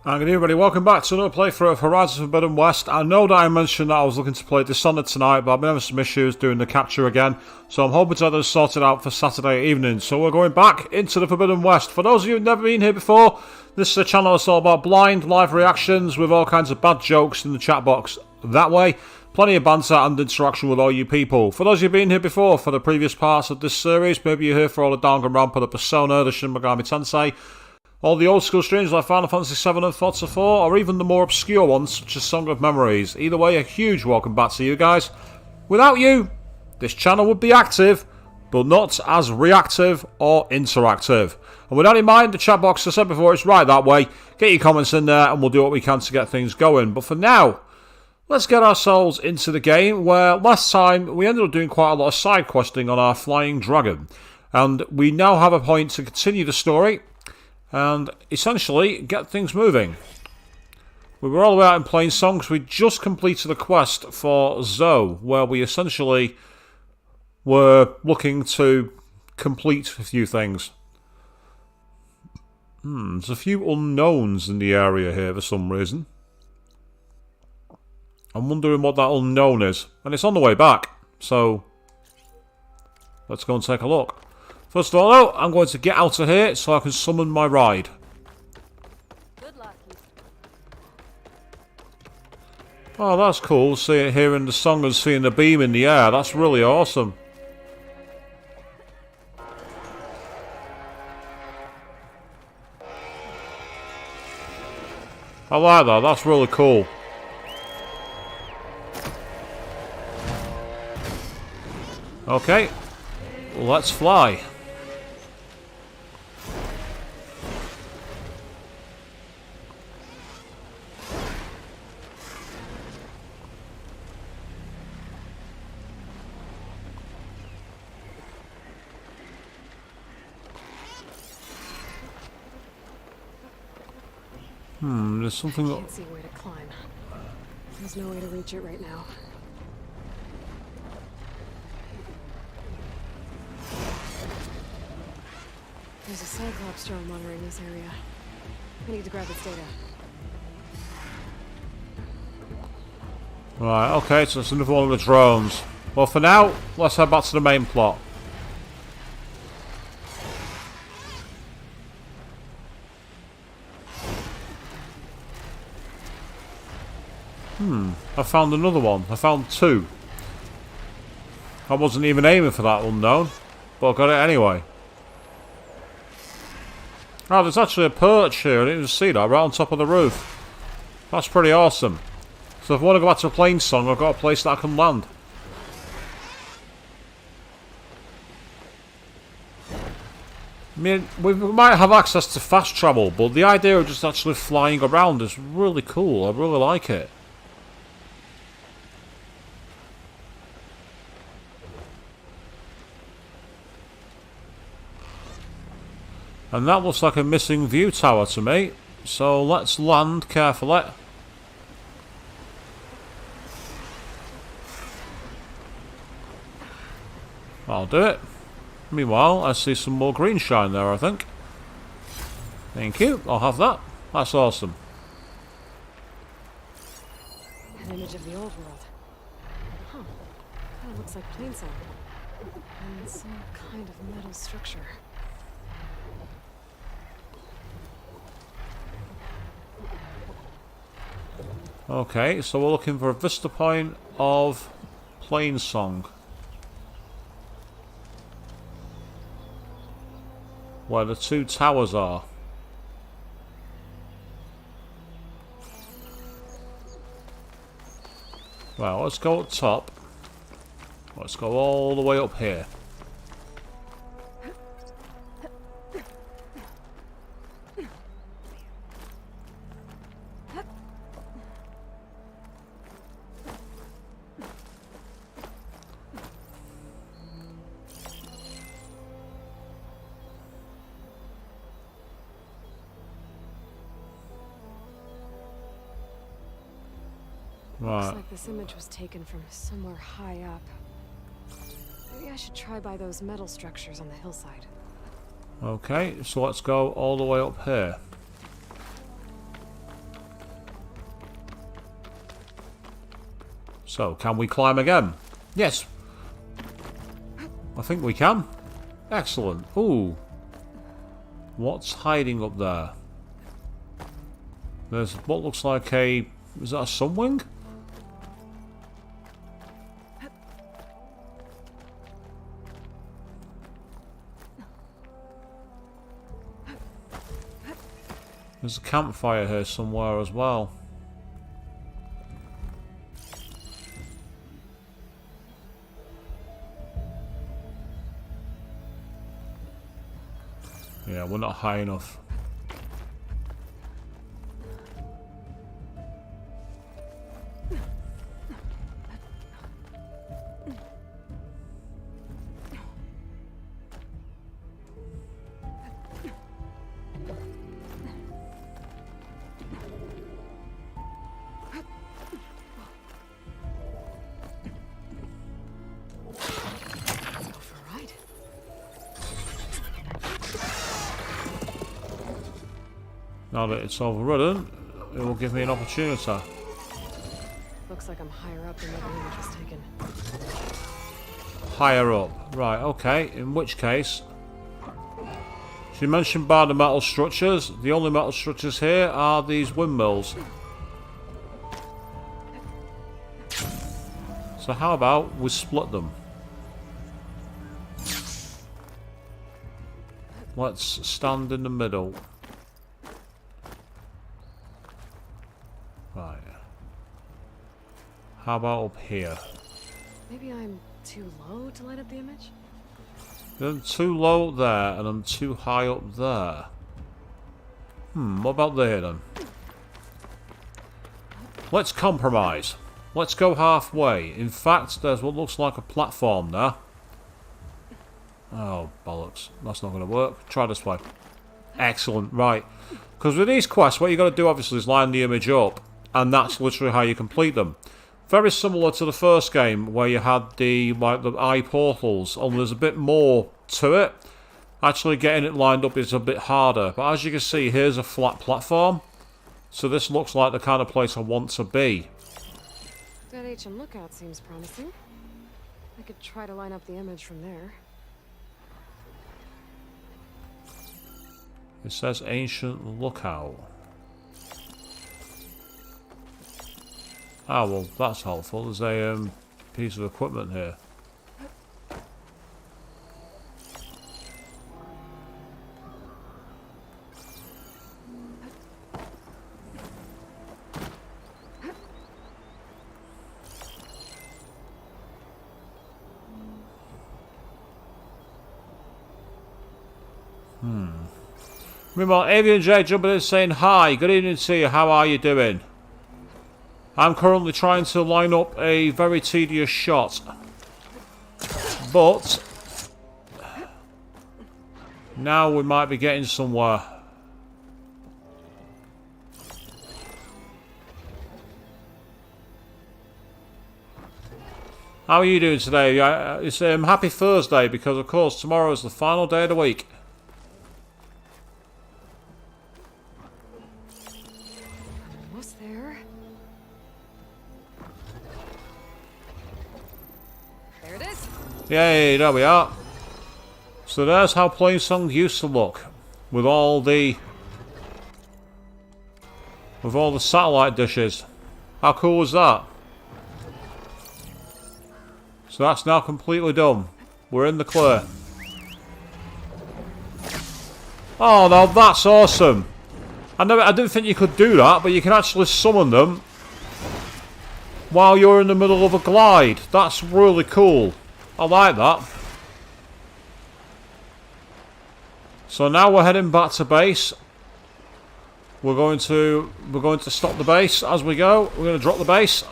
Hi good everybody, welcome back to another playthrough of Horizon Forbidden West. I know that I mentioned that I was looking to play Dishonored tonight, but I've been having some issues doing the capture again, so I'm hoping to have this sorted out for Saturday evening. So we're going back into the Forbidden West. For those of you who've never been here before, this is a channel that's all about blind live reactions with all kinds of bad jokes in the chat box. That way, plenty of banter and interaction with all you people. For those of you who've been here before for the previous parts of this series, maybe you're here for all the Danganronpa, the Persona, the Shin Megami Tensei, all the old school streams like Final Fantasy 7 and Forza 4, or even the more obscure ones such as Song of Memories. Either way, a huge welcome back to you guys. Without you, this channel would be active, but not as reactive or interactive. And with that in mind, the chat box, as I said before, is right that way. Get your comments in there and we'll do what we can to get things going. But for now, let's get ourselves into the game, where last time we ended up doing quite a lot of side questing on our flying dragon. And we now have a point to continue the story and essentially get things moving. We were all the way out in Plainsong because we just completed a quest for Zoe, where we essentially were looking to complete a few things. There's a few unknowns in the area here for some reason. I'm wondering what that unknown is. And it's on the way back, so let's go and take a look. First of all, though, I'm going to get out of here so I can summon my ride. Good luck. Oh, that's cool, hearing the song and seeing the beam in the air. That's really awesome. I like that, that's really cool. Okay, let's fly. There's something. I can't see where to climb. There's no way to reach it right now. There's a Cyclops drone monitoring this area. I need to grab its data. Right, okay, so it's another one of the drones. Well, for now, let's head back to the main plot. I found another one. I found two. I wasn't even aiming for that unknown, but I got it anyway. Oh, there's actually a perch here. I didn't even see that, right on top of the roof. That's pretty awesome. So if I want to go back to Plainsong, I've got a place that I can land. I mean, we might have access to fast travel, but the idea of just actually flying around is really cool. I really like it. And that looks like a missing view tower to me. So let's land carefully. I'll do it. Meanwhile, I see some more green shine there, I think. Thank you. I'll have that. That's awesome. An image of the old world. Huh. Kind of looks like Plainsong. And some kind of metal structure. Okay, so we're looking for a vista point of Plainsong, where the two towers are. Well, let's go up top. Let's go all the way up here. Right. Looks like this image was taken from somewhere high up. Maybe I should try by those metal structures on the hillside. Okay, so let's go all the way up here. So, can we climb again? Yes. I think we can. Excellent. Ooh. What's hiding up there? There's what looks like a... Is that a sunwing? There's a campfire here somewhere as well. Yeah, we're not high enough. Now that it's overridden, it will give me an opportunity. Looks like I'm higher up than where the image was taken. Higher up. Right, okay. In which case... She mentioned about the metal structures. The only metal structures here are these windmills. So how about we split them? Let's stand in the middle. Right. How about up here? Maybe I'm too low to light up the image? I'm too low up there, and I'm too high up there. What about there then? Let's compromise. Let's go halfway. In fact, there's what looks like a platform there. Oh, bollocks. That's not going to work. Try this way. Excellent. Right. Because with these quests, what you got to do, obviously, is line the image up. And that's literally how you complete them. Very similar to the first game, where you had the eye portals, only there's a bit more to it. Actually getting it lined up is a bit harder. But as you can see, here's a flat platform. So this looks like the kind of place I want to be. That HM lookout seems promising. I could try to line up the image from there. It says ancient lookout. Ah, well, that's helpful. There's a piece of equipment here. Meanwhile, Avian J jumping in saying hi. Good evening to you. How are you doing? I'm currently trying to line up a very tedious shot. But now we might be getting somewhere. How are you doing today? It's happy Thursday because, of course, tomorrow is the final day of the week. Almost there. There it is. Yay, there we are. So there's how Plainsong used to look. With all the satellite dishes. How cool was that? So that's now completely done. We're in the clear. Oh, now that's awesome. I didn't think you could do that, but you can actually summon them while you're in the middle of a glide. That's really cool. I like that. So now we're heading back to base. We're going to stop the base as we go. We're going to drop the base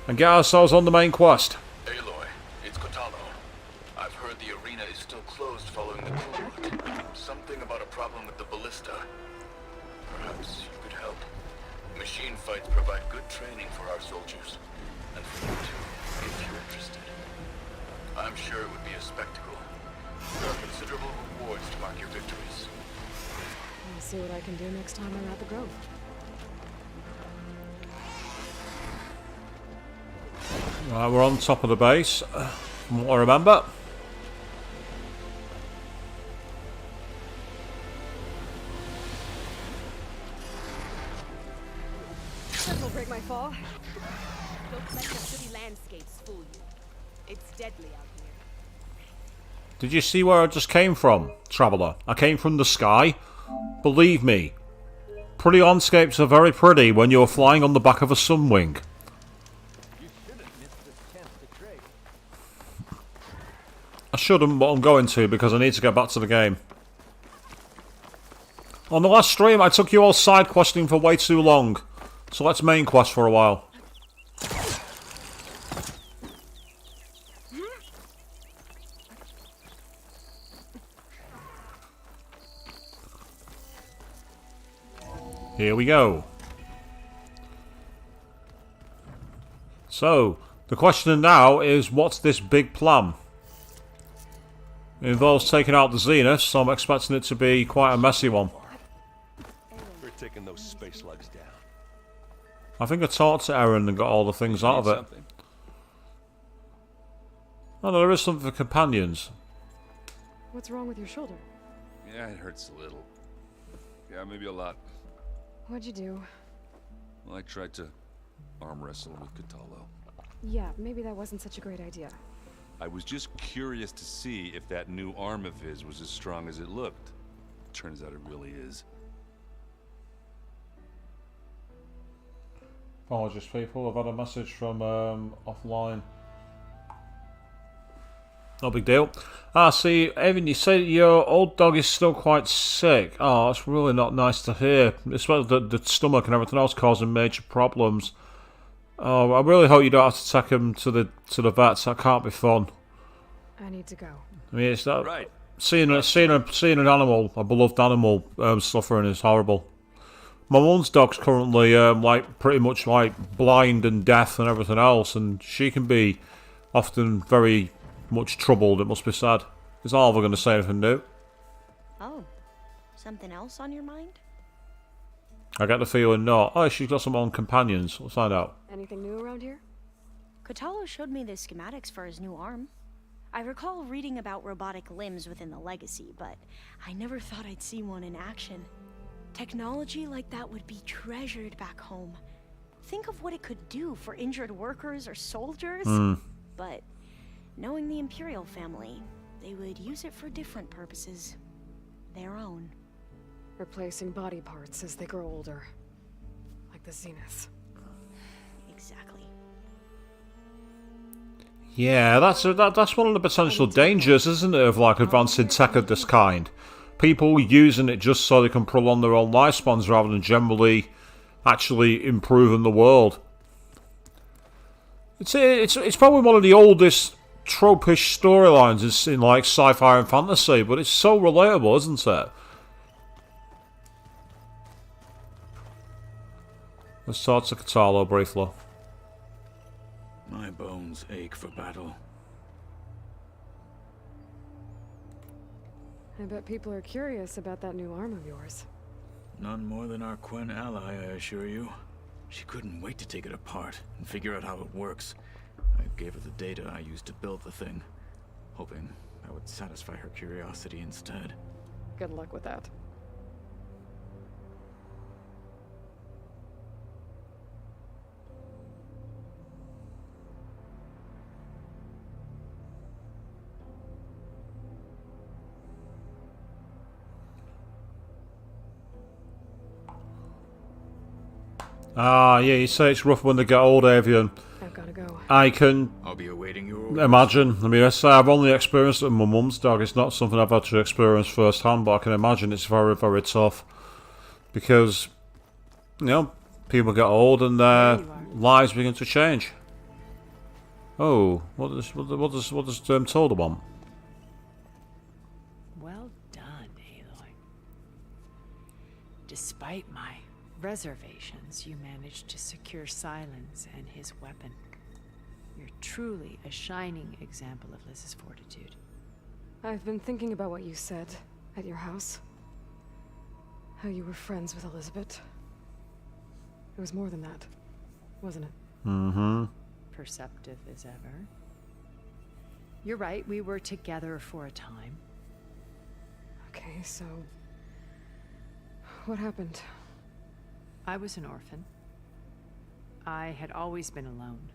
and get ourselves on the main quest. Aloy, it's Kotalo. I've heard the arena is still closed following the coup. Something about a problem with the ballista. Perhaps you could help. Machine fights provide good training for our soldiers. And for you too, if you're interested. I'm sure it would be a spectacle. There are considerable rewards to mark your victories. I'll see what I can do next time I'm at the Grove. Right, we're on top of the base, from what I remember. This will break my fall. Don't let the city landscapes fool you. It's deadly out here. Did you see where I just came from, Traveller? I came from the sky. Believe me, pretty landscapes are very pretty when you're flying on the back of a sunwing. I shouldn't, but I'm going to because I need to get back to the game. On the last stream, I took you all side questing for way too long. So let's main quest for a while. Here we go. So, the question now is, what's this big plan? It involves taking out the Zenith, so I'm expecting it to be quite a messy one. We're taking those space slugs down. I think I talked to Aaron and got all the things out of it. Oh, no, there is something for companions. What's wrong with your shoulder? Yeah, it hurts a little. Yeah, maybe a lot. What'd you do? Well, I tried to arm wrestle with Kotallo. Yeah, maybe that wasn't such a great idea. I was just curious to see if that new arm of his was as strong as it looked. Turns out it really is. Apologies, people. I've had a message from offline. No big deal. See, Evan, you say your old dog is still quite sick. Oh, that's really not nice to hear. Especially the stomach and everything else causing major problems. Oh, I really hope you don't have to take him to the vets. That can't be fun. I need to go. I mean, it's that Right. seeing an animal, a beloved animal, suffering is horrible. My mum's dog's currently like pretty much like blind and deaf and everything else, and she can be often very much troubled. It must be said. Is Oliver going to say anything new? Oh, something else on your mind? I get the feeling not. Oh, she's got some on companions. Let's find out. Anything new around here? Kotallo showed me the schematics for his new arm. I recall reading about robotic limbs within the Legacy, but I never thought I'd see one in action. Technology like that would be treasured back home. Think of what it could do for injured workers or soldiers. But knowing the Imperial family, they would use it for different purposes. Their own. Replacing body parts as they grow older. Like the Zenith. Exactly. Yeah, that's one of the potential dangers, isn't it, of like advancing tech of this kind? People using it just so they can prolong their own lifespans rather than generally actually improving the world. It's probably one of the oldest tropish storylines in like sci-fi and fantasy, but it's so relatable, isn't it? Let's talk to Kotallo briefly. My bones ache for battle. I bet people are curious about that new arm of yours. None more than our Quen ally, I assure you. She couldn't wait to take it apart and figure out how it works. I gave her the data I used to build the thing, hoping that would satisfy her curiosity instead. Good luck with that. Ah, yeah, you say it's rough when they get old, Avian. I've gotta go. I can I'll be awaiting your orders. imagine. I mean, I say I've only experienced it with my mum's dog. It's not something I've had to experience firsthand, but I can imagine it's very, very tough. Because, you know, people get old and their lives begin to change. Oh, what does Tilda want? Well done, Aloy. Despite my reservations, you managed to secure Silence and his weapon. You're truly a shining example of Liz's fortitude. I've been thinking about what you said at your house. How you were friends with Elizabeth. It was more than that, wasn't it? Mm-hmm. perceptive as ever. You're right, we were together for a time. Okay, so... what happened? I was an orphan. I had always been alone.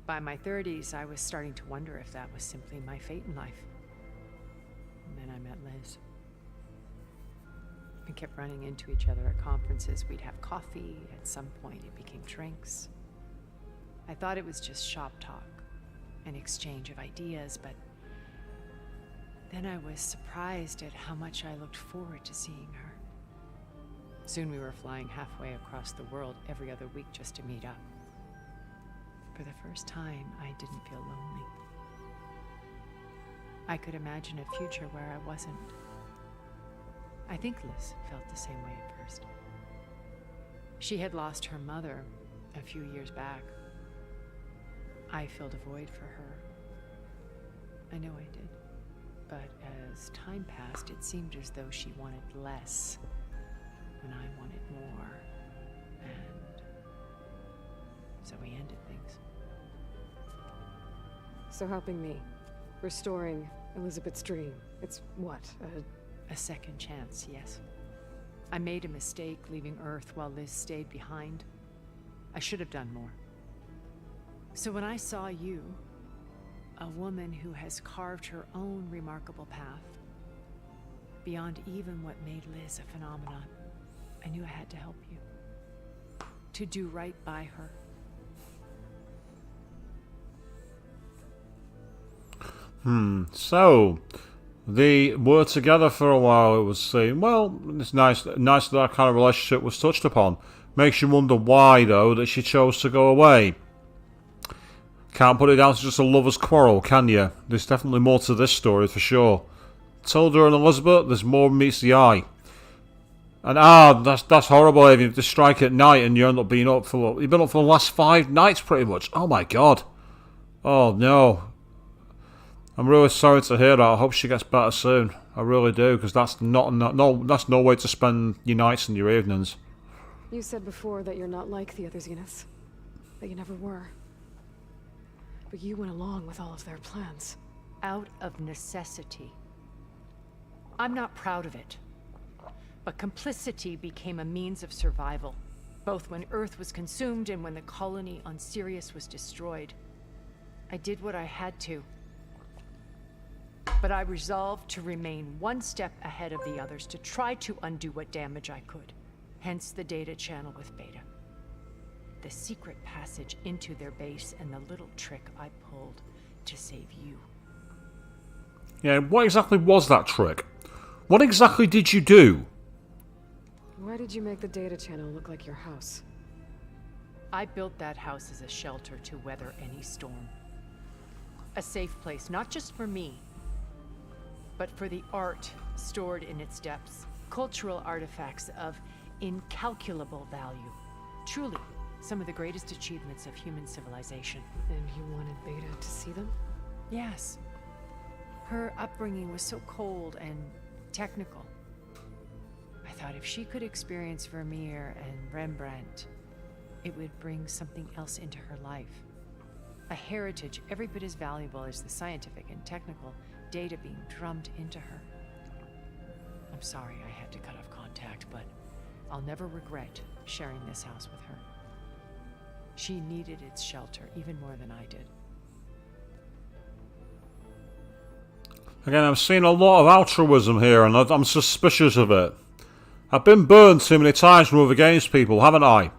By my 30s, I was starting to wonder if that was simply my fate in life. And then I met Liz. We kept running into each other at conferences. We'd have coffee. At some point, it became drinks. I thought it was just shop talk, an exchange of ideas, but then I was surprised at how much I looked forward to seeing her. Soon we were flying halfway across the world every other week just to meet up. For the first time, I didn't feel lonely. I could imagine a future where I wasn't. I think Liz felt the same way at first. She had lost her mother a few years back. I filled a void for her. I know I did. But as time passed, it seemed as though she wanted less, and I wanted more. And so we ended things. So helping me. Restoring Elizabeth's dream. It's what? A second chance, yes. I made a mistake leaving Earth while Liz stayed behind. I should have done more. So when I saw you, a woman who has carved her own remarkable path, beyond even what made Liz a phenomenon, I knew I had to help you. To do right by her. So, they were together for a while, it would seem. Well, it's nice that kind of relationship was touched upon. Makes you wonder why, though, that she chose to go away. Can't put it down to just a lover's quarrel, can you? There's definitely more to this story, for sure. Tilda and Elizabeth, there's more than meets the eye. And that's horrible, if you have to strike at night and you end up being up for... You've been up for the last 5 nights, pretty much. Oh my god. Oh no. I'm really sorry to hear that. I hope she gets better soon. I really do, because that's that's no way to spend your nights and your evenings. You said before that you're not like the other Zeniths. That you never were. But you went along with all of their plans. Out of necessity. I'm not proud of it. But complicity became a means of survival, both when Earth was consumed and when the colony on Sirius was destroyed. I did what I had to. But I resolved to remain one step ahead of the others, to try to undo what damage I could. Hence the data channel with Beta. The secret passage into their base and the little trick I pulled to save you. Yeah, what exactly was that trick? What exactly did you do? Why did you make the data channel look like your house? I built that house as a shelter to weather any storm. A safe place, not just for me, but for the art stored in its depths. Cultural artifacts of incalculable value. Truly, some of the greatest achievements of human civilization. And you wanted Beta to see them? Yes. Her upbringing was so cold and technical. I thought if she could experience Vermeer and Rembrandt, it would bring something else into her life. A heritage every bit as valuable as the scientific and technical data being drummed into her. I'm sorry I had to cut off contact, but I'll never regret sharing this house with her. She needed its shelter even more than I did. Again, I'm seeing a lot of altruism here, and I'm suspicious of it. I've been burned too many times from other games people, haven't I?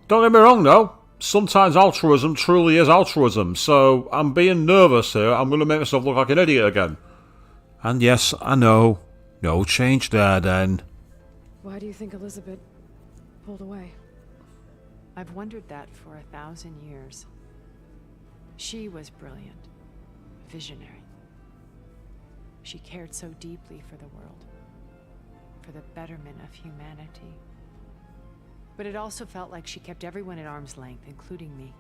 Don't get me wrong, though. Sometimes altruism truly is altruism, so I'm being nervous here. I'm going to make myself look like an idiot again. And yes, I know. No change there, then. Why do you think Elizabeth pulled away? I've wondered that for 1,000 years. She was brilliant, visionary. She cared so deeply for the world, for the betterment of humanity. But it also felt like she kept everyone at arm's length, including me.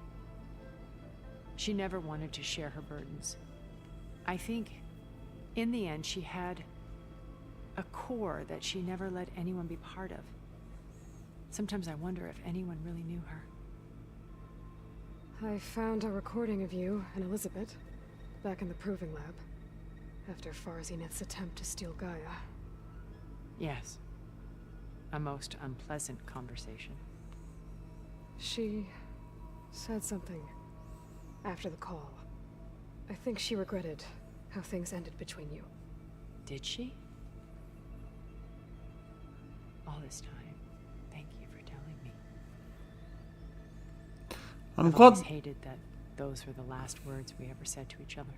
She never wanted to share her burdens. I think, in the end, she had a core that she never let anyone be part of. Sometimes I wonder if anyone really knew her. I found a recording of you and Elizabeth back in the proving lab after Zenith's attempt to steal Gaia. Yes. A most unpleasant conversation. She said something after the call. I think she regretted how things ended between you. Did she? All this time, thank you for telling me. I'm I've glad. always hated that those were the last words we ever said to each other.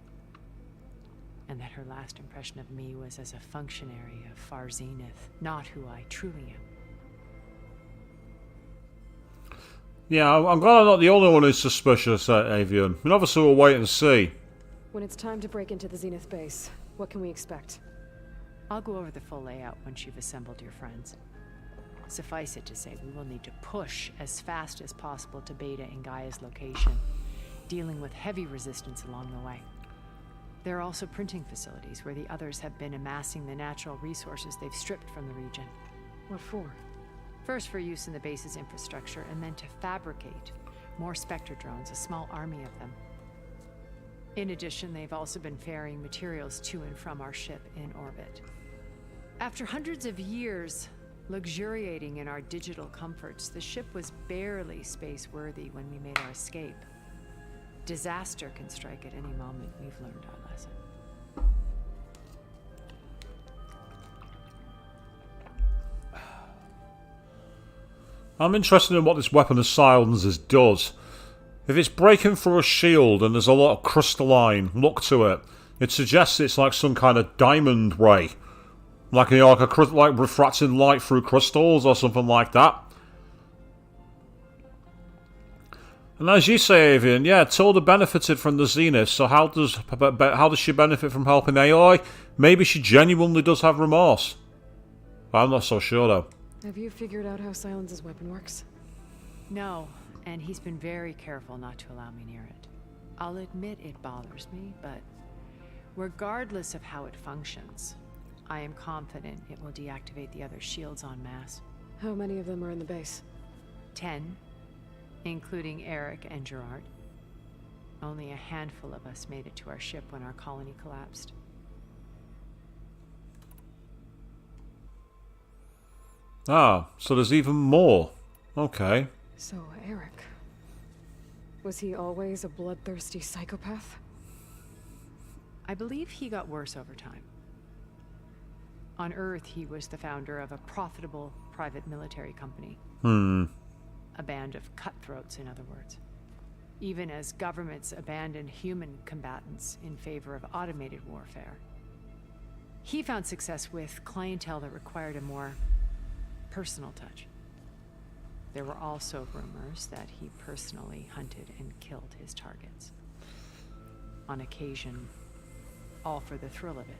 And that her last impression of me was as a functionary of Zenith, not who I truly am. Yeah, I'm glad I'm not the only one who's suspicious, Avian. I mean, obviously we'll wait and see. When it's time to break into the Zenith base, what can we expect? I'll go over the full layout once you've assembled your friends. Suffice it to say, we will need to push as fast as possible to Beta and Gaia's location, dealing with heavy resistance along the way. There are also printing facilities where the others have been amassing the natural resources they've stripped from the region. What for? First for use in the base's infrastructure, and then to fabricate more Spectre drones, a small army of them. In addition, they've also been ferrying materials to and from our ship in orbit. After hundreds of years luxuriating in our digital comforts, the ship was barely space-worthy when we made our escape. Disaster can strike at any moment. We've learned our lesson. I'm interested in what this weapon of silences does. If it's breaking through a shield and there's a lot of crystalline look to it, it suggests it's like some kind of diamond ray. Like, you know, like refracting light through crystals or something like that. And as you say, Avian, yeah, Tilda benefited from the Zenith, so how does she benefit from helping Aloy? Maybe she genuinely does have remorse. I'm not so sure, though. Have you figured out how Silence's weapon works? No, and he's been very careful not to allow me near it. I'll admit it bothers me, but regardless of how it functions, I am confident it will deactivate the other shields en masse. How many of them are in the base? 10, including Eric and Gerard. Only a handful of us made it to our ship when our colony collapsed. Ah, so there's even more. Okay. So, Eric. Was he always a bloodthirsty psychopath? I believe he got worse over time. On Earth, he was the founder of a profitable private military company. A band of cutthroats, in other words. Even as governments abandoned human combatants in favor of automated warfare. He found success with clientele that required a more personal touch. There were also rumors that he personally hunted and killed his targets. On occasion, all for the thrill of it.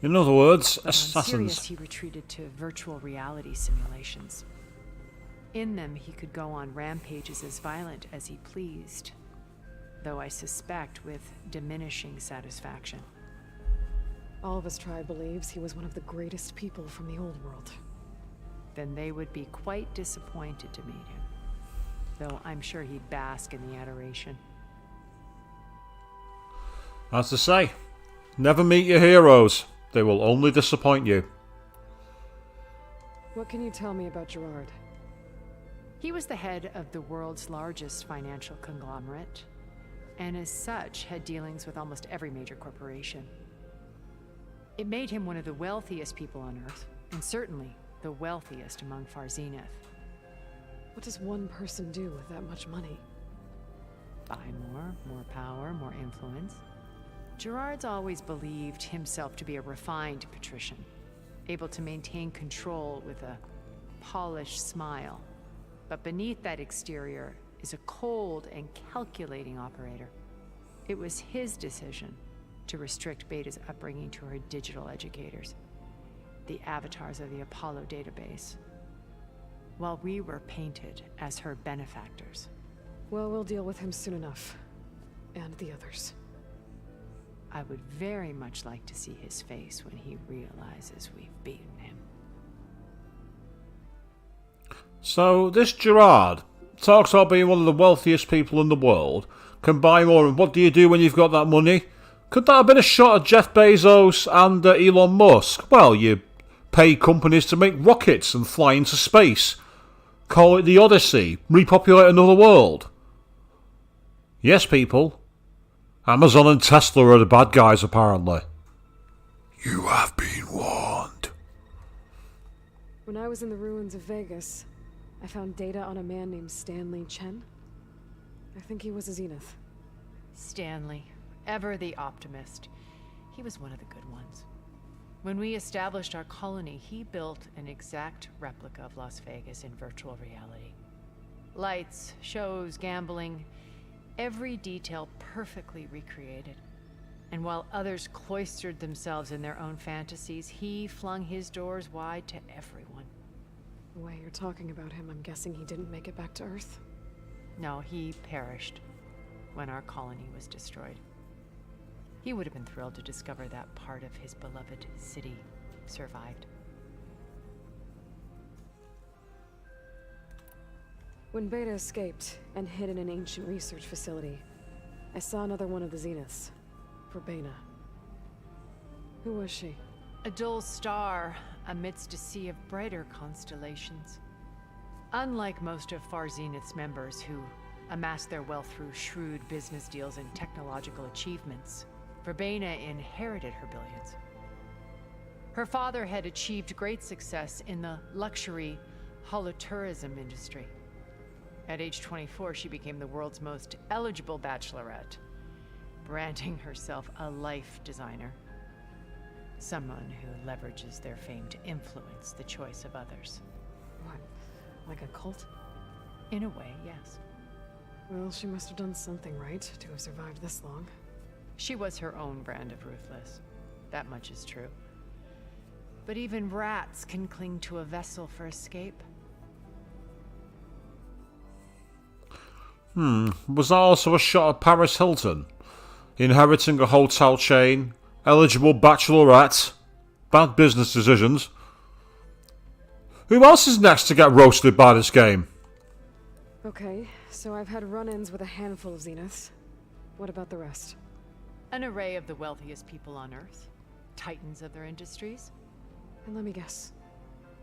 In other words, But on assassins. Sirius, he retreated to virtual reality simulations. In them, he could go on rampages as violent as he pleased, though I suspect with diminishing satisfaction. All of his tribe believes he was one of the greatest people from the old world. Then they would be quite disappointed to meet him, though I'm sure he'd bask in the adoration. As to say, never meet your heroes. They will only disappoint you. What can you tell me about Gerard? He was the head of the world's largest financial conglomerate, and as such had dealings with almost every major corporation. It made him one of the wealthiest people on Earth, and certainly the wealthiest among Zenith. What does one person do with that much money? Buy more power, more influence. Gerard's always believed himself to be a refined patrician, able to maintain control with a polished smile. But beneath that exterior is a cold and calculating operator. It was his decision to restrict Beta's upbringing to her digital educators, the avatars of the Apollo database, while we were painted as her benefactors. Well, we'll deal with him soon enough. And the others. I would very much like to see his face when he realizes we've beaten him. So, this Gerard, talks about being one of the wealthiest people in the world, can buy more, and what do you do when you've got that money? Could that have been a shot at Jeff Bezos and Elon Musk? Well, you pay companies to make rockets and fly into space. Call it the Odyssey. Repopulate another world. Yes, people. Amazon and Tesla are the bad guys, apparently. You have been warned. When I was in the ruins of Vegas, I found data on a man named Stanley Chen. I think he was a Zenith. Stanley, ever the optimist. He was one of the good ones. When we established our colony, he built an exact replica of Las Vegas in virtual reality. Lights, shows, gambling, every detail perfectly recreated. And while others cloistered themselves in their own fantasies, he flung his doors wide to everyone. The way you're talking about him, I'm guessing he didn't make it back to Earth? No, he perished when our colony was destroyed. He would have been thrilled to discover that part of his beloved city survived. When Beta escaped and hid in an ancient research facility, I saw another one of the Zeniths. Verbena. Who was she? A dull star amidst a sea of brighter constellations. Unlike most of Far Zenith's members who amassed their wealth through shrewd business deals and technological achievements, Verbena inherited her billions. Her father had achieved great success in the luxury holotourism industry. At age 24, she became the world's most eligible bachelorette, branding herself a life designer. Someone who leverages their fame to influence the choice of others. What? Like a cult? In a way, yes. Well, she must have done something right to have survived this long. She was her own brand of ruthless. That much is true. But even rats can cling to a vessel for escape. Was that also a shot at Paris Hilton? Inheriting a hotel chain, eligible bachelorette, bad business decisions. Who else is next to get roasted by this game? Okay, so I've had run-ins with a handful of Zeniths. What about the rest? An array of the wealthiest people on Earth. Titans of their industries. And let me guess.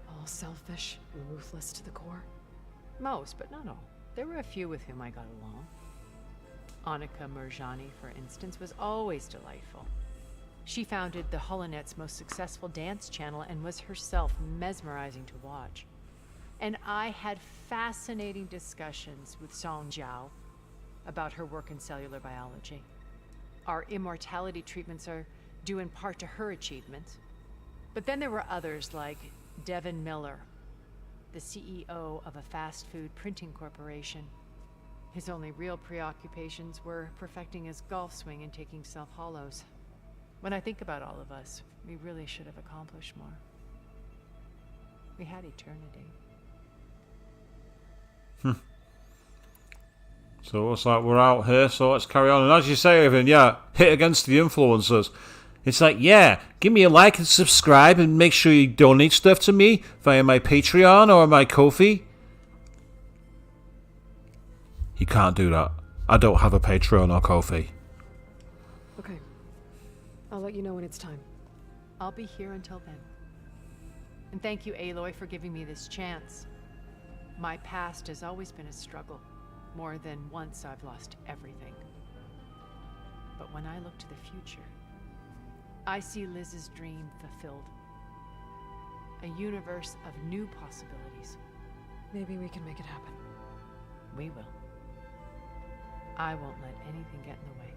All selfish and ruthless to the core? Most, but not all. There were a few with whom I got along. Annika Murjani, for instance, was always delightful. She founded the Holonet's most successful dance channel and was herself mesmerizing to watch. And I had fascinating discussions with Song Jiao about her work in cellular biology. Our immortality treatments are due in part to her achievements. But then there were others like Devin Miller, the CEO of a fast food printing corporation. His only real preoccupations were perfecting his golf swing and taking self-hollows. When I think about all of us, we really should have accomplished more. We had eternity. So it looks like we're out here, so let's carry on. And as you say, Evan, yeah, hit against the influencers. It's like, yeah, give me a like and subscribe and make sure you donate stuff to me via my Patreon or my Ko-fi. You can't do that. I don't have a Patreon or Ko-fi. Okay. I'll let you know when it's time. I'll be here until then. And thank you, Aloy, for giving me this chance. My past has always been a struggle. More than once I've lost everything. But when I look to the future, I see Liz's dream fulfilled. A universe of new possibilities. Maybe we can make it happen. We will. I won't let anything get in the way.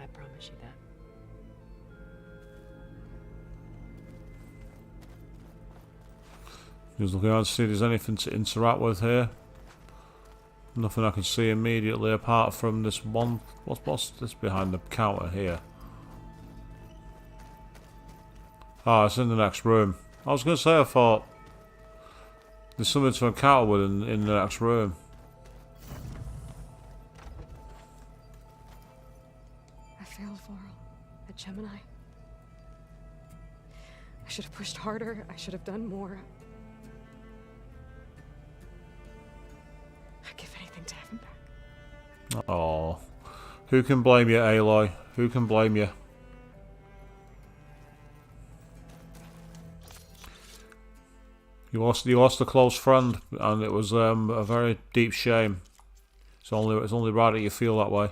I promise you that. Just looking around to see if there's anything to interact with here. Nothing I can see immediately apart from this one. What's this behind the counter here? Ah, it's in the next room. I was going to say I thought there's something to encounter with in the next room. I failed Varl at Gemini. I should have pushed harder. I should have done more. I'd give anything everything to have him back. Oh, who can blame you, Aloy? Who can blame you? You lost a close friend, and it was a very deep shame. It's only right that you feel that way.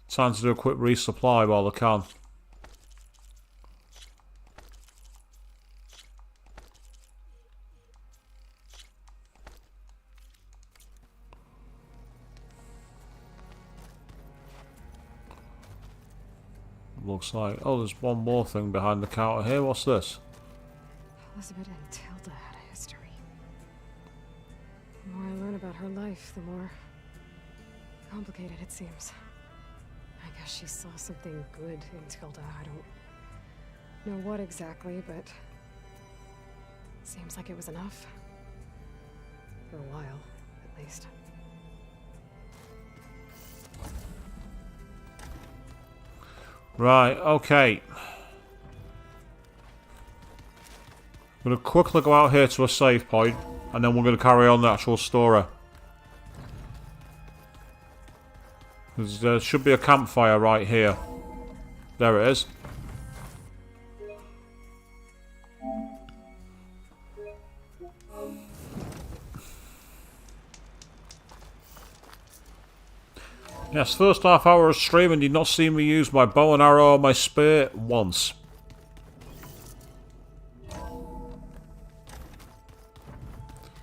Time to do a quick resupply while I can. Looks like... Oh, there's one more thing behind the counter here. What's this? Elizabeth and Tilda had a history. The more I learn about her life, the more complicated it seems. I guess she saw something good in Tilda. I don't know what exactly, but seems like it was enough. For a while, at least. Right, okay. I'm going to quickly go out here to a save point, and then we're going to carry on the actual story. There should be a campfire right here. There it is. Yes, first half hour of stream and you've not seen me use my bow and arrow or my spear once.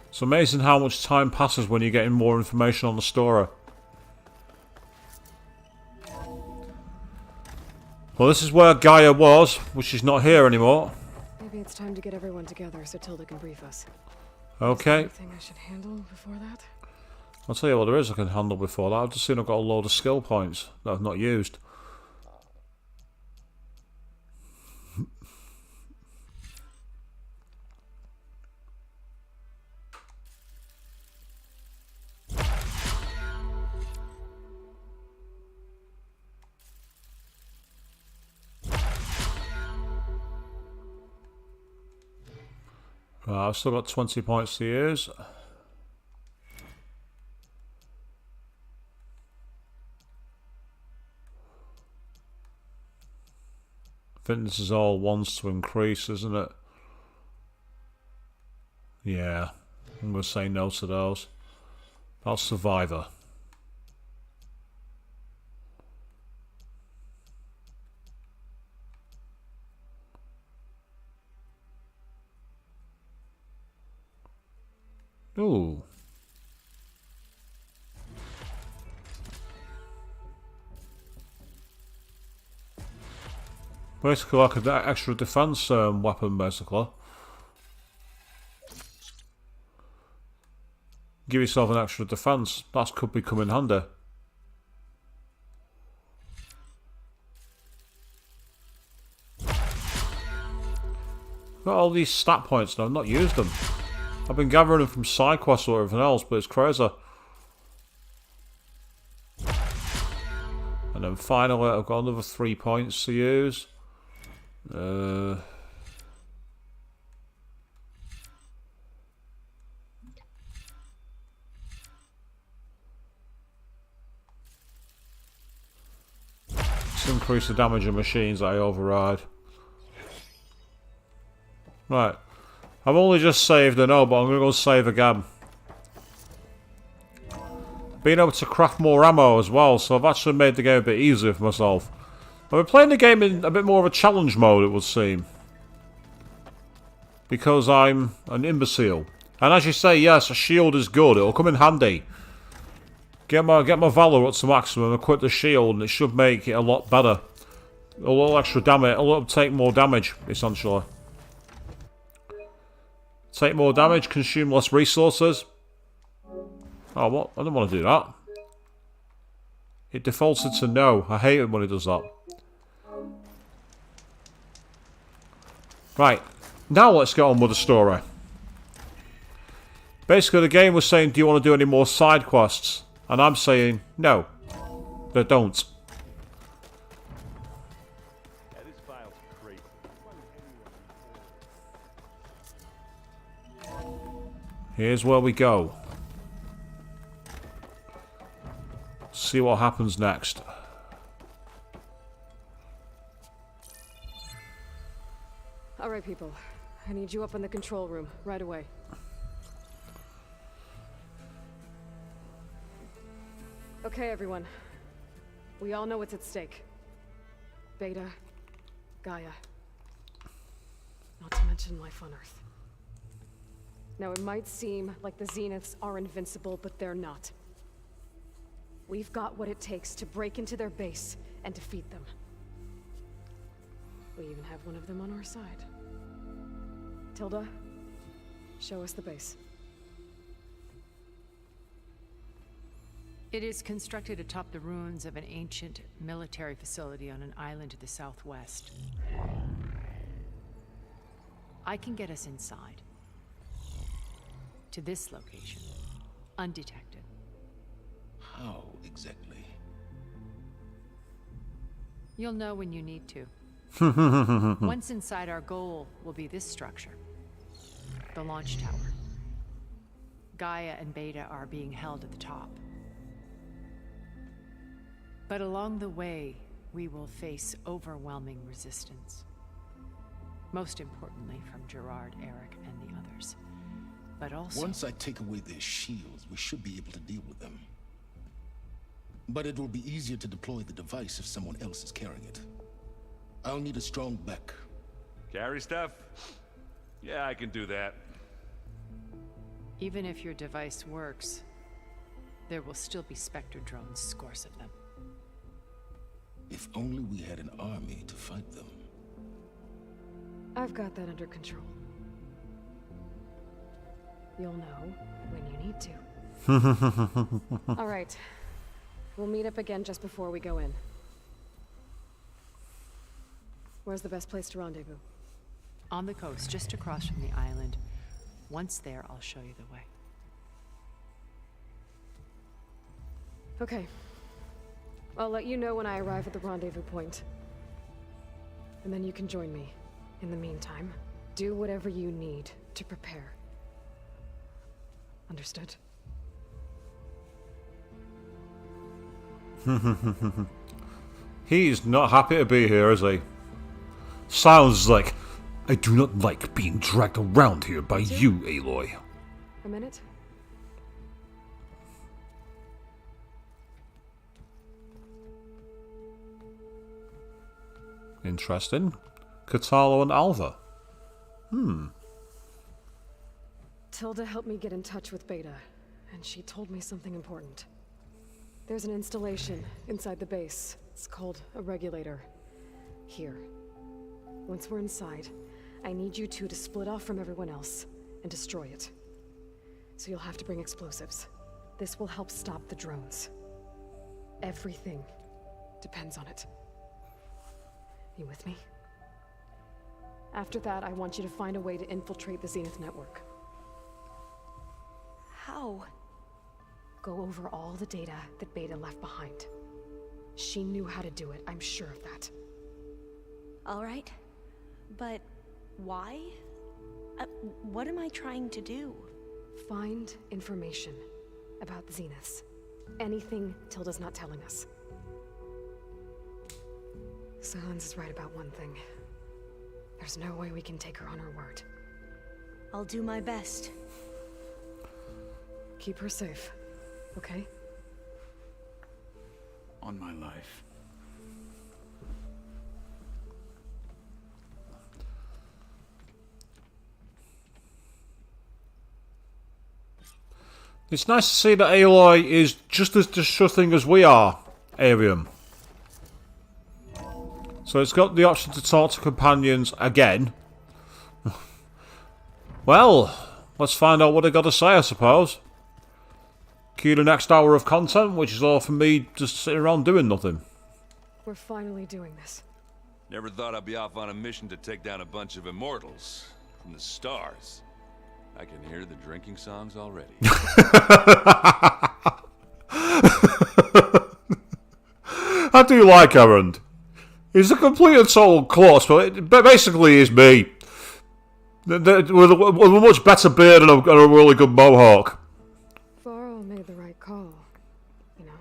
It's amazing how much time passes when you're getting more information on the story. Well, this is where Gaia was, which is not here anymore. Maybe it's time to get everyone together so Tilda can brief us. Okay. Anything I should handle before that? I'll tell you what there is I can handle before that. I've just seen I've got a load of skill points that I've not used. Right, I've still got 20 points to use. I think this is all ones to increase, isn't it? Yeah, I'm going to say no to those. That's Survivor. Ooh. Basically like an extra defense weapon, basically. Give yourself an extra defense. That could become in handy. Got all these stat points now, I've not used them. I've been gathering them from side quests or everything else, but it's crazy. And then finally I've got another 3 points to use. Let's increase the damage of machines that I override. Right. I've only just saved, I know, but I'm going to go save again. Being able to craft more ammo as well, so I've actually made the game a bit easier for myself. I've been playing the game in a bit more of a challenge mode, it would seem. Because I'm an imbecile. And as you say, yes, a shield is good, it'll come in handy. Get my valor up to maximum, equip the shield, and it should make it a lot better. A little extra damage, it'll take more damage, essentially. Take more damage, consume less resources. Oh, what? I don't want to do that. It defaulted to no. I hate it when it does that. Right. Now let's get on with the story. Basically, the game was saying, do you want to do any more side quests? And I'm saying, no. They don't. Here's where we go. see what happens next. Alright, people. I need you up in the control room, right away. Okay, everyone. We all know what's at stake. Beta, Gaia. Not to mention life on Earth. Now, it might seem like the Zeniths are invincible, but they're not. We've got what it takes to break into their base and defeat them. We even have one of them on our side. Tilda, show us the base. It is constructed atop the ruins of an ancient military facility on an island to the southwest. I can get us inside. To this location. Undetected. How exactly? You'll know when you need to. Once inside, our goal will be this structure. The launch tower. Gaia and Beta are being held at the top. But along the way, we will face overwhelming resistance. Most importantly from Gerard, Eric, and the others. But also... Once I take away their shields, we should be able to deal with them. But it will be easier to deploy the device if someone else is carrying it. I'll need a strong back. Carry stuff? Yeah, I can do that. Even if your device works, there will still be Spectre drones, scores of them. If only we had an army to fight them. I've got that under control. You'll know when you need to. All right. We'll meet up again just before we go in. Where's the best place to rendezvous? On the coast, just across from the island. Once there, I'll show you the way. Okay. I'll let you know when I arrive at the rendezvous point. And then you can join me. In the meantime, do whatever you need to prepare. Understood? He's not happy to be here, is he? Sounds like, I do not like being dragged around here by you, Aloy. A minute? Interesting. Kotallo and Alva. Tilda helped me get in touch with Beta, and she told me something important. There's an installation inside the base. It's called a regulator. Here. Once we're inside, I need you two to split off from everyone else and destroy it. So you'll have to bring explosives. This will help stop the drones. Everything depends on it. You with me? After that, I want you to find a way to infiltrate the Zenith network. How? Go over all the data that Beta left behind. She knew how to do it, I'm sure of that. All right. But why? What am I trying to do? Find information about the Zeniths. Anything Tilda's not telling us. Silence is right about one thing. There's no way we can take her on her word. I'll do my best. Keep her safe, okay? On my life. It's nice to see that Aloy is just as distrusting as we are, Arium. So it's got the option to talk to companions again. Well, let's find out what they got to say, I suppose. Cue the next hour of content, which is all for me just sitting around doing nothing. We're finally doing this. Never thought I'd be off on a mission to take down a bunch of immortals from the stars. I can hear the drinking songs already. I do like Errand. He's a complete and total klutz, but it basically is me. With a much better beard and a really good mohawk. Varro made the right call, you know.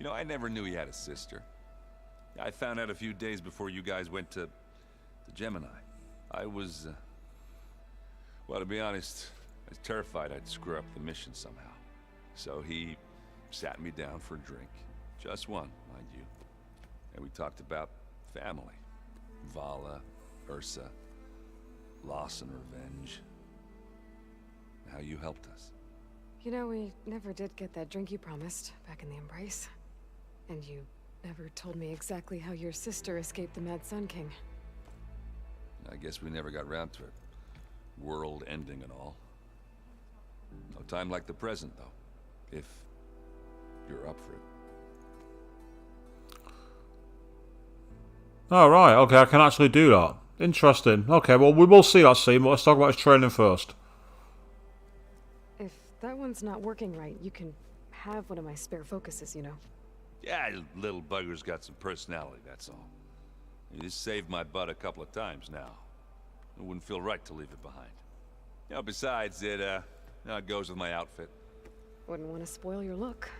You know, I never knew he had a sister. I found out a few days before you guys went to Gemini. I was, well, to be honest, I was terrified I'd screw up the mission somehow. So he sat me down for a drink. Just one, mind you. And we talked about family. Vala, Ursa, loss and revenge. How you helped us. You know, we never did get that drink you promised back in the Embrace. And you never told me exactly how your sister escaped the Mad Sun King. I guess we never got round to it. World ending and all. No time like the present, though. If you're up for it. Oh, right, okay, I can actually do that. Interesting. Okay, well, we will see that scene, but let's talk about his training first. If that one's not working right, you can have one of my spare focuses, you know. Yeah, little bugger's got some personality, that's all. He's saved my butt a couple of times now. It wouldn't feel right to leave it behind. You know, besides, it goes with my outfit. Wouldn't want to spoil your look.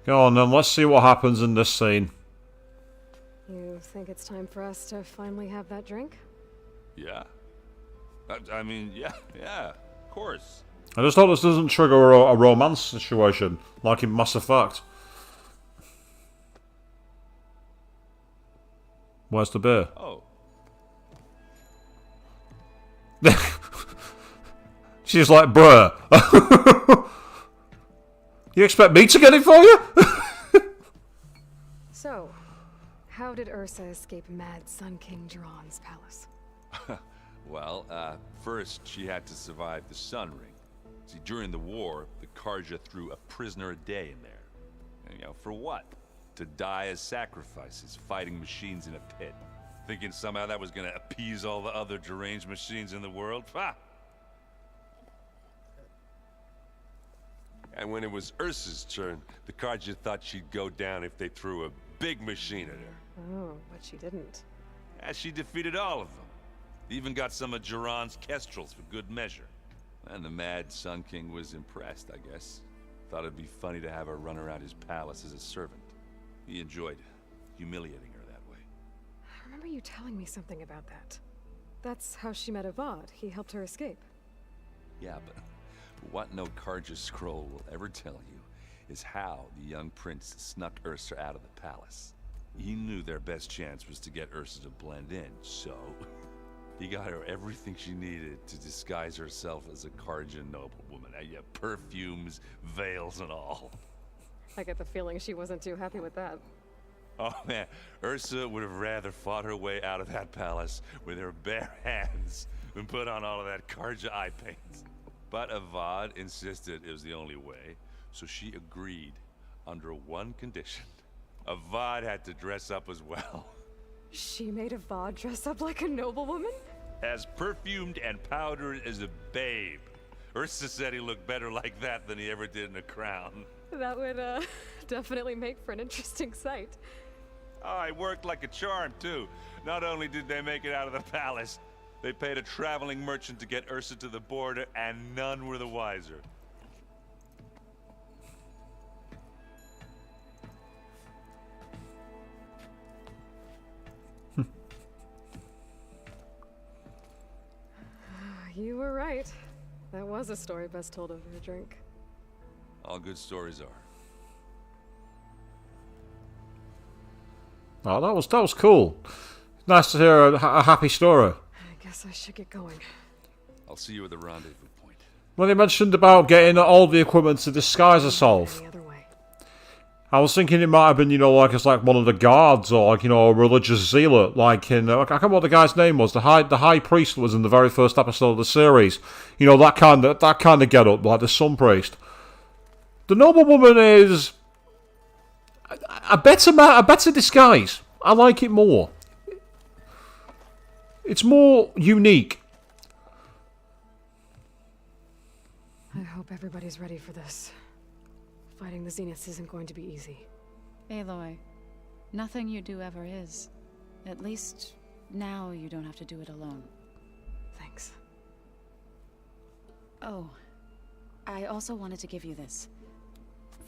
Go on then, let's see what happens in this scene. You think it's time for us to finally have that drink? Yeah. I mean, yeah, of course. I just hope this doesn't trigger a romance situation, like in Mass Effect. Where's the beer? Oh. She's like, bruh. You expect me to get it for you? So, how did Ursa escape Mad Sun King Jiran's palace? Well, first she had to survive the Sun Ring. See, during the war, the Karja threw a prisoner a day in there. And, you know, for what? To die as sacrifices, fighting machines in a pit. Thinking somehow that was gonna appease all the other deranged machines in the world? Ha! And when it was Ursa's turn, the Karja thought she'd go down if they threw a big machine at her. Oh, but she didn't. And she defeated all of them. Even got some of Jiran's kestrels for good measure. And the Mad Sun King was impressed, I guess. Thought it'd be funny to have her run around his palace as a servant. He enjoyed humiliating her that way. I remember you telling me something about that. That's how she met Avad. He helped her escape. Yeah, but what no Karja scroll will ever tell you is how the young prince snuck Ursa out of the palace. He knew their best chance was to get Ursa to blend in, so he got her everything she needed to disguise herself as a Karja noblewoman. Yeah, perfumes, veils, and all. I get the feeling she wasn't too happy with that. Oh man, Ursa would have rather fought her way out of that palace with her bare hands than put on all of that Karja eye paint. But Avad insisted it was the only way, so she agreed under one condition. Avad had to dress up as well. She made Avad dress up like a noblewoman? As perfumed and powdered as a babe. Ursa said he looked better like that than he ever did in a crown. That would, definitely make for an interesting sight. Oh, it worked like a charm, too. Not only did they make it out of the palace, they paid a traveling merchant to get Ursa to the border, and none were the wiser. You were right. That was a story best told over a drink. All good stories are. Oh, that was cool. Nice to hear a happy story. I guess I should get going. I'll see you at the rendezvous point. When they mentioned about getting all the equipment to disguise herself, Any other way. I was thinking it might have been, like it's like one of the guards or like, a religious zealot, like in I can't remember what the guy's name was. The high priest was in the very first episode of the series. That kind of get up, like the sun priest. The noblewoman is a better disguise. I like it more. It's more unique. I hope everybody's ready for this. Fighting the Zeniths isn't going to be easy. Aloy, nothing you do ever is. At least, now you don't have to do it alone. Thanks. Oh, I also wanted to give you this.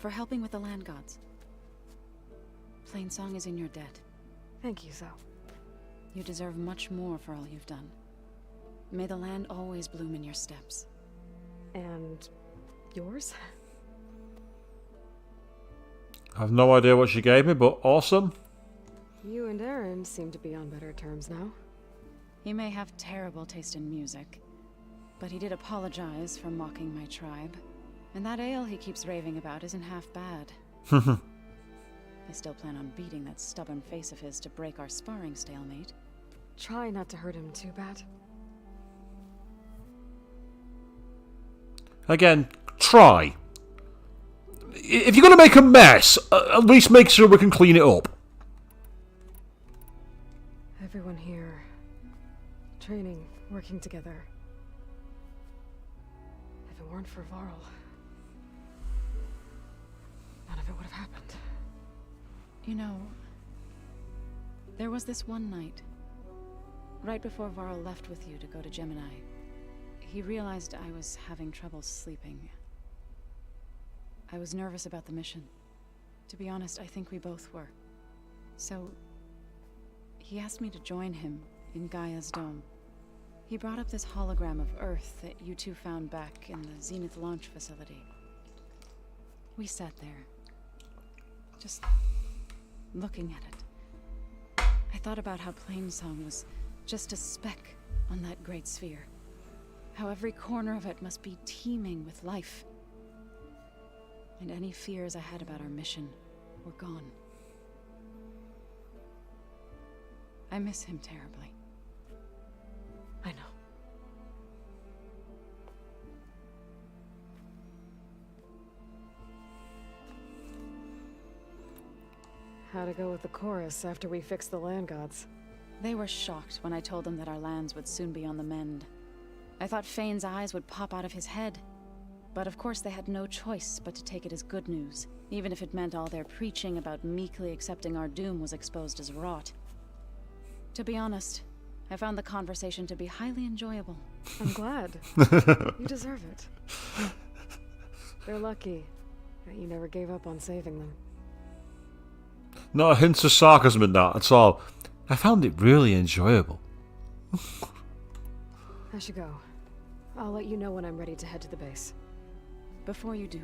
for helping with the land gods. Plainsong is in your debt. Thank you, Zoe. You deserve much more for all you've done. May the land always bloom in your steps. And yours? I have no idea what she gave me, but awesome. You and Aaron seem to be on better terms now. He may have terrible taste in music, but he did apologize for mocking my tribe. And that ale he keeps raving about isn't half bad. I still plan on beating that stubborn face of his to break our sparring stalemate. Try not to hurt him too bad. Again, try. If you're going to make a mess, at least make sure we can clean it up. Everyone here, training, working together. If it weren't for Varl, none of it would have happened. You know, there was this one night, right before Varl left with you to go to Gemini. He realized I was having trouble sleeping. I was nervous about the mission. To be honest, I think we both were. So, he asked me to join him in Gaia's dome. He brought up this hologram of Earth that you two found back in the Zenith launch facility. We sat there, just looking at it. I thought about how Plainsong was just a speck on that great sphere. How every corner of it must be teeming with life. And any fears I had about our mission were gone. I miss him terribly. I know. How'd it go with the chorus after we fixed the land gods? They were shocked when I told them that our lands would soon be on the mend. I thought Fane's eyes would pop out of his head. But of course they had no choice but to take it as good news, even if it meant all their preaching about meekly accepting our doom was exposed as rot. To be honest, I found the conversation to be highly enjoyable. I'm glad. You deserve it. They're lucky that you never gave up on saving them. Not a hint of sarcasm in that at all. I found it really enjoyable. I should go. I'll let you know when I'm ready to head to the base. Before you do,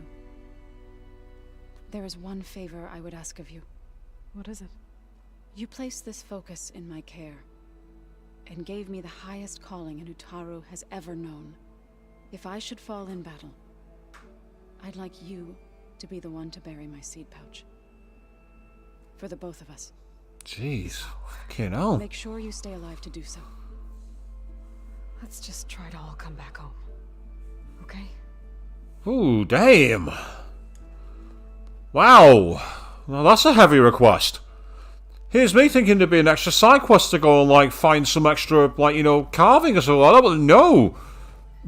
there is one favor I would ask of you. What is it? You placed this focus in my care, and gave me the highest calling an Utaru has ever known. If I should fall in battle, I'd like you to be the one to bury my seed pouch. For the both of us. Jeez, fucking hell. Make sure you stay alive to do so. Let's just try to all come back home. Okay? Ooh, damn. Wow. Now that's a heavy request. Here's me thinking there'd be an extra side quest to go and, like, find some extra, like, you know, carving or something like that, but no.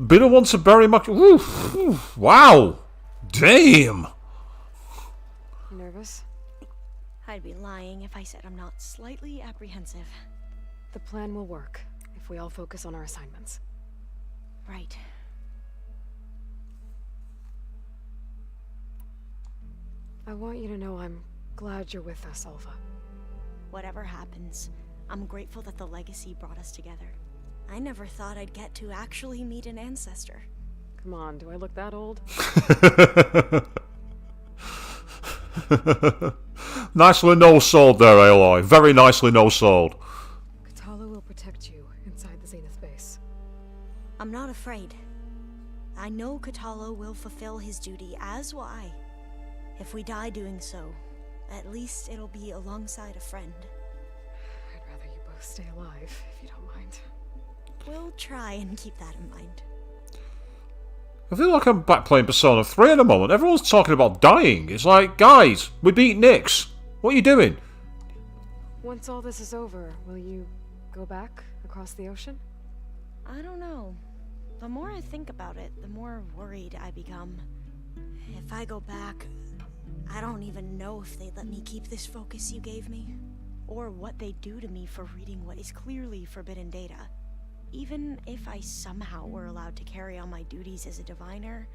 Be the one to bury my... Oof. Wow. Damn. You nervous? I'd be lying if I said I'm not slightly apprehensive. The plan will work if we all focus on our assignments. Right. I want you to know I'm glad you're with us, Alva. Whatever happens, I'm grateful that the legacy brought us together. I never thought I'd get to actually meet an ancestor. Come on, do I look that old? Nicely no-sold there, Aloy. Very nicely no-sold. Katala will protect you inside the Zenith base. I'm not afraid. I know Katala will fulfill his duty, as will I. If we die doing so, at least it'll be alongside a friend. I'd rather you both stay alive, if you don't mind. We'll try and keep that in mind. I feel like I'm back playing Persona 3 at the moment. Everyone's talking about dying. It's like, guys, we beat Nyx. What are you doing? Once all this is over, will you go back across the ocean? I don't know. The more I think about it, the more worried I become. If I go back, I don't even know if they'd let me keep this focus you gave me, or what they'd do to me for reading what is clearly forbidden data. Even if I somehow were allowed to carry on my duties as a diviner,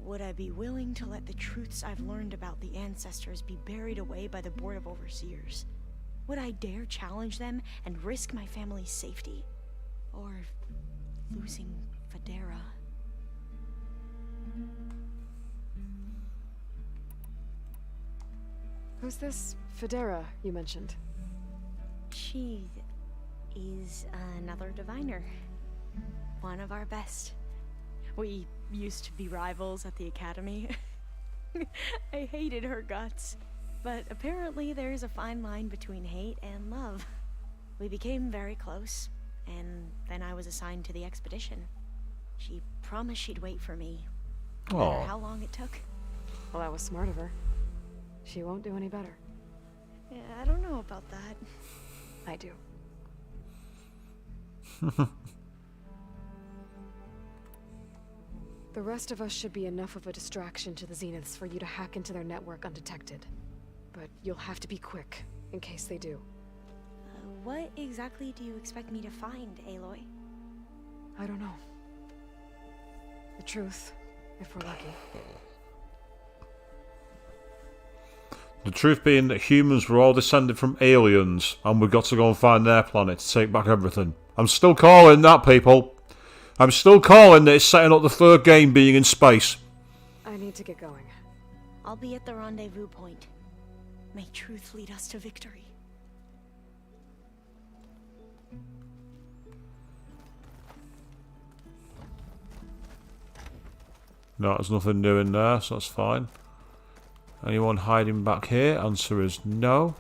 Would I be willing to let the truths I've learned about the ancestors be buried away by the Board of Overseers? Would I dare challenge them and risk my family's safety? Or losing Federa? Who's this Federa you mentioned? She is another diviner. One of our best. We used to be rivals at the academy. I hated her guts. But apparently there's a fine line between hate and love. We became very close, and then I was assigned to the expedition. She promised she'd wait for me, no matter how long it took. Well, that was smart of her. She won't do any better. Yeah, I don't know about that. I do. The rest of us should be enough of a distraction to the Zeniths for you to hack into their network undetected. But you'll have to be quick, in case they do. What exactly do you expect me to find, Aloy? I don't know. The truth, if we're lucky. The truth being that humans were all descended from aliens, and we've got to go and find their planet to take back everything. I'm still calling that, people. I'm still calling that it's setting up the third game being in space. I need to get going. I'll be at the rendezvous point. May truth lead us to victory. No, there's nothing new in there, so that's fine. Anyone hiding back here? Answer is no.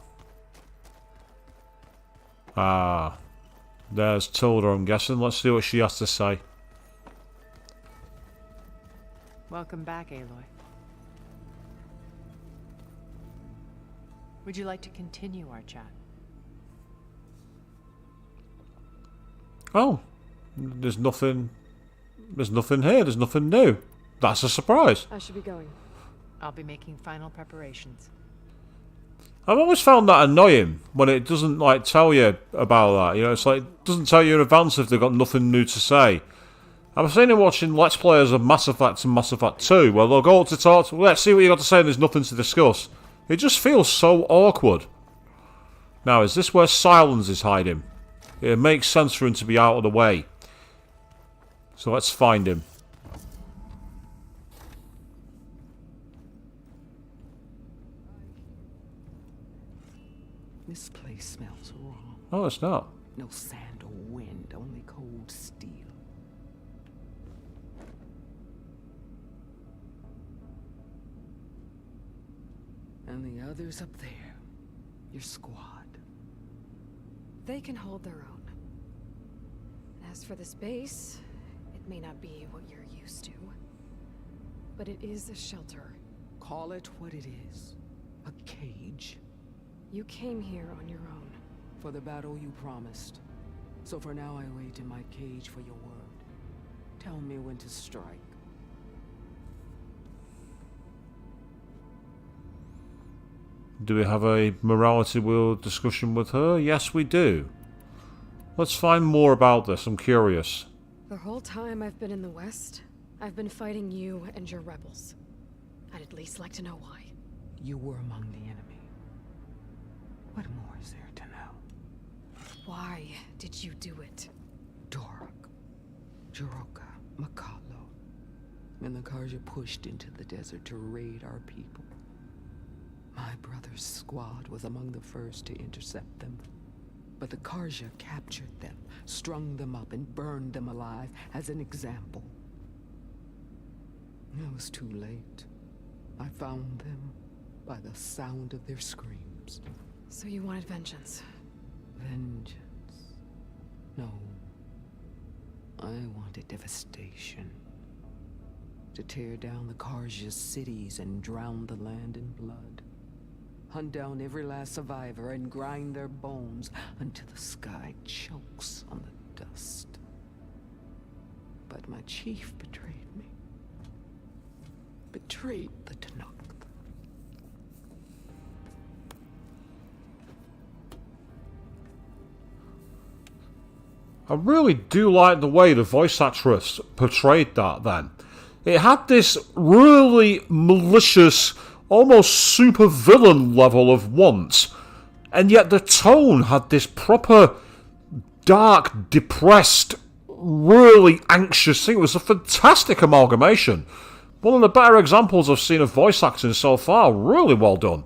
Ah. There's Tilda, I'm guessing. Let's see what she has to say. Welcome back, Aloy. Would you like to continue our chat? Oh. There's nothing here. There's nothing new. That's a surprise. I should be going. I'll be making final preparations. I've always found that annoying when it doesn't like tell you about that. You know, it's like it doesn't tell you in advance if they've got nothing new to say. I've seen it watching Let's Players of Mass Effect and Mass Effect 2, where they'll go up to talk. Let's see what you got to say. And there's nothing to discuss. It just feels so awkward. Now, is this where Silence is hiding? It makes sense for him to be out of the way. So let's find him. This place smells wrong. Oh, it's not. No sand or wind, only cold steel. And the others up there, your squad. They can hold their own. As for this base, it may not be what you're used to, but it is a shelter. Call it what it is. A cage. You came here on your own. For the battle you promised. So for now I wait in my cage for your word. Tell me when to strike. Do we have a morality wheel discussion with her? Yes, we do. Let's find more about this. I'm curious. The whole time I've been in the West, I've been fighting you and your rebels. I'd at least like to know why. You were among the enemy. What more is there to know? Why did you do it? Dork, Jiroka, Makalo, and the Karja pushed into the desert to raid our people. My brother's squad was among the first to intercept them. But the Karja captured them, strung them up, and burned them alive as an example. It was too late. I found them by the sound of their screams. So you wanted vengeance? Vengeance? No. I wanted devastation. To tear down the Karja's cities and drown the land in blood. Hunt down every last survivor and grind their bones until the sky chokes on the dust. But my chief betrayed me. Betrayed the Tanakh. I really do like the way the voice actress portrayed that then. It had this really malicious, almost super villain level of want, and yet the tone had this proper dark, depressed, really anxious thing. It was a fantastic amalgamation. One of the better examples I've seen of voice acting so far. Really well done.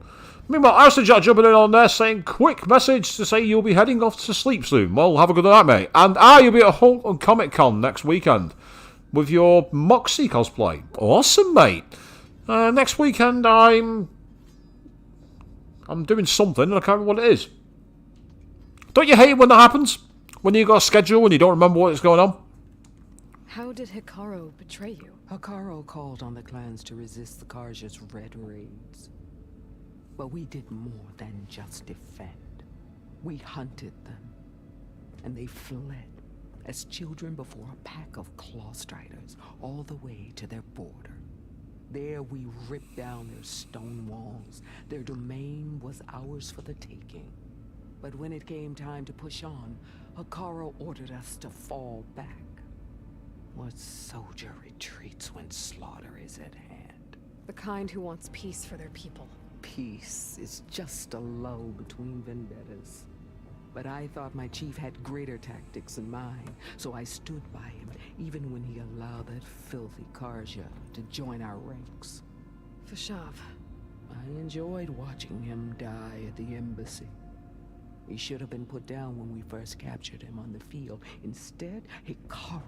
Meanwhile, Arson Jack jumping in on there saying, quick message to say you'll be heading off to sleep soon. Well, have a good night, mate. And you'll be at Hulk and Comic Con next weekend with your Moxie cosplay. Awesome, mate. Next weekend I'm doing something and I can't remember what it is. Don't you hate when that happens? When you got a schedule and you don't remember what's going on? How did Hikaru betray you? Hikaru called on the clans to resist the Karja's red raids. But we did more than just defend. We hunted them. And they fled as children before a pack of claw striders all the way to their border. There we ripped down their stone walls. Their domain was ours for the taking. But when it came time to push on, Hikaru ordered us to fall back. What soldier retreats when slaughter is at hand? The kind who wants peace for their people. Peace is just a lull between vendettas. But I thought my chief had greater tactics in mind, so I stood by him, even when he allowed that filthy Karja to join our ranks. Fashav. I enjoyed watching him die at the embassy. He should have been put down when we first captured him on the field. Instead, Hikaru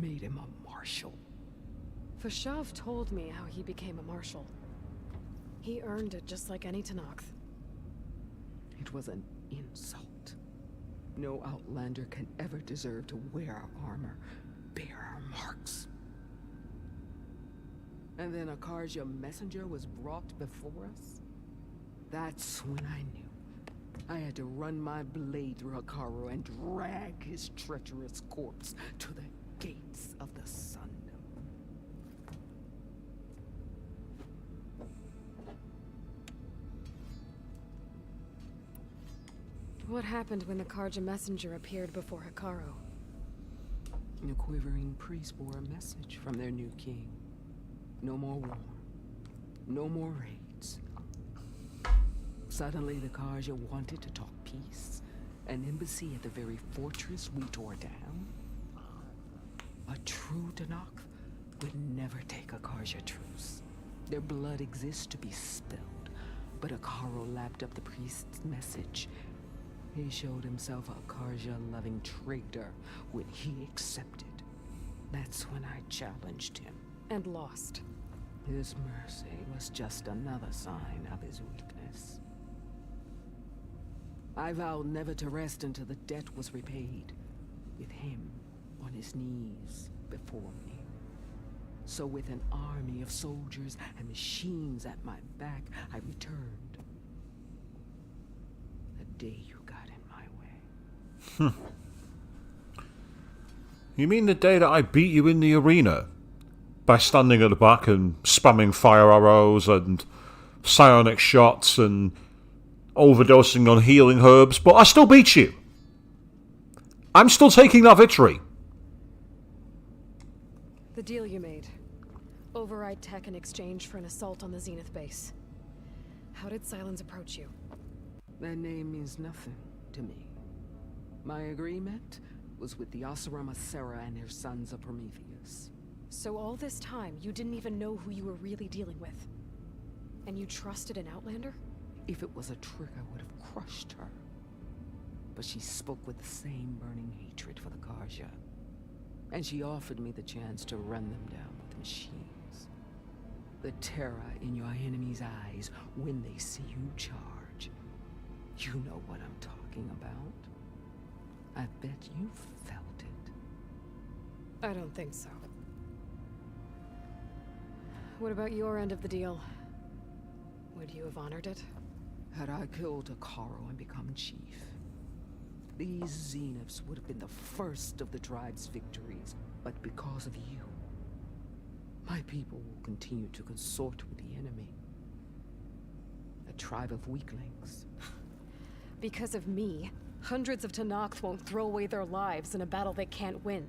made him a marshal. Fashav told me how he became a marshal. He earned it just like any Tenakth. It was an insult. No Outlander can ever deserve to wear our armor, bear our marks. And then a Karja messenger was brought before us? That's when I knew. I had to run my blade through Hikaru and drag his treacherous corpse to the gates of the Sundom. What happened when the Karja messenger appeared before Hikaru? The quivering priests bore a message from their new king. No more war. No more raids. Suddenly the Karja wanted to talk peace. An embassy at the very fortress we tore down. A true Tenakth would never take a Karja truce. Their blood exists to be spilled. But Hikaru lapped up the priest's message. He showed himself a Karja-loving traitor when he accepted. That's when I challenged him. And lost. His mercy was just another sign of his weakness. I vowed never to rest until the debt was repaid, with him on his knees before me. So with an army of soldiers and machines at my back, I returned. The day you got in my way. You mean the day that I beat you in the arena? By standing at the back and spamming fire arrows and psionic shots and overdosing on healing herbs, but I still beat you. I'm still taking that victory. The deal you made. Override tech in exchange for an assault on the Zenith base. How did Silence approach you? That name means nothing to me. My agreement was with the Oseram Asera and their sons of Prometheus. So all this time, you didn't even know who you were really dealing with? And you trusted an Outlander? If it was a trick, I would have crushed her. But she spoke with the same burning hatred for the Karja. And she offered me the chance to run them down with machines. The terror in your enemy's eyes when they see you charge. You know what I'm talking about. I bet you felt it. I don't think so. What about your end of the deal? Would you have honored it? Had I killed Hikaru and become chief, these Zeniths would have been the first of the tribe's victories. But because of you, my people will continue to consort with the enemy. A tribe of weaklings. Because of me, hundreds of Tenakth won't throw away their lives in a battle they can't win.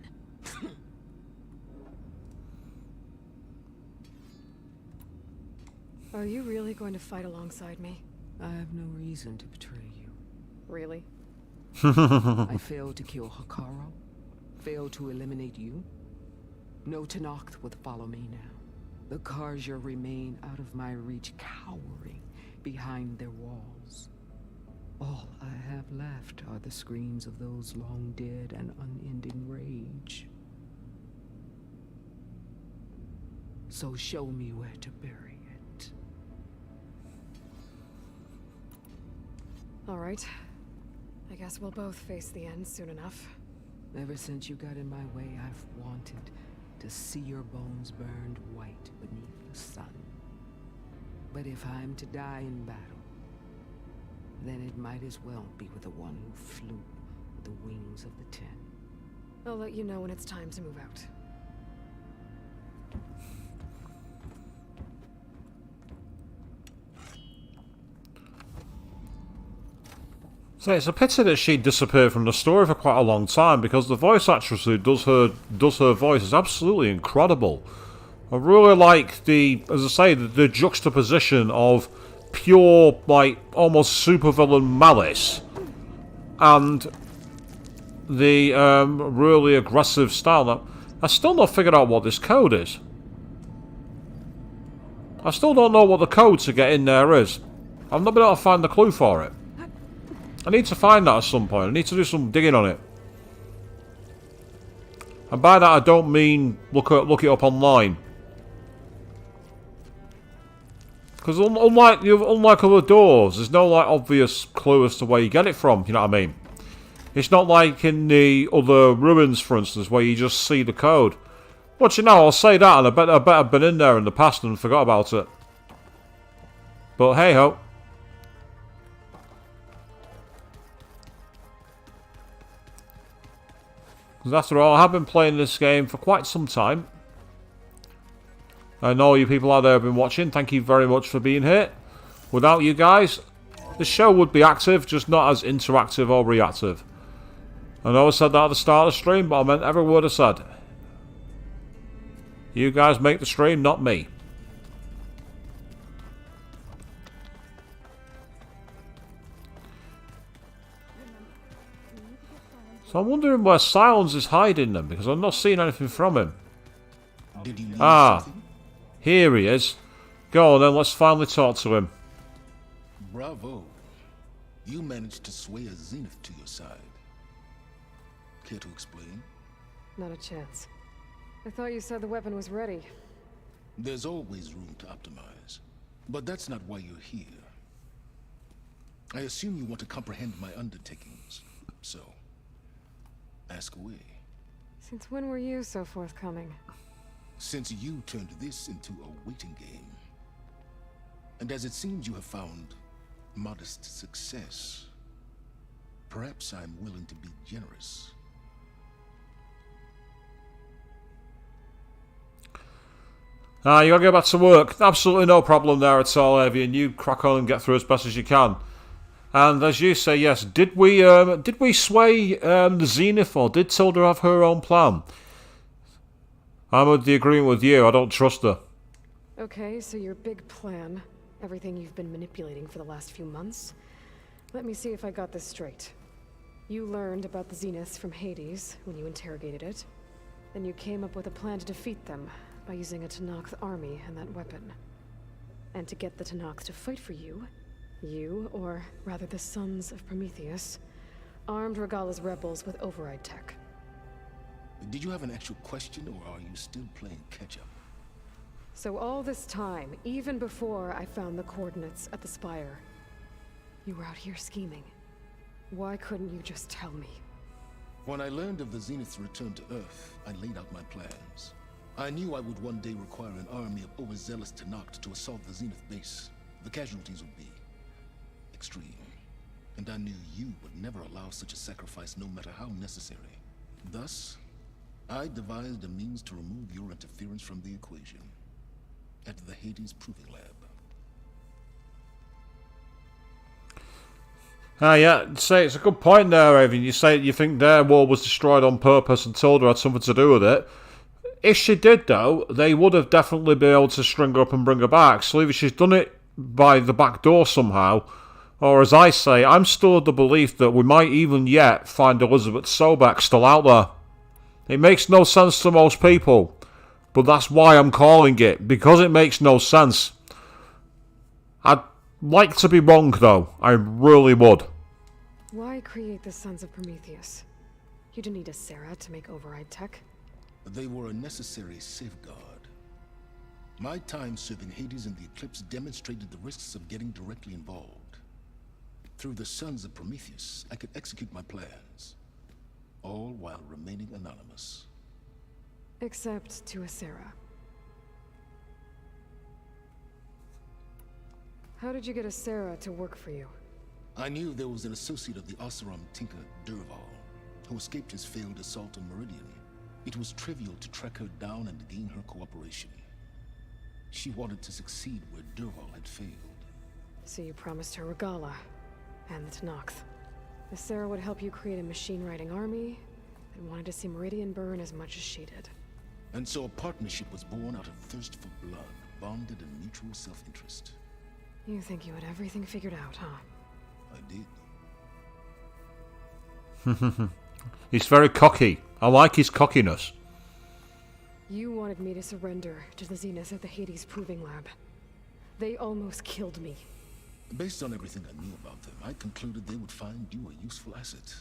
Are you really going to fight alongside me? I have no reason to betray you. Really? I failed to kill Hikaru, failed to eliminate you. No Tenakth would follow me now. The Karja remain out of my reach, cowering behind their walls. All I have left are the screams of those long dead and unending rage. So show me where to bury it. All right. I guess we'll both face the end soon enough. Ever since you got in my way, I've wanted to see your bones burned white beneath the sun. But if I'm to die in battle, then it might as well be with the one who flew with the wings of the Ten. I'll let you know when it's time to move out. So it's a pity that she disappeared from the story for quite a long time, because the voice actress who does her voice is absolutely incredible. I really like as I say, the juxtaposition of pure, like, almost supervillain malice and the really aggressive style. Now, I still not figured out what this code is. I still don't know what the code to get in there is. I've not been able to find the clue for it. I need to find that at some point. I need to do some digging on it. And by that I don't mean look it up online. Because unlike other doors, there's no like obvious clue as to where you get it from, you know what I mean? It's not like in the other ruins, for instance, where you just see the code. But you know, I'll say that, and I bet I've been in there in the past and forgot about it. But hey ho. Because after all, I have been playing this game for quite some time. I know you people out there have been watching. Thank you very much for being here. Without you guys, the show would be active, just not as interactive or reactive. I know I said that at the start of the stream, but I meant every word I said. You guys make the stream, not me. So I'm wondering where Silence is hiding them, because I'm not seeing anything from him. Did you need Ah, something? here he is. Go on then, let's finally talk to him. Bravo. You managed to sway a Zenith to your side. Care to explain? Not a chance. I thought you said the weapon was ready. There's always room to optimize. But that's not why you're here. I assume you want to comprehend my undertakings. So, ask away. Since when were you so forthcoming? Since you turned this into a waiting game. And as it seems you have found modest success, perhaps I'm willing to be generous. You gotta go back to work. Absolutely no problem there at all, Avian. You crack on and get through as best as you can. And as you say, yes, did we sway the Zenith, or did Tilda have her own plan? I'm of the agreement with you. I don't trust her. Okay, so your big plan, everything you've been manipulating for the last few months. Let me see if I got this straight. You learned about the Zeniths from Hades when you interrogated it. Then you came up with a plan to defeat them by using a Tenakth army and that weapon. And to get the Tenakth to fight for you, or rather the Sons of Prometheus, armed Regala's rebels with override tech. Did you have an actual question, or are you still playing catch-up? So all this time, even before I found the coordinates at the Spire, you were out here scheming. Why couldn't you just tell me? When I learned of the Zenith's return to Earth, I laid out my plans. I knew I would one day require an army of overzealous Tenakth to assault the Zenith base. The casualties would be extreme. And I knew you would never allow such a sacrifice, no matter how necessary. Thus, I devised a means to remove your interference from the equation. At the Hades Proving Lab. Yeah, say it's a good point there, Avian. You say you think their war was destroyed on purpose and Tilda had something to do with it. if she did, though, they would have definitely been able to string her up and bring her back. So either she's done it by the back door somehow, or as I say, I'm still of the belief that we might even yet find Elizabeth Sobek still out there. It makes no sense to most people, but that's why I'm calling it, because it makes no sense. I'd like to be wrong, though. I really would. Why create the Sons of Prometheus? You didn't need a Sarah to make override tech. They were a necessary safeguard. My time serving Hades in the Eclipse demonstrated the risks of getting directly involved. Through the Sons of Prometheus, I could execute my plans, all while remaining anonymous. Except to a Sarah. How did you get a Sarah to work for you? I knew there was an associate of the Oseram tinker, Durval, who escaped his failed assault on Meridian. It was trivial to track her down and gain her cooperation. She wanted to succeed where Durval had failed. So you promised her Regala and the Tenakth. The Sarah would help you create a machine-riding army and wanted to see Meridian burn as much as she did. And so a partnership was born out of thirst for blood, bonded in mutual self-interest. You think you had everything figured out, huh? I did. He's very cocky. I like his cockiness. You wanted me to surrender to the Zenith at the Hades Proving Lab. They almost killed me. Based on everything I knew about them, I concluded they would find you a useful asset,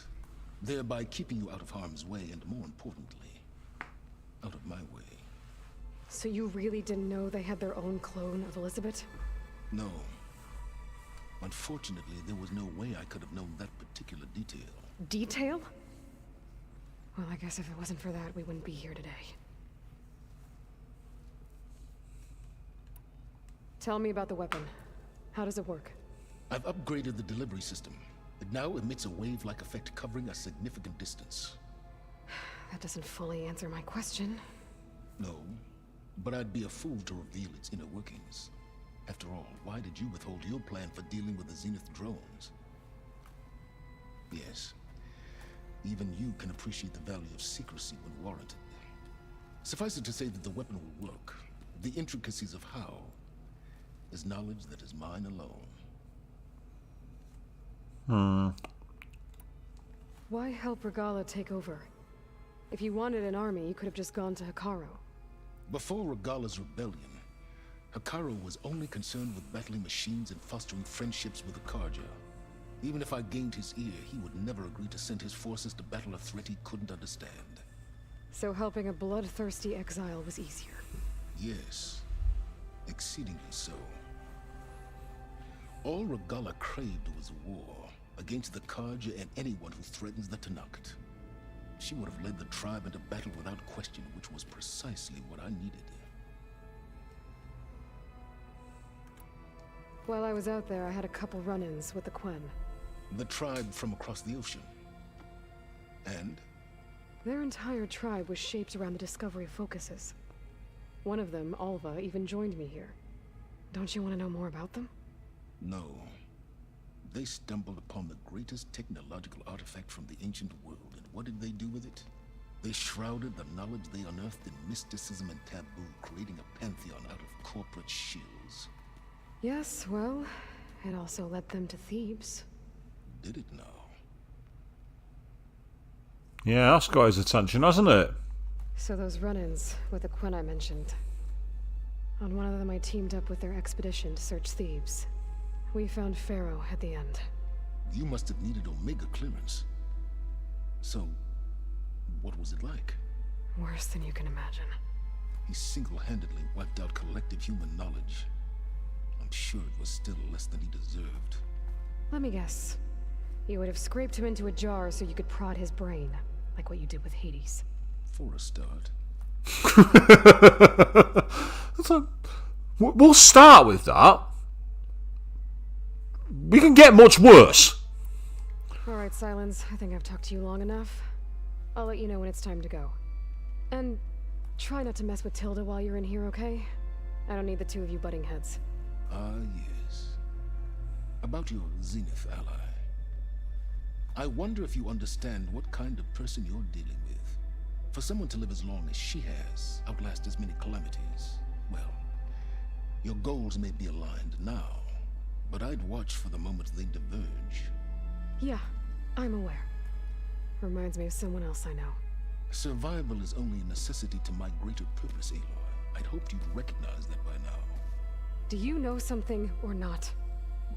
thereby keeping you out of harm's way and, more importantly, out of my way. So you really didn't know they had their own clone of Elizabeth? No. Unfortunately, there was no way I could have known that particular detail. Detail? Well, I guess if it wasn't for that, we wouldn't be here today. Tell me about the weapon. How does it work? I've upgraded the delivery system. It now emits a wave-like effect covering a significant distance. That doesn't fully answer my question. No, but I'd be a fool to reveal its inner workings. After all, why did you withhold your plan for dealing with the Zenith drones? Yes, even you can appreciate the value of secrecy when warranted. Suffice it to say that the weapon will work. The intricacies of how is knowledge that is mine alone. Why help Regala take over? If you wanted an army, you could have just gone to Hikaru. Before Regala's rebellion, Hikaru was only concerned with battling machines and fostering friendships with Akarja. Even if I gained his ear, he would never agree to send his forces to battle a threat he couldn't understand. So helping a bloodthirsty exile was easier. Yes, exceedingly so. All Regala craved was war against the Karja and anyone who threatens the Tenakth. She would have led the tribe into battle without question, which was precisely what I needed. While I was out there, I had a couple run-ins with the Quen. The tribe from across the ocean. And? Their entire tribe was shaped around the discovery focuses. One of them, Alva, even joined me here. Don't you want to know more about them? No. They stumbled upon the greatest technological artifact from the ancient world, and what did they do with it? They shrouded the knowledge they unearthed in mysticism and taboo, creating a pantheon out of corporate shills. Yes, well, it also led them to Thebes. Did it now? Yeah, that's got his attention, hasn't it? So those run-ins with the Quen I mentioned. On one of them I teamed up with their expedition to search Thebes. We found Pharaoh at the end. You must have needed Omega clearance. So, what was it like? Worse than you can imagine. He single-handedly wiped out collective human knowledge. I'm sure it was still less than he deserved. Let me guess. You would have scraped him into a jar so you could prod his brain, like what you did with Hades. For a start. We'll start with that. We can get much worse. Alright, Silence. I think I've talked to you long enough. I'll let you know when it's time to go. And try not to mess with Tilda while you're in here, okay? I don't need the two of you butting heads. Ah, yes. About your Zenith ally. I wonder if you understand what kind of person you're dealing with. For someone to live as long as she has, outlast as many calamities, well, your goals may be aligned now, but I'd watch for the moment they diverge. Yeah, I'm aware. Reminds me of someone else I know. Survival is only a necessity to my greater purpose, Aloy. I'd hoped you'd recognize that by now. Do you know something or not?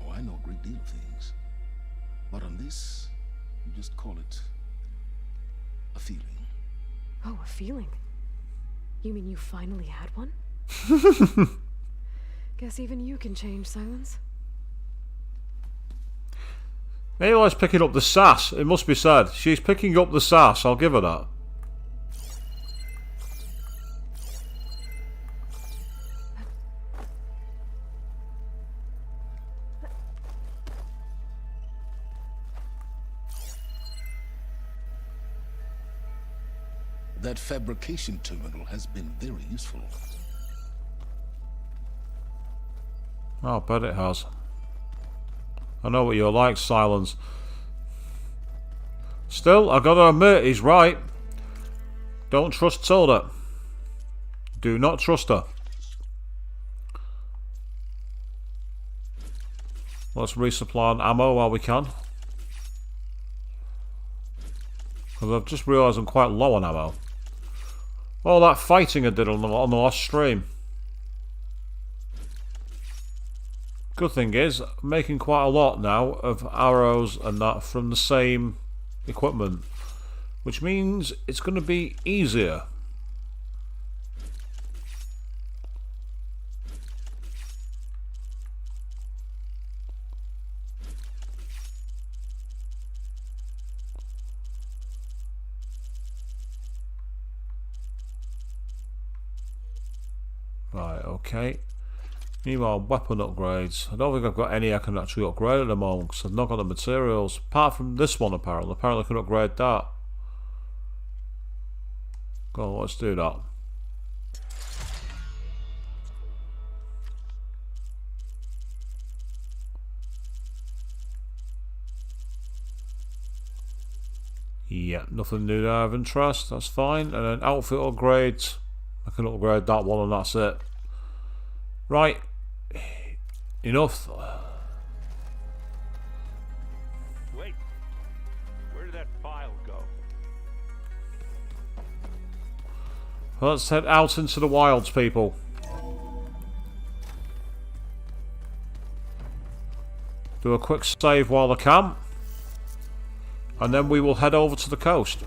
Oh, I know a great deal of things. But on this, you just call it a feeling. Oh, a feeling? You mean you finally had one? Guess even you can change, Silence. Aloy's picking up the sass, it must be said. She's picking up the sass, I'll give her that. That fabrication terminal has been very useful. Oh, I bet it has. I know what you're like, Silence. Still, I gotta admit, he's right. Don't trust Tilda. Do not trust her. Let's resupply on ammo while we can. Because I've just realised I'm quite low on ammo. All that fighting I did on the last stream. Good thing is, I'm making quite a lot now of arrows and that from the same equipment. Which means it's going to be easier. Right, okay. Meanwhile, weapon upgrades. I don't think I've got any I can actually upgrade at the moment because I've not got the materials. Apart from this one, apparently. Apparently I can upgrade that. Go on, let's do that. Yeah, nothing new there of interest. That's fine. And then outfit upgrades. I can upgrade that one and that's it. Right. Enough. Wait. Where did that file go? Let's head out into the wilds, people. Do a quick save while I can. And then we will head over to the coast.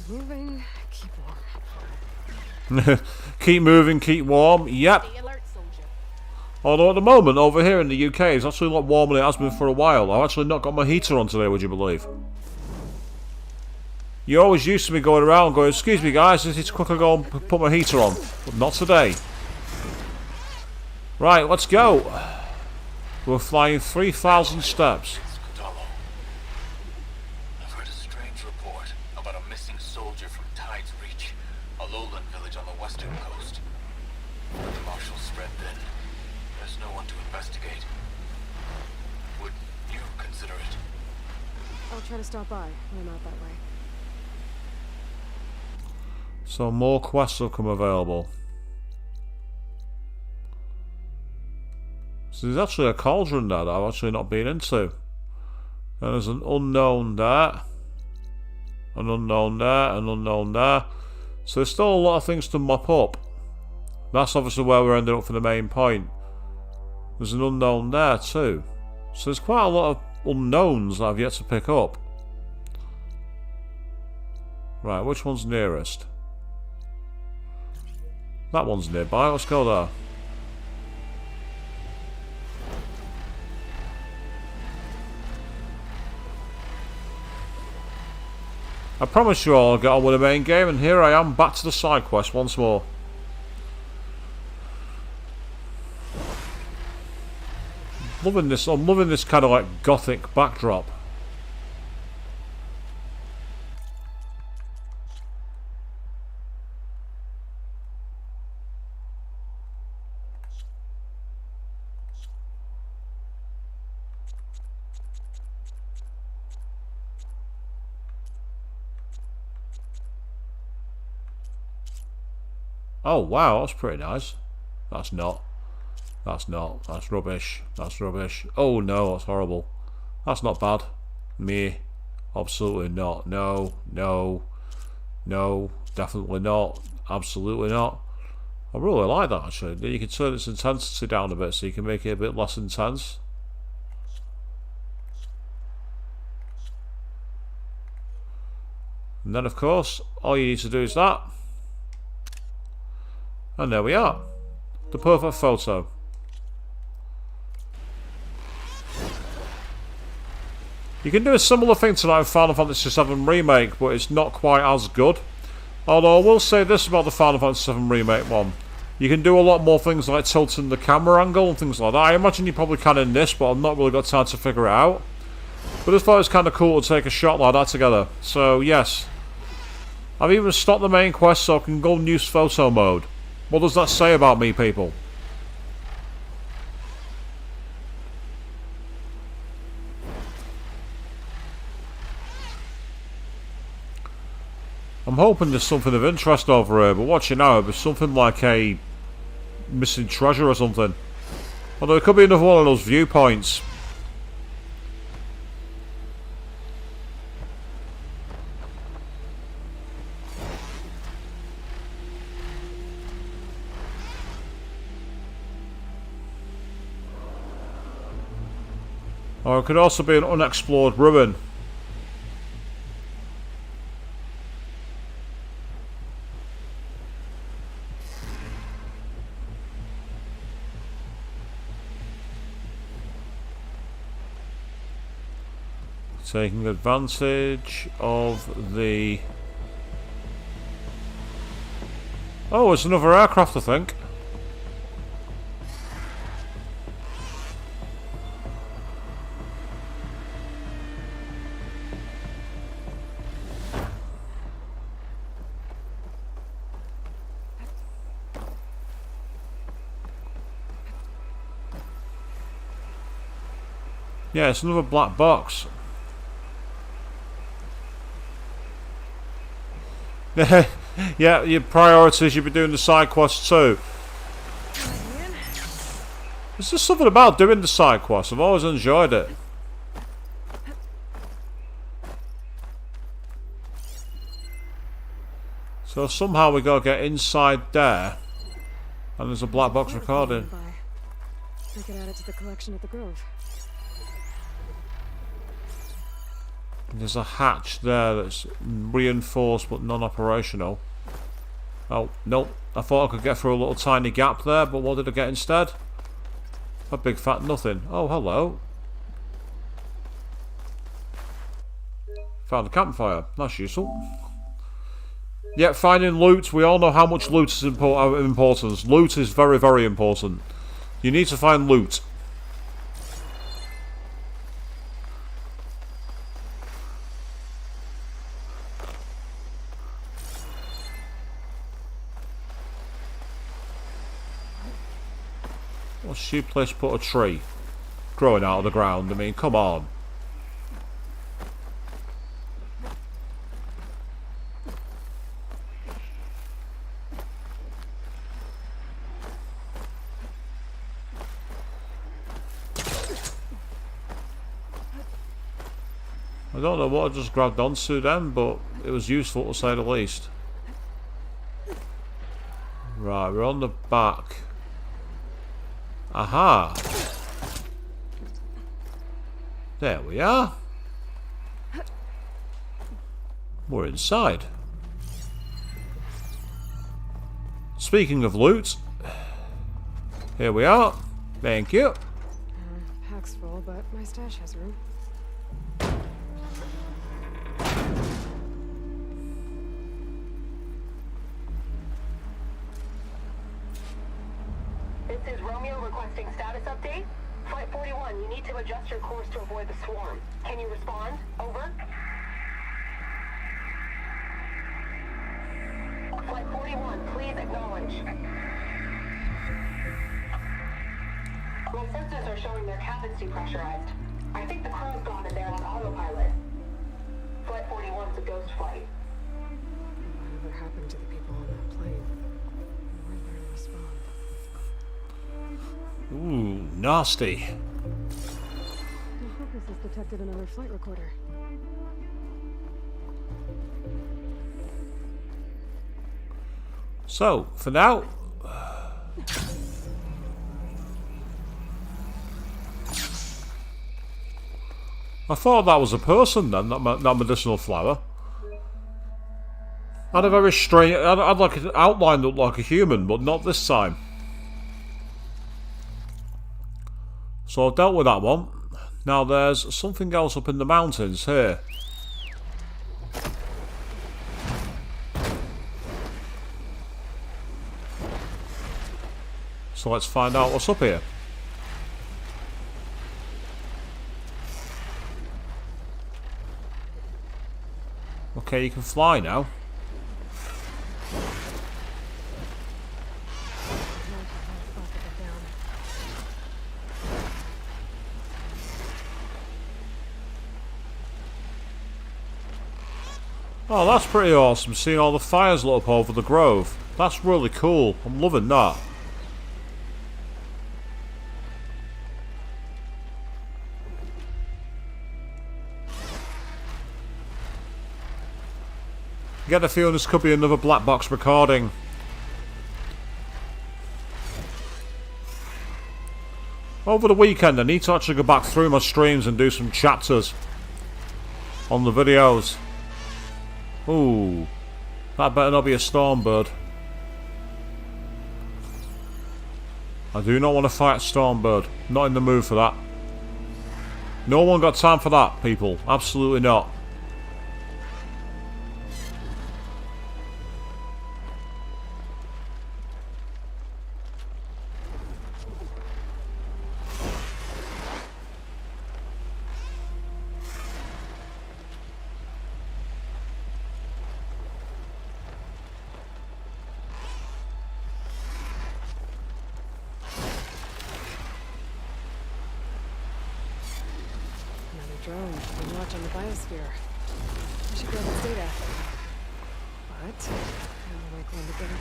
Moving, keep warm. Keep moving, keep warm. Yep. Although at the moment over here in the UK it's actually a lot warmer than it has been for a while. I've actually not got my heater on today, would you believe? You always used to me going around going, excuse me guys, I need to quickly go and put my heater on. But not today. Right, let's go. We're flying 3,000 steps. I've heard a strange report about a missing soldier from Tide's Reach, a lowland village on the western coast. The marshals spread thin. There's no one to investigate. Would you consider it? I'll try to stop by when I'm out that way. So more quests will come available. So there's actually a cauldron there that I've actually not been into. And there's an unknown there. An unknown there, an unknown there. So there's still a lot of things to mop up. That's obviously where we're ending up for the main point. There's an unknown there too. So there's quite a lot of unknowns that I've yet to pick up. Right, which one's nearest? That one's nearby, let's go there. I promise you all I'll get on with the main game, and here I am back to the side quest once more. Loving this, I'm loving this kind of like gothic backdrop. Oh wow, that's pretty nice. That's not. That's not. That's rubbish. That's rubbish. Oh no, that's horrible. That's not bad. Me. Absolutely not. No. No. No. Definitely not. Absolutely not. I really like that actually. You can turn its intensity down a bit so you can make it a bit less intense. And then of course, all you need to do is that. And there we are. The perfect photo. You can do a similar thing to that in Final Fantasy VII Remake, but it's not quite as good. Although I will say this about the Final Fantasy VII Remake one. You can do a lot more things like tilting the camera angle and things like that. I imagine you probably can in this, but I've not really got time to figure it out. But I thought it was kind of cool to take a shot like that together. So yes. I've even stopped the main quest so I can go and use photo mode. What does that say about me, people? I'm hoping there's something of interest over here, but watch it now, it'll be something like a missing treasure or something. Although it could be another one of those viewpoints. Or it could also be an unexplored ruin. Taking advantage of the... Oh, it's another aircraft, I think. Yeah, it's another black box. Yeah, your priorities, you'll be doing the side quests too. There's just something about doing the side quests. I've always enjoyed it. So somehow we gotta get inside there. And there's a black box recording. I could add it to the collection at the Grove. There's a hatch there that's reinforced but non-operational. Oh, nope. I thought I could get through a little tiny gap there, but what did I get instead? A big fat nothing. Oh, hello. Found a campfire. That's useful. Yeah, finding loot. We all know how much loot is important. Loot is very, very important. You need to find loot. What's she place to put a tree growing out of the ground? I mean, come on. I don't know what I just grabbed onto then, but it was useful to say the least. Right, we're on the back. Aha! There we are. We're inside. Speaking of loot, here we are. Thank you. Pack's full, but my stash has room. This is Romeo requesting status update. Flight 41, you need to adjust your course to avoid the swarm. Can you respond? Over. Flight 41, please acknowledge. My sensors are showing their cabins depressurized. I think the crew's gone and they're on autopilot. Flight 41's a ghost flight. Whatever happened to the people on that plane? nasty. The focus has detected another flight recorder. So, for now... I thought that was a person then, that medicinal flower. Had a very strange... Had like an outline that looked like a human, but not this time. So I've dealt with that one. Now there's something else up in the mountains here. So let's find out what's up here. Okay, you can fly now. Oh, that's pretty awesome, seeing all the fires lit up over the grove. That's really cool. I'm loving that. I get the feeling this could be another black box recording. Over the weekend, I need to actually go back through my streams and do some chapters on the videos. Ooh, that better not be a Stormbird. I do not want to fight a Stormbird. Not in the mood for that. No one got time for that, people. Absolutely not. Drone. Been watching the biosphere. I should grab its data. But I'm likely to get it.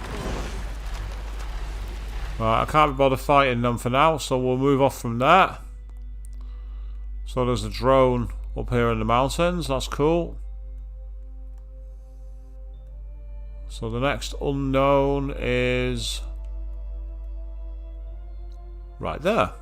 Right, I can't be bothered fighting them for now, so we'll move off from there. So there's a drone up here in the mountains. That's cool. So the next unknown is right there.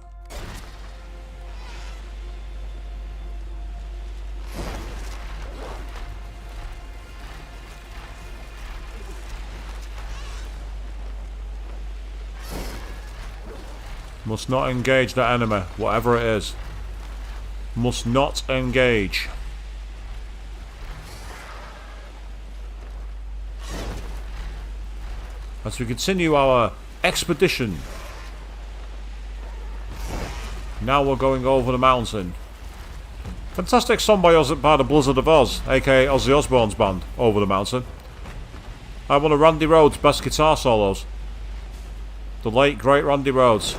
Must not engage that enemy, whatever it is. Must not engage. As we continue our expedition. Now we're going over the mountain. Fantastic song by the Blizzard of Oz, aka Ozzy Osbourne's band, Over the Mountain. I one of Randy Rhoads' best guitar solos. The late, great Randy Rhoads.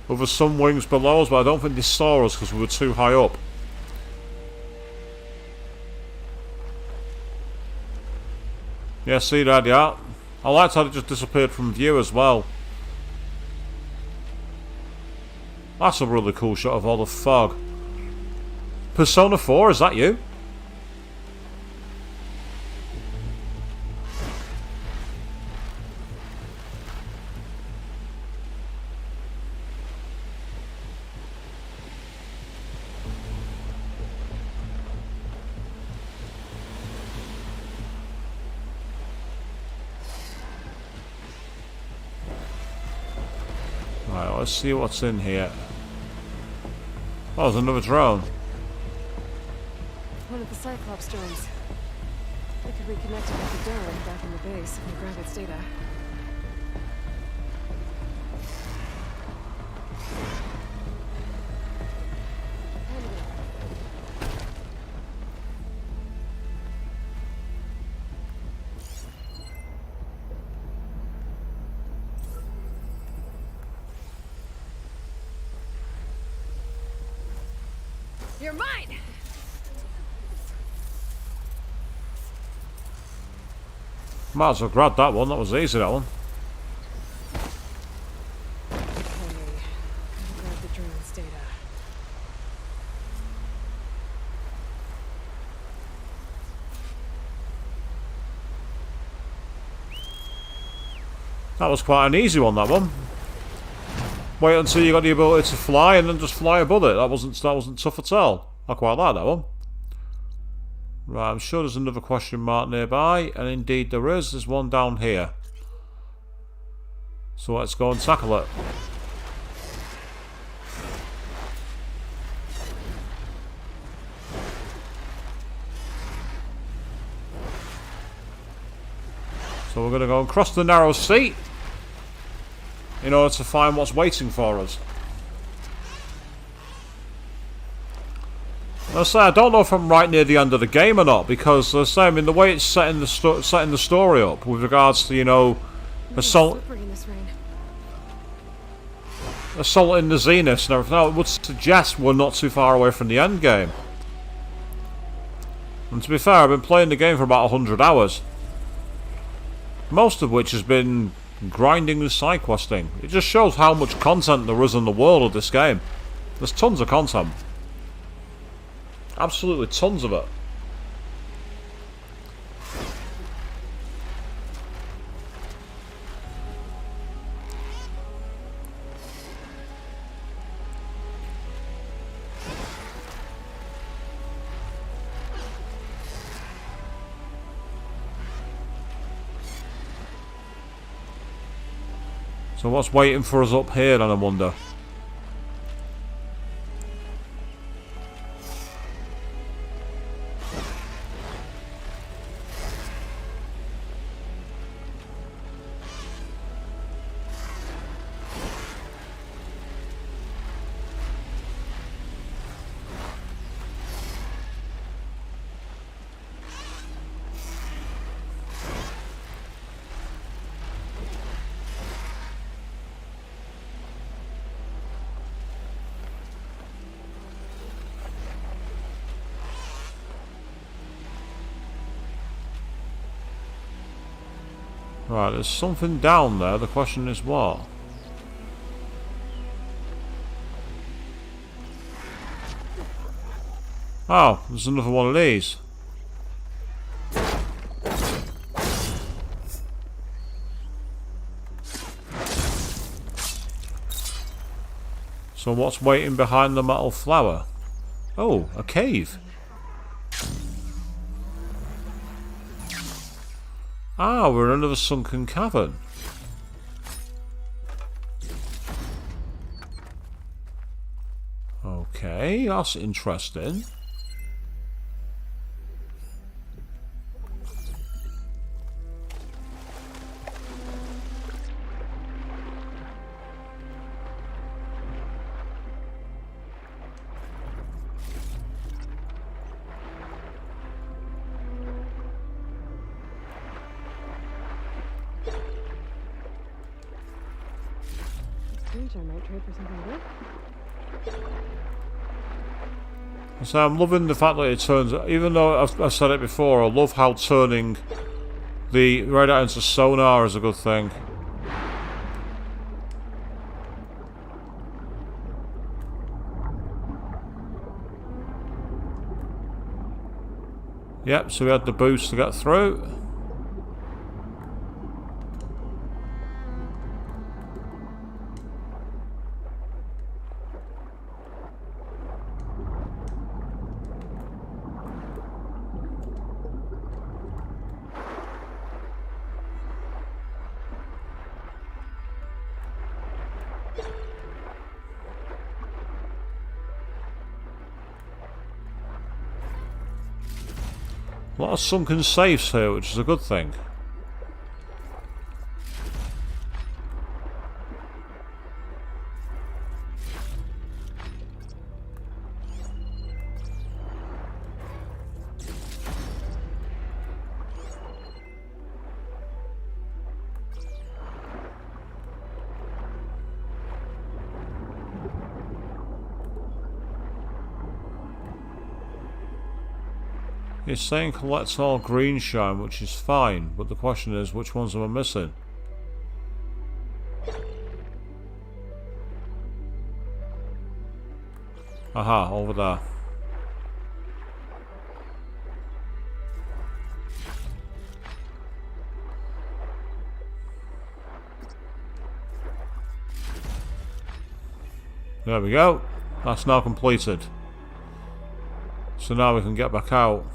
There were some wings below us, but I don't think they saw us because we were too high up. Yeah, see that, yeah. I liked how it just disappeared from view as well. That's a really cool shot of all the fog. Persona 4, is that you? Right, let's see what's in here. Oh, there's another drone. One of the Cyclops drones. We could reconnect it with the dome back in the base and grab its data. You're mine! Might as well grab that one. That was easy, that one. Okay, gotta grab the drone's data. That was quite an easy one, that one. Wait until you got the ability to fly and then just fly above it. That wasn't tough at all. I quite like that one. Right, I'm sure there's another question mark nearby, and indeed there is. There's one down here. So let's go and tackle it. So we're going to go and cross the narrow sea in order to find what's waiting for us. I say I don't know if I'm right near the end of the game or not, because I say, I mean, the way it's setting the story up with regards to, you know, assaulting the Zenith and everything, it would suggest we're not too far away from the end game. And to be fair, I've been playing the game for about 100 hours. Most of which has been grinding and side questing. It just shows how much content there is in the world of this game. There's tons of content. Absolutely tons of it. So what's waiting for us up here then, I wonder? Right, there's something down there. The question is what? Oh, there's another one of these. So what's waiting behind the metal flower? Oh, a cave. Ah, we're in another sunken cavern. Okay, that's interesting. I might trade for something good. So I'm loving the fact that it turns, even though I've said it before, I love how turning the radar into sonar is a good thing. Yep, so we had the boost to get through. A lot of sunken safes here, which is a good thing. It's saying collect all green shine, which is fine, but the question is, which ones am I missing? Aha, over there. There we go. That's now completed. So now we can get back out.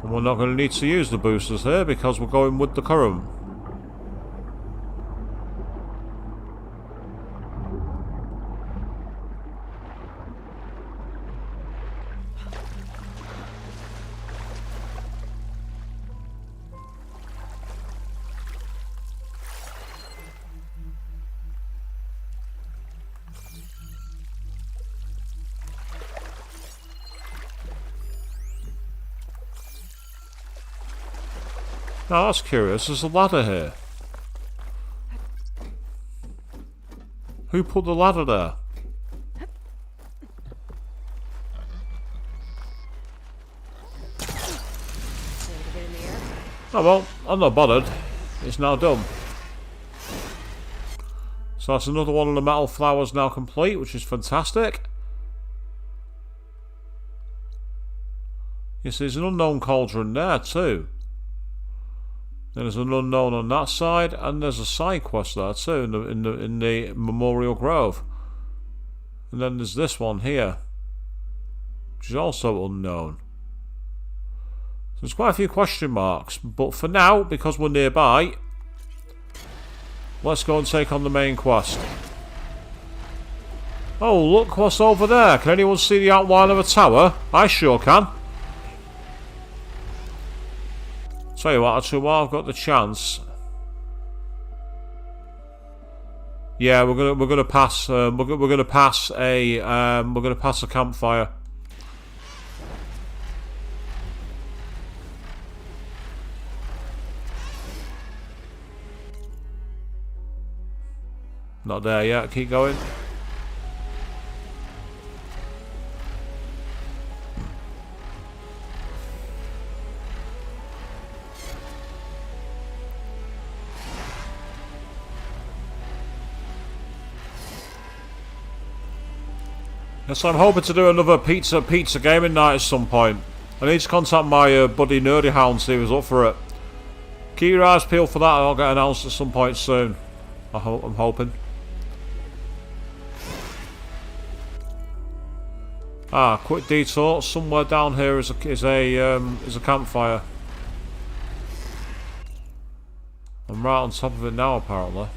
And we're not going to need to use the boosters here because we're going with the current. Now that's curious, there's a ladder here. Who put the ladder there? Oh well, I'm not bothered. It's now done. So that's another one of the metal flowers now complete, which is fantastic. Yes, there's an unknown cauldron there too. There's an unknown on that side, and there's a side quest there too in the Memorial Grove. And then there's this one here, which is also unknown. So there's quite a few question marks, but for now, because we're nearby, let's go and take on the main quest. Oh, look what's over there. Can anyone see the outline of a tower? I sure can. Tell you what, actually, while I've got the chance, yeah, we're gonna pass a campfire. Not there yet. Keep going. Yes, I'm hoping to do another pizza gaming night at some point. I need to contact my buddy Nerdy Hound, see if he's up for it. Keep your eyes peeled for that, and I'll get announced at some point soon. I'm hoping. Ah, quick detour. Somewhere down here is a campfire. I'm right on top of it now, apparently.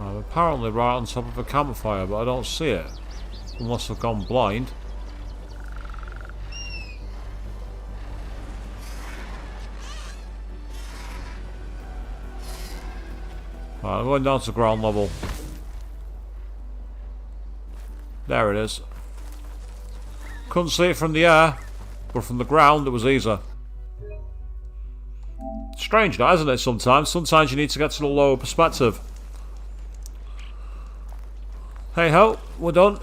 I'm apparently right on top of a campfire, but I don't see it. Unless I've gone blind. Right, I'm going down to ground level. There it is. Couldn't see it from the air, but from the ground it was easier. Strange that, isn't it, sometimes? Sometimes you need to get to the lower perspective. Hey ho, we're done.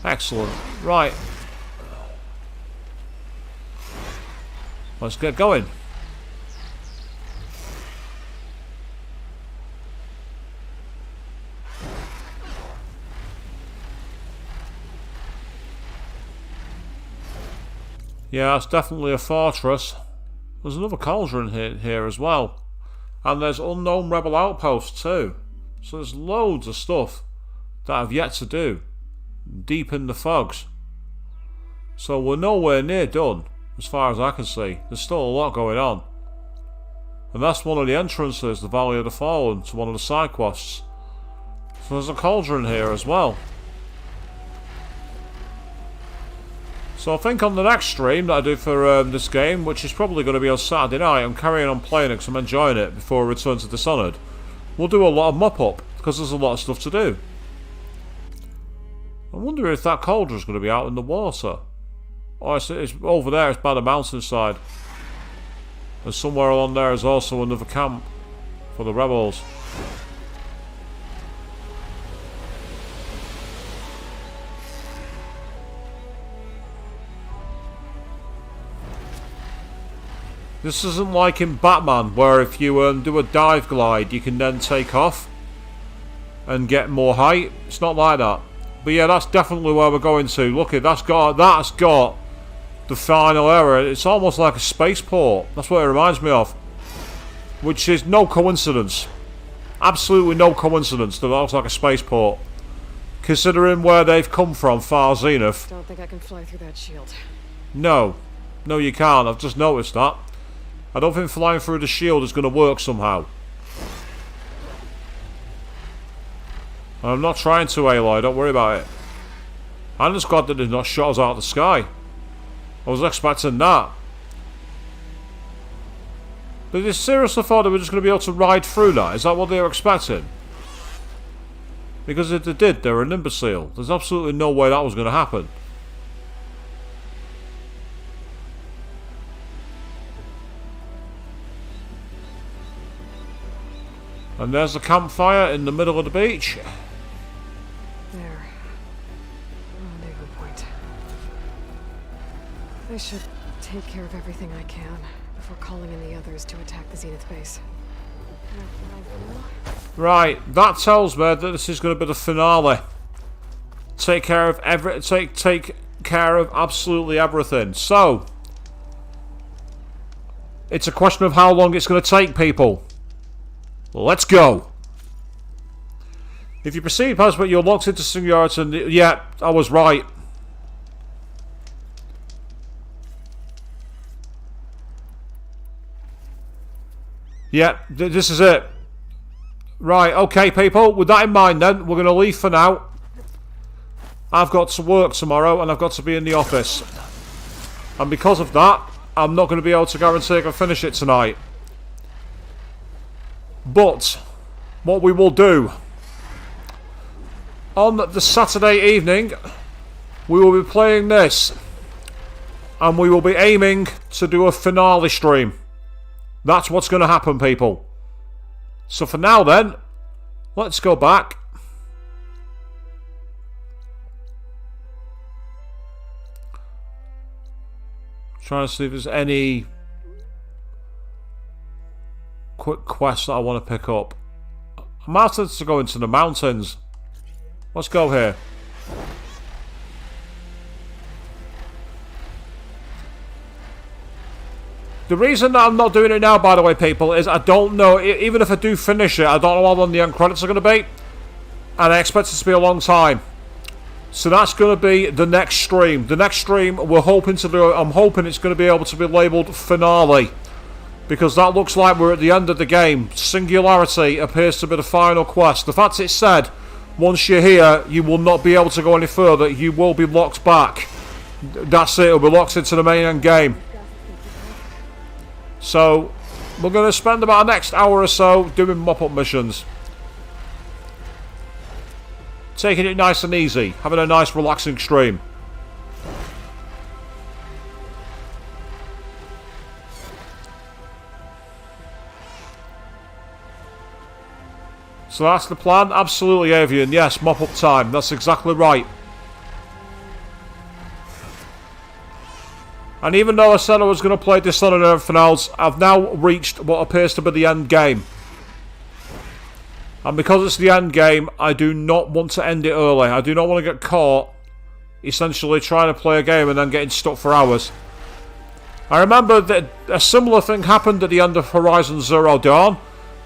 Excellent. Right. Let's get going. Yeah, it's definitely a fortress. There's another cauldron here as well. And there's unknown rebel outposts too. So there's loads of stuff that I've yet to do. Deep in the fogs. So we're nowhere near done, as far as I can see. There's still a lot going on. And that's one of the entrances, the Valley of the Fallen, to one of the side quests. So there's a cauldron here as well. So I think on the next stream that I do for this game, which is probably going to be on Saturday night, I'm carrying on playing it because I'm enjoying it before I return to Dishonored. We'll do a lot of mop-up, because there's a lot of stuff to do. I wonder if that cauldron's going to be out in the water. Oh, it's over there, it's by the mountainside. And somewhere along there is also another camp for the rebels. This isn't like in Batman, where if you do a dive glide, you can then take off and get more height. It's not like that. But yeah, that's definitely where we're going to. Look at that's got the final area. It's almost like a spaceport. That's what it reminds me of. Which is no coincidence. Absolutely no coincidence that it looks like a spaceport. Considering where they've come from, far Zenith. Don't think I can fly through that shield. No. No, you can't. I've just noticed that. I don't think flying through the shield is going to work somehow. I'm not trying to, Aloy. Don't worry about it. I'm just glad that they've not shot us out of the sky. I was expecting that. But they seriously thought they were just going to be able to ride through that? Is that what they were expecting? Because if they did, they're an imbecile. There's absolutely no way that was going to happen. And there's the campfire in the middle of the beach. There. Rendezvous point. I should take care of everything I can before calling in the others to attack the Zenith base. Right, that tells me that this is going to be the finale. Take care of take care of absolutely everything. So, it's a question of how long it's going to take, people. Let's go. If you proceed past what you're locked into seniority, and yeah, I was right. Yeah, this is it. Right, okay, people. With that in mind, then, we're going to leave for now. I've got to work tomorrow, and I've got to be in the office. And because of that, I'm not going to be able to guarantee I can finish it tonight. But what we will do on the Saturday evening, we will be playing this, and we will be aiming to do a finale stream. That's what's going to happen, people. So for now then, let's go back. Trying to see if there's any quick quest that I want to pick up. I'm after to go into the mountains. Let's go here. The reason that I'm not doing it now, by the way, people, is I don't know, even if I do finish it, I don't know how long the end credits are going to be. And I expect it to be a long time. So that's going to be the next stream. The next stream we're hoping to do, I'm hoping it's going to be able to be labelled finale. Because that looks like we're at the end of the game. Singularity appears to be the final quest. The fact it said, once you're here, you will not be able to go any further. You will be locked back. That's it, it'll be locked into the main end game. So, we're going to spend about the next hour or so doing mop-up missions. Taking it nice and easy. Having a nice relaxing stream. So that's the plan? Absolutely, Avian. Yes, mop-up time. That's exactly right. And even though I said I was going to play Dishonored and everything else, I've now reached what appears to be the end game. And because it's the end game, I do not want to end it early. I do not want to get caught essentially trying to play a game and then getting stuck for hours. I remember that a similar thing happened at the end of Horizon Zero Dawn,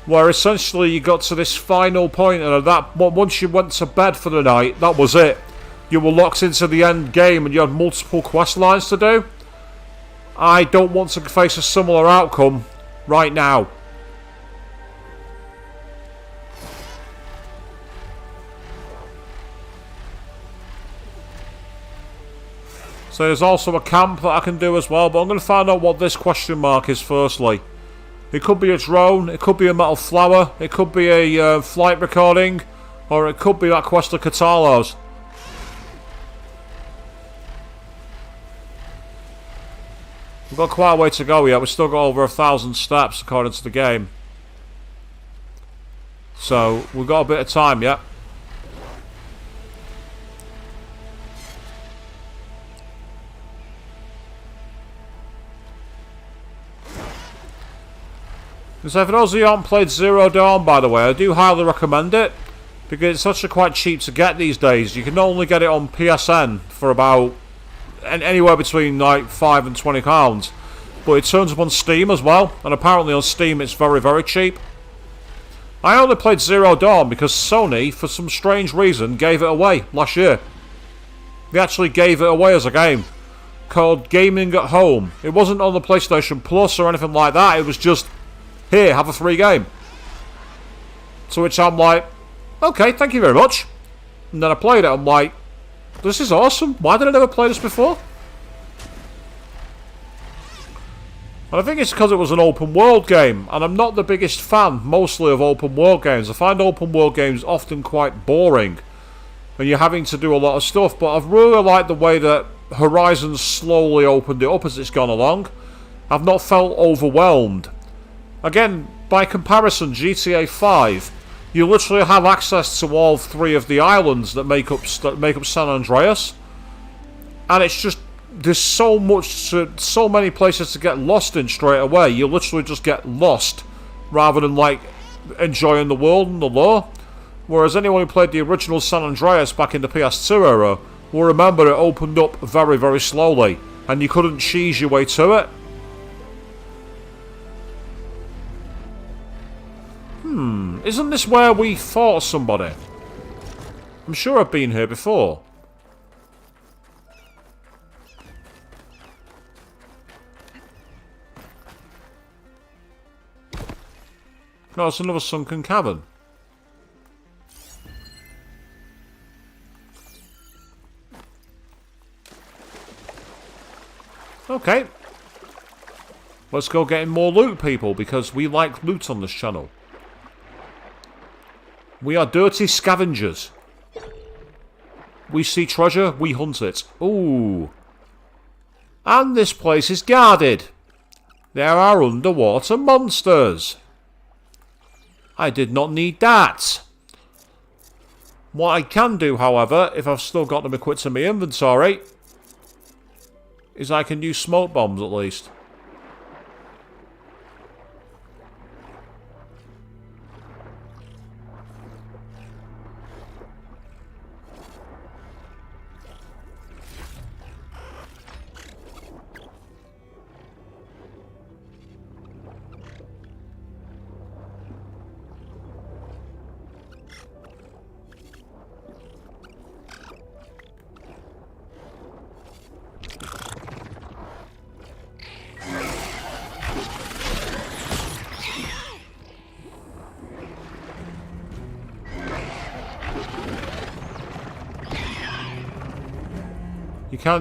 where essentially you got to this final point, and that once you went to bed for the night, that was it. You were locked into the end game and you had multiple quest lines to do. I don't want to face a similar outcome right now. So there's also a camp that I can do as well, but I'm going to find out what this question mark is firstly. It could be a drone, it could be a metal flower, it could be a flight recording, or it could be that quest of Katalos. We've got quite a way to go yet, we've still got over 1,000 steps according to the game. So, we've got a bit of time yet. So for those of you who haven't played Zero Dawn, by the way, I do highly recommend it, because it's actually quite cheap to get these days. You can only get it on PSN for about anywhere between like £5 and £20, but it turns up on Steam as well, and apparently on Steam it's very, very cheap. I only played Zero Dawn because Sony, for some strange reason, gave it away last year. They actually gave it away as a game called Gaming at Home. It wasn't on the PlayStation Plus or anything like that, it was just, here, have a free game. To which I'm like, okay, thank you very much. And then I played it, I'm like, this is awesome. Why did I never play this before? And I think it's because it was an open world game, and I'm not the biggest fan, mostly, of open world games. I find open world games often quite boring, and you're having to do a lot of stuff, but I've really liked the way that Horizon slowly opened it up as it's gone along. I've not felt overwhelmed. Again, by comparison, GTA 5, you literally have access to all 3 of the islands that make up San Andreas, and it's just, there's so many places to get lost in straight away. You literally just get lost rather than like enjoying the world and the lore. Whereas anyone who played the original San Andreas back in the PS2 era will remember it opened up very, very slowly, and you couldn't cheese your way to it. Isn't this where we fought somebody? I'm sure I've been here before. No, it's another sunken cavern. Okay. Let's go getting more loot, people, because we like loot on this channel. We are dirty scavengers. We see treasure, we hunt it. Ooh. And this place is guarded. There are underwater monsters. I did not need that. What I can do, however, if I've still got them equipped in my inventory, is I can use smoke bombs at least.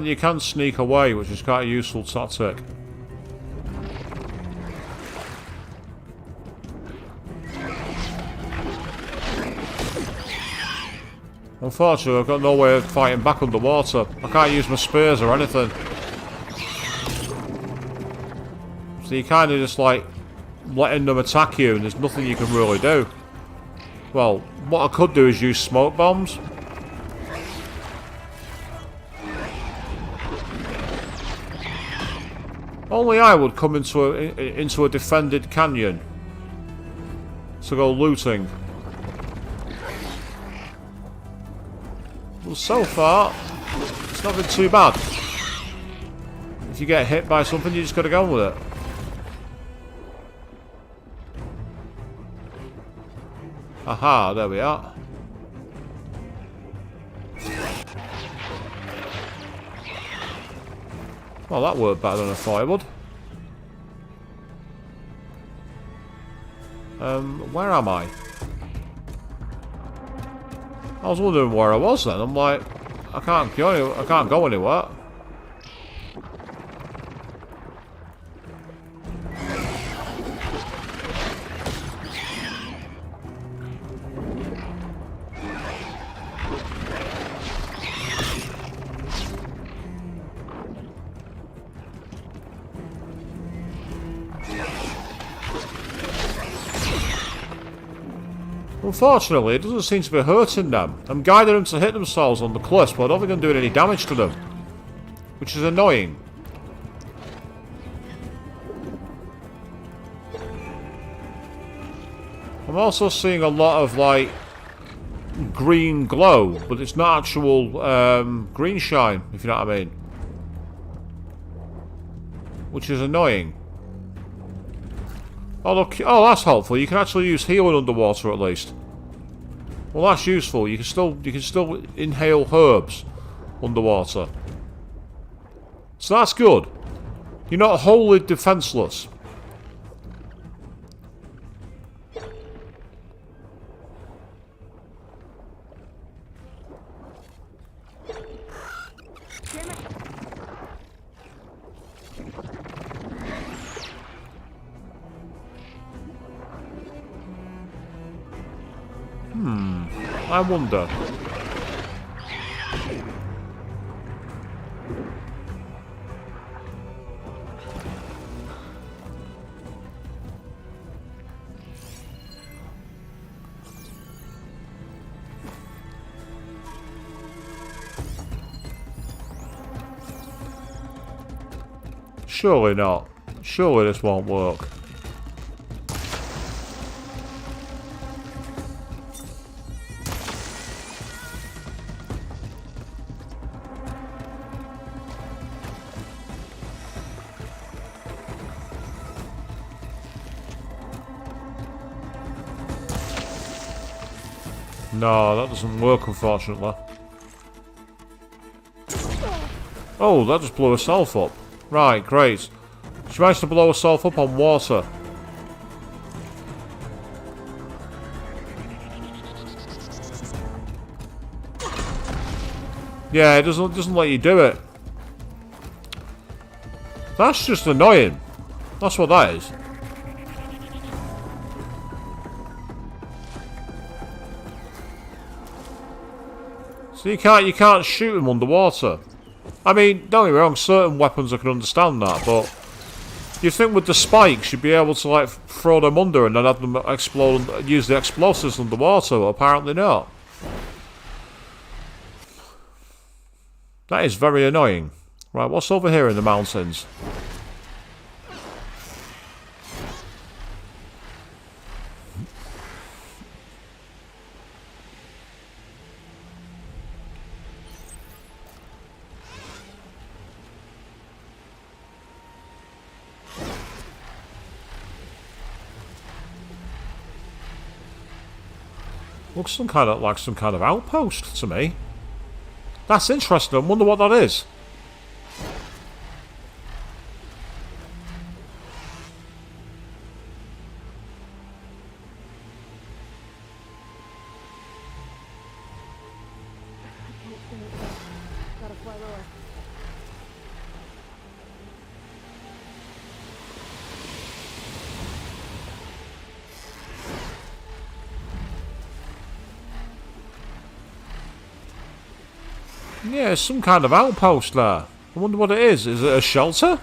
You can sneak away, which is quite a useful tactic. Unfortunately, I've got no way of fighting back underwater. I can't use my spears or anything. So you kind of just like letting them attack you, and there's nothing you can really do. Well, what I could do is use smoke bombs. Only I would come into a defended canyon to go looting. Well, so far, it's not been too bad. If you get hit by something, you just gotta go with it. Aha, there we are. Well, that worked better than I thought it would. Where am I? I was wondering where I was then. I'm like, I can't go anywhere. Unfortunately, it doesn't seem to be hurting them. I'm guiding them to hit themselves on the cliffs, but I don't think I'm doing any damage to them. Which is annoying. I'm also seeing a lot of, like, green glow, but it's not actual green shine, if you know what I mean. Which is annoying. Oh look, oh that's helpful. You can actually use healing underwater at least. Well, that's useful. You can still inhale herbs underwater. So that's good. You're not wholly defenseless. I wonder. Surely not. Surely this won't work. No, that doesn't work, unfortunately. Oh, that just blew herself up. Right, great. She managed to blow herself up on water. Yeah, it doesn't let you do it. That's just annoying. That's what that is. So you can't shoot him underwater. I mean, don't get me wrong, certain weapons I can understand that, but you think with the spikes you'd be able to like throw them under and then have them explode and use the explosives underwater, but apparently not. That is very annoying. Right, what's over here in the mountains? Looks some kind of outpost to me. That's interesting. I wonder what that is. Gotta fly lower. Yeah, some kind of outpost there. I wonder what it is. Is it a shelter?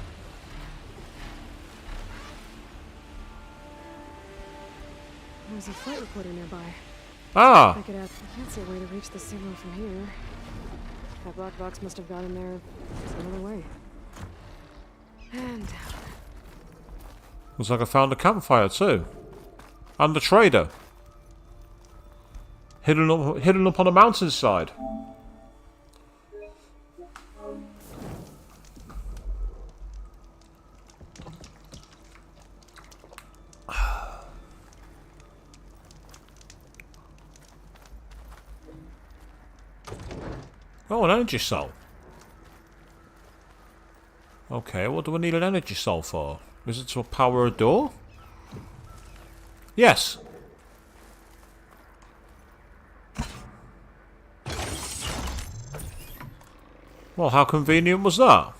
There's a flight recorder nearby. Ah. I can't see a way to reach the signal from here. That black box must have gotten there some other way. And down. Looks like I found a campfire too. And a trader. Hidden up on a mountainside. Oh, an energy cell. Okay, what do we need an energy cell for? Is it to power a door? Yes. Well, how convenient was that?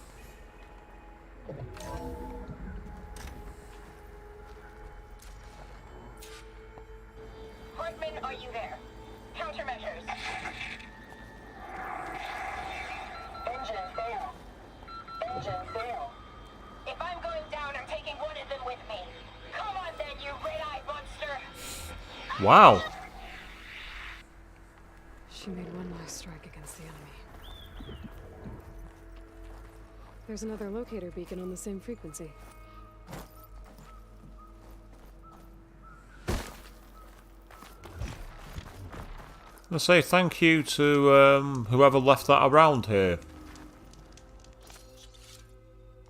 Hartman, are you there? Countermeasures. Engine fail. Engine fail. If I'm going down, I'm taking one of them with me. Come on then, you red-eyed monster. Wow. There's another locator beacon on the same frequency. I say thank you to whoever left that around here.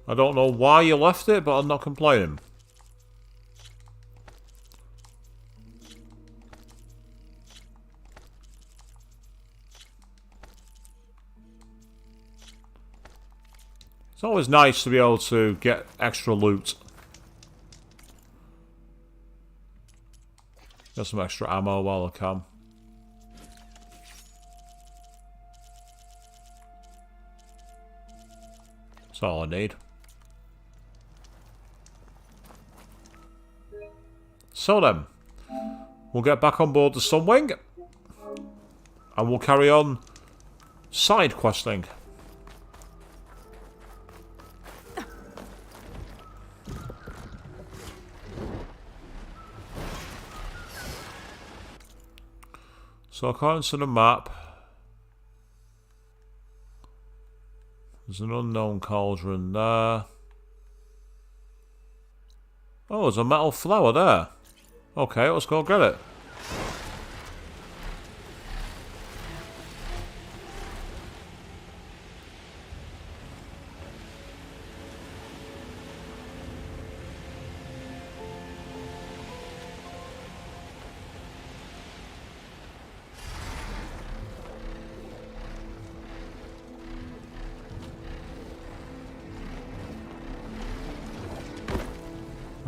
I don't know why you left it, but I'm not complaining. It's always nice to be able to get extra loot. Get some extra ammo while I can. That's all I need. So then, we'll get back on board the Sunwing, and we'll carry on side questing. So according to the map, there's an unknown cauldron there. Oh, there's a metal flower there. Okay, let's go get it.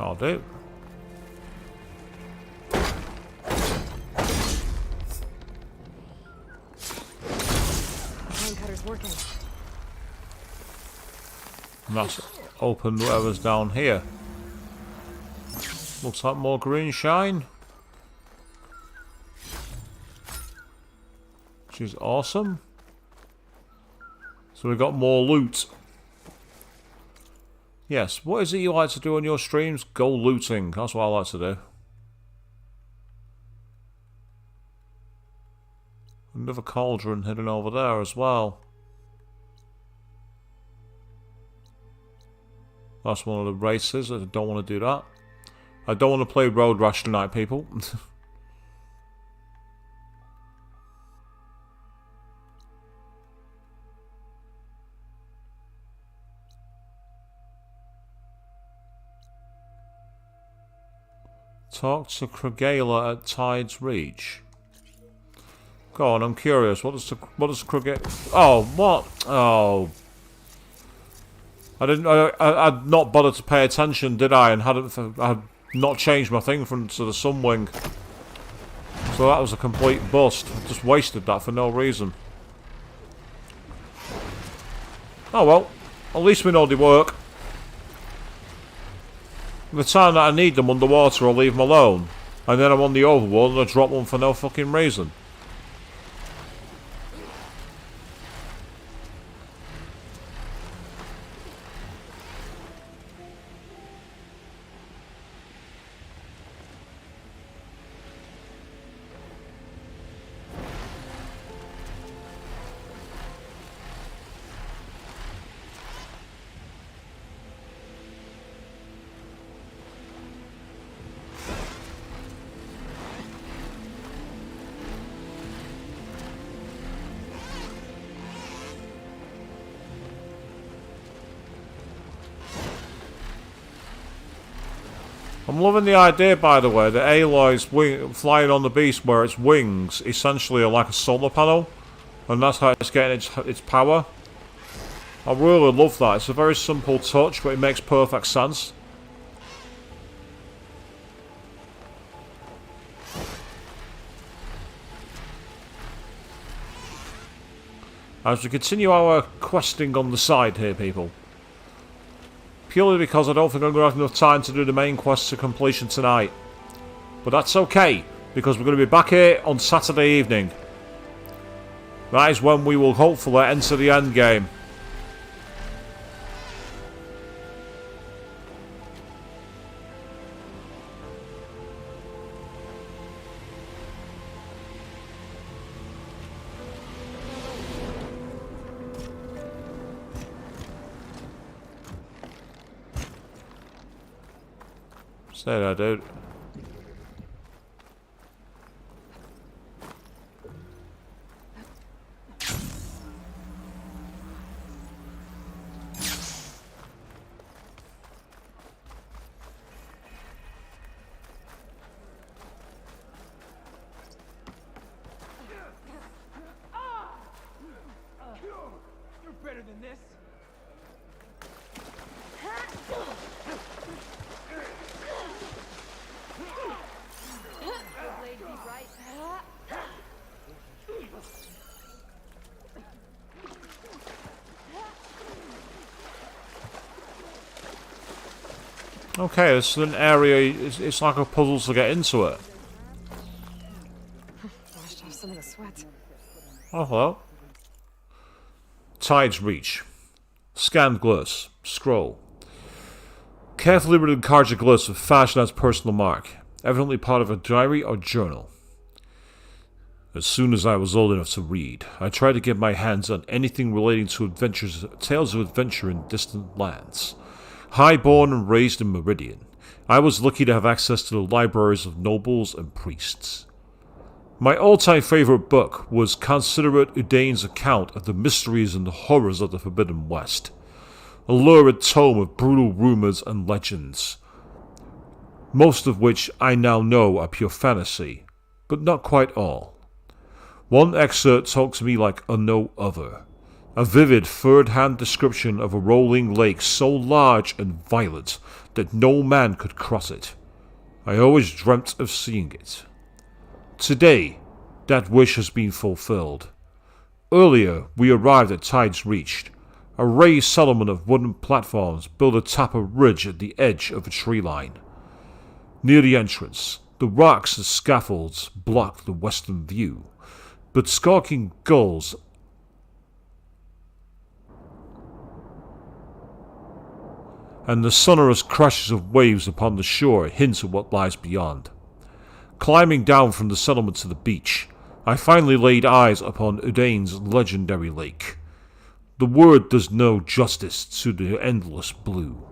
I'll do. Cutter's working. And that's open whatever's down here. Looks like more green shine. Which is awesome. So we got more loot. Yes, what is it you like to do on your streams? Go looting. That's what I like to do. Another cauldron hidden over there as well. That's one of the races. I don't want to do that. I don't want to play Road Rash tonight, people. Talk to Krogala at Tide's Reach. Go on, I'm curious. What does Krogala... Oh, what? Oh. I'd not bothered to pay attention, did I? And I had not changed my thing to the Sunwing. So that was a complete bust. I just wasted that for no reason. Oh well. At least we know they work. The time that I need them underwater, I'll leave them alone. And then I'm on the overworld and I drop one for no fucking reason. I'm loving the idea, by the way, that Aloy's flying on the beast where its wings essentially are like a solar panel. And that's how it's getting its power. I really love that. It's a very simple touch, but it makes perfect sense. As we continue our questing on the side here, people. Purely because I don't think I'm going to have enough time to do the main quest to completion tonight. But that's okay, because we're going to be back here on Saturday evening. That is when we will hopefully enter the end game. Stay there, dude. You're better than this. Okay, this is an area, it's like a puzzle to get into it. Washed off some of the sweat. Oh, hello. Tide's Reach. Scanned glyphs. Scroll. Carefully written cards of glyphs with Fashinat's personal mark, evidently part of a diary or journal. As soon as I was old enough to read, I tried to get my hands on anything relating to tales of adventure in distant lands. High-born and raised in Meridian, I was lucky to have access to the libraries of nobles and priests. My all-time favorite book was Considerate Udaine's account of the mysteries and the horrors of the Forbidden West, a lurid tome of brutal rumors and legends, most of which I now know are pure fantasy, but not quite all. One excerpt talked to me like a no other. A vivid third-hand description of a rolling lake so large and violent that no man could cross it. I always dreamt of seeing it. Today, that wish has been fulfilled. Earlier, we arrived at Tide's Reach, a raised settlement of wooden platforms built atop a ridge at the edge of a tree line. Near the entrance, the rocks and scaffolds blocked the western view, but skulking gulls and the sonorous crashes of waves upon the shore hint at what lies beyond. Climbing down from the settlement to the beach, I finally laid eyes upon Udaine's legendary lake. The word does no justice to the endless blue.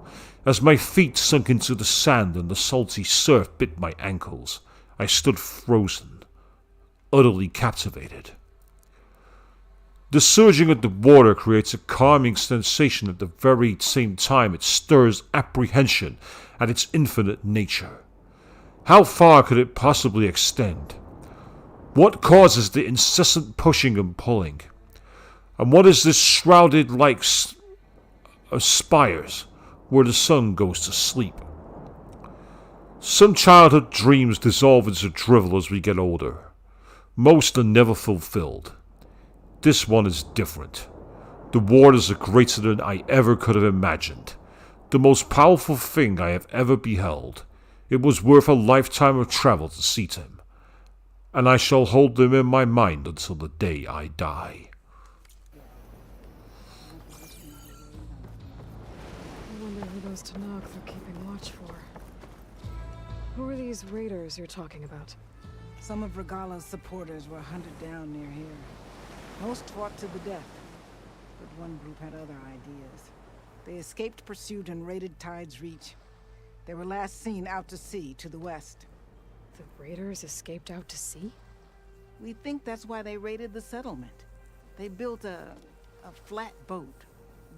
As my feet sunk into the sand and the salty surf bit my ankles, I stood frozen, utterly captivated. The surging of the water creates a calming sensation at the very same time it stirs apprehension at its infinite nature. How far could it possibly extend? What causes the incessant pushing and pulling? And what is this shrouded like of spires where the sun goes to sleep? Some childhood dreams dissolve into drivel as we get older. Most are never fulfilled. This one is different. The waters are greater than I ever could have imagined. The most powerful thing I have ever beheld. It was worth a lifetime of travel to see them, and I shall hold them in my mind until the day I die. I wonder who those Tanakh they're keeping watch for. Who are these raiders you're talking about? Some of Regala's supporters were hunted down near here. Most fought to the death, but one group had other ideas. They escaped pursuit and raided Tide's Reach. They were last seen out to sea, to the west. The raiders escaped out to sea? We think that's why they raided the settlement. They built a flat boat,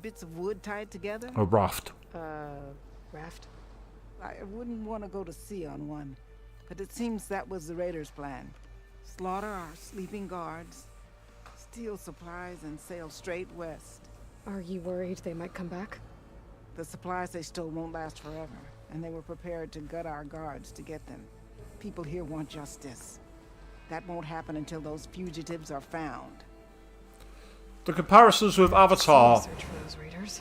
bits of wood tied together. A raft. Raft? I wouldn't want to go to sea on one, but it seems that was the raiders' plan. Slaughter our sleeping guards, steal supplies, and sail straight west. Are you worried they might come back? The supplies they stole won't last forever, and they were prepared to gut our guards to get them. People here want justice. That won't happen until those fugitives are found. The comparisons with Avatar. Search for those raiders.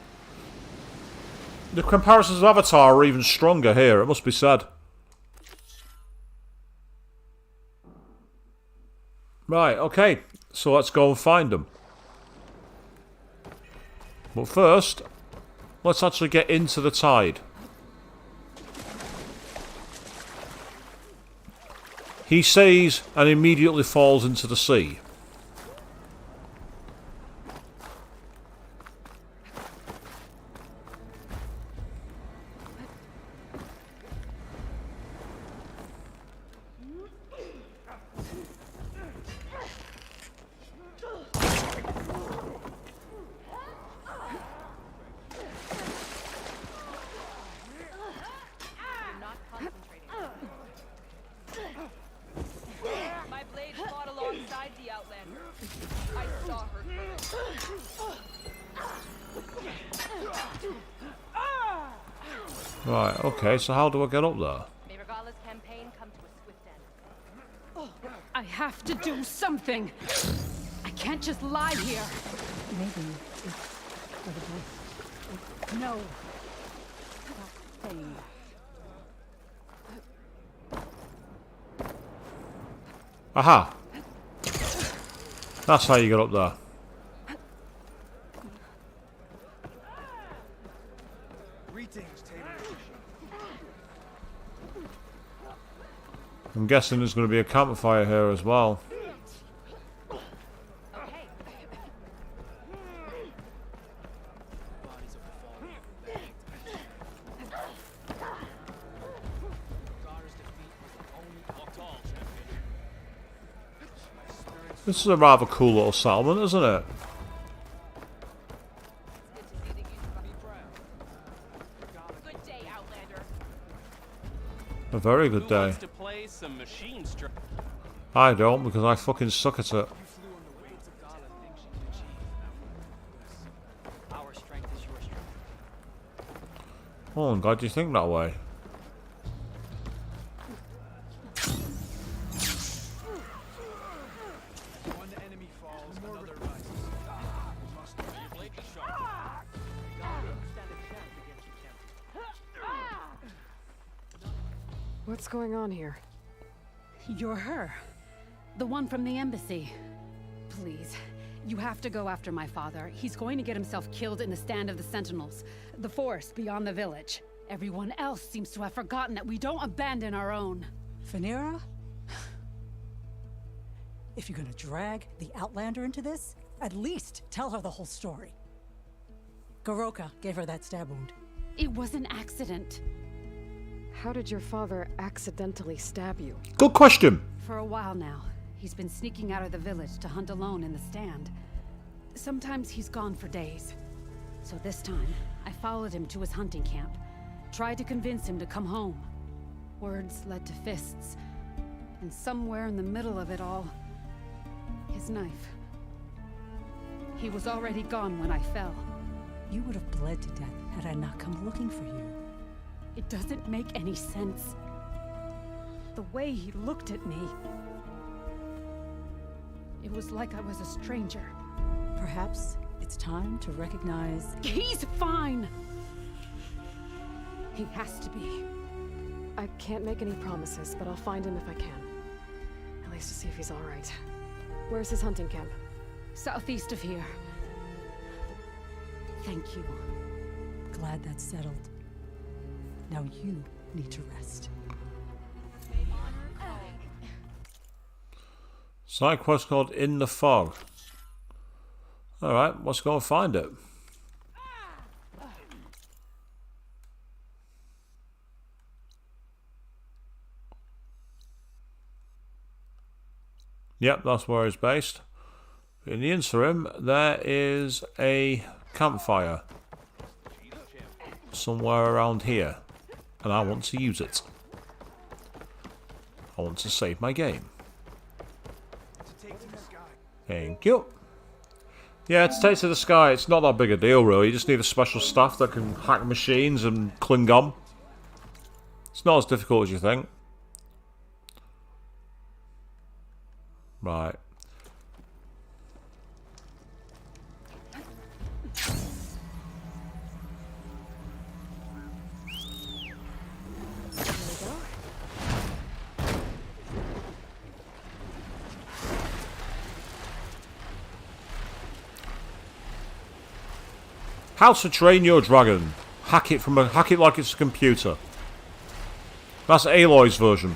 The comparisons with Avatar are even stronger here, it must be said. Right, okay. So let's go and find them. But first, let's actually get into the tide. He says and immediately falls into the sea. Outlander. I saw her. Right, okay, so how do I get up there? May Regala's campaign come to a swift end. I have to do something. I can't just lie here. Maybe it's for the best. No. Stop saying that. Aha! That's how you get up there. I'm guessing there's going to be a campfire here as well. This is a rather cool little settlement, isn't it? Good day, Outlander. A very good day. To play some machine I don't, because I fucking suck at it. Our strength is your strength. Oh, I'm glad you think that way. One enemy falls, another rises. Your blade is sharp. Stand a chance against your champion. What's going on here? You're her. The one from the embassy. Please, you have to go after my father. He's going to get himself killed in the stand of the Sentinels. The forest beyond the village. Everyone else seems to have forgotten that we don't abandon our own. Phaneira? If you're gonna drag the Outlander into this, at least tell her the whole story. Goroka gave her that stab wound. It was an accident. How did your father accidentally stab you? Good question. For a while now, he's been sneaking out of the village to hunt alone in the stand. Sometimes he's gone for days. So this time, I followed him to his hunting camp. Tried to convince him to come home. Words led to fists. And somewhere in the middle of it all, his knife. He was already gone when I fell. You would have bled to death had I not come looking for you. It doesn't make any sense. The way he looked at me. It was like I was a stranger. Perhaps it's time to recognize... He's fine! He has to be. I can't make any promises, but I'll find him if I can. At least to see if he's alright. Where's his hunting camp? Southeast of here. Thank you. Glad that's settled. Now you need to rest. Side quest called In the Fog. Alright, let's go and find it. Yep, that's where it's based. In the interim, there is a campfire somewhere around here, and I want to use it. I want to save my game. Thank you. Yeah, to take to the sky, it's not that big a deal, really. You just need a special staff that can hack machines and Klingon. It's not as difficult as you think. Right. How to train your dragon. Hack it like it's a computer. That's Aloy's version.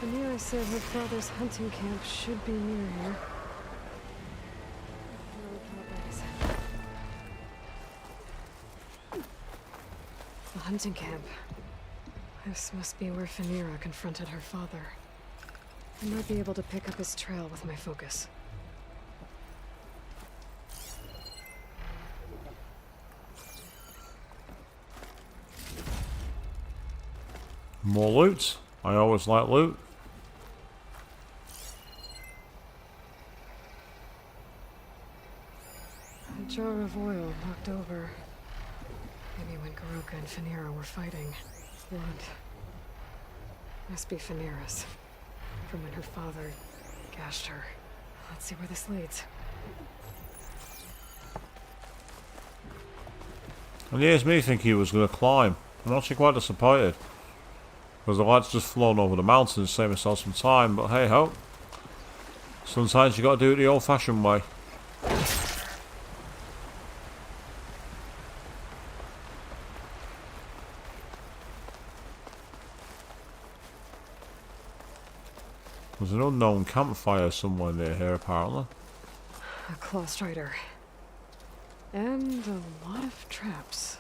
Amira said her father's hunting camp should be near here. Now we can look at this. The hunting camp. This must be where Phaneira confronted her father. I might be able to pick up his trail with my focus. More loot. I always like loot. A jar of oil knocked over. Maybe when Garoka and Phaneira were fighting. Blood. Must be Phaneira's. From when her father gashed her. Let's see where this leads. And here's me thinking he was going to climb. I'm actually quite disappointed. Because the light's just flown over the mountains, save myself some time, but hey ho. Sometimes you gotta do it the old fashioned way. There's an unknown campfire somewhere near here apparently. A claw strider. And a lot of traps.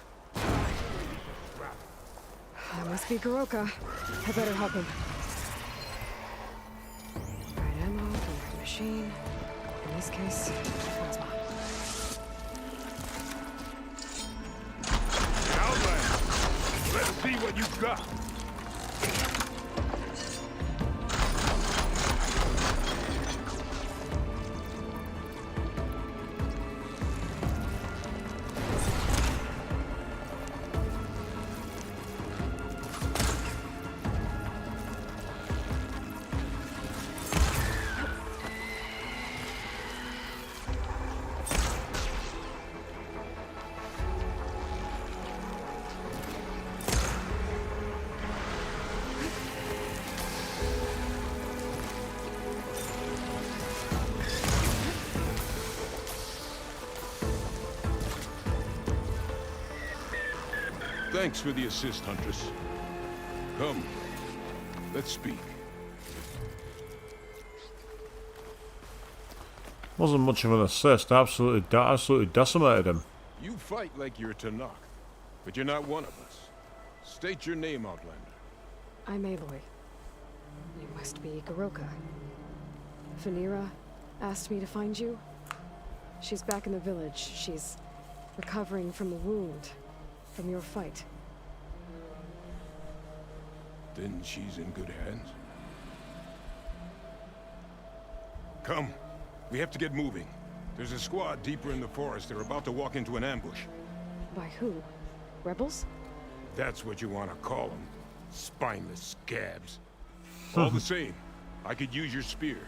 That must be Garoka. I better help him. Right ammo, the right machine. In this case, plasma. Outland! Let's see what you've got! Thanks for the assist, Huntress. Come, let's speak. Wasn't much of an assist, absolutely decimated him. You fight like you're Tanakh, but you're not one of us. State your name, Outlander. I'm Aloy. You must be Garoka. Phaneira asked me to find you. She's back in the village. She's recovering from a wound from your fight. Then she's in good hands. Come. We have to get moving. There's a squad deeper in the forest. They're about to walk into an ambush. By who? Rebels? That's what you want to call them. Spineless scabs. All the same, I could use your spear.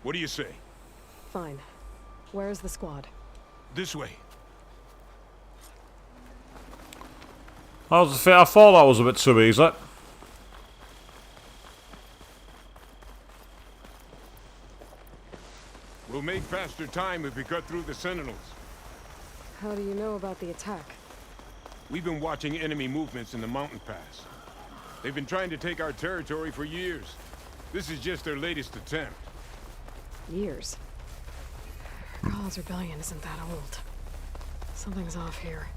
What do you say? Fine. Where is the squad? This way. I thought that was a bit too easy. We'll make faster time if we cut through the Sentinels. How do you know about the attack? We've been watching enemy movements in the mountain pass. They've been trying to take our territory for years. This is just their latest attempt. Years? Gall's rebellion isn't that old. Something's off here.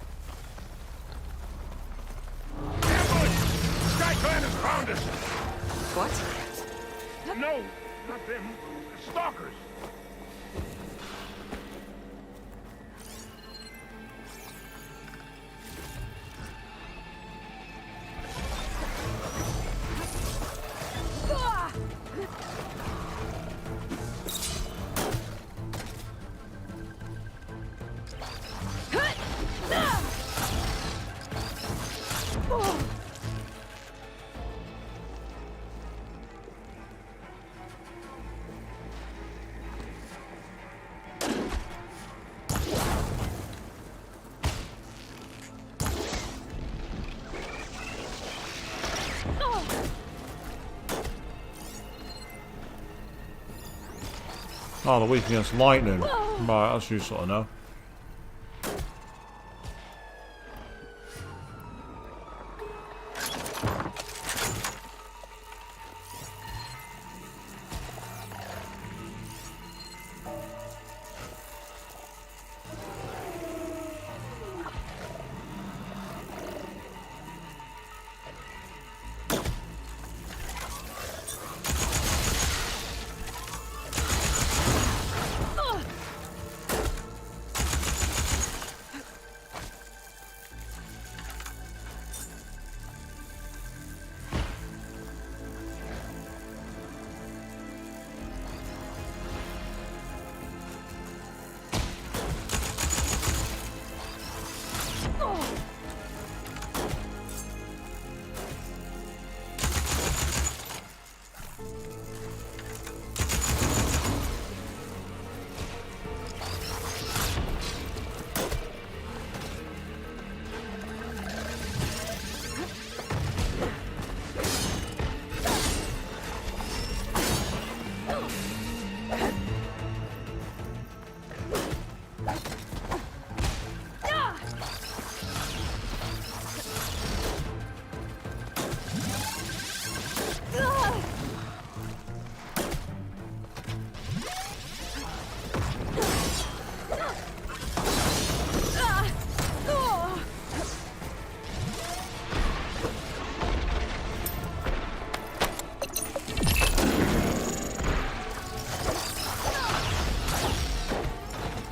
Sky Clan has found us! What? No, not them. The stalkers. Oh, they're weak against lightning. Right, that's useful to know.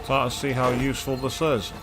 Start to see how useful this is.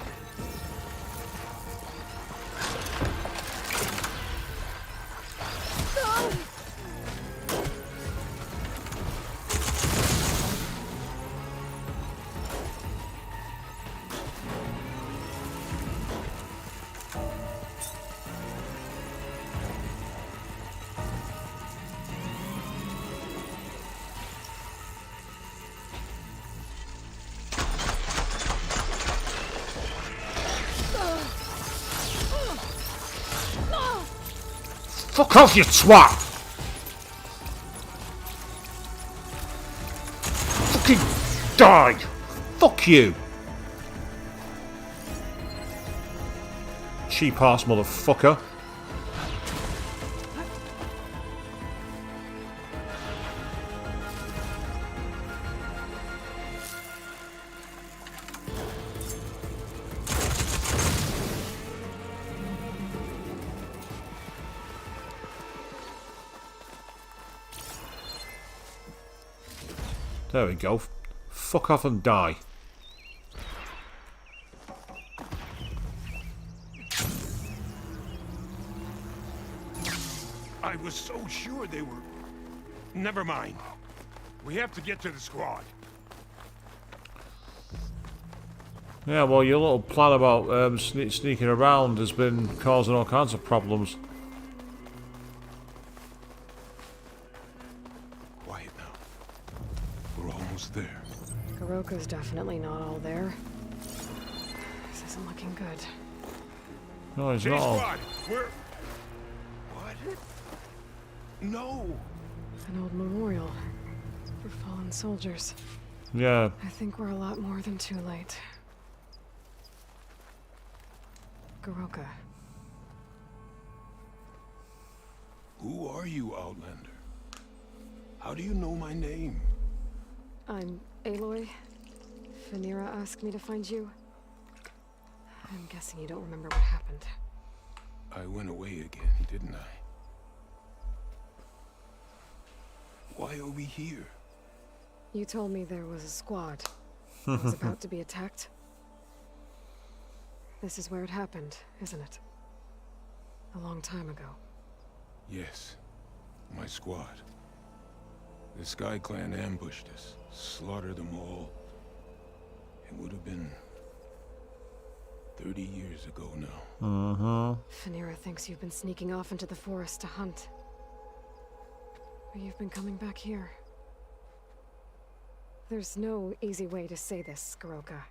Fuck off, you twat! Fucking die! Fuck you! Cheap ass motherfucker. There we go. Fuck off and die. I was so sure they were... Never mind. We have to get to the squad. Yeah, well, your little plan about sneaking around has been causing all kinds of problems. Quiet now. We're almost there. Goroka's definitely not all there. This isn't looking good. No, he's J not all. Squad, we're... What? No! An old memorial for fallen soldiers. Yeah. I think we're a lot more than too late. Goroka. Who are you, Outlander? How do you know my name? I'm Aloy. Phaneera asked me to find you. I'm guessing you don't remember what happened. I went away again, didn't I? Why are we here? You told me there was a squad that was about to be attacked. This is where it happened, isn't it? A long time ago. Yes, my squad. The Sky Clan ambushed us, slaughtered them all. It would have been 30 years ago now. Phaneera thinks you've been sneaking off into the forest to hunt. But you've been coming back here. There's no easy way to say this, Goroka.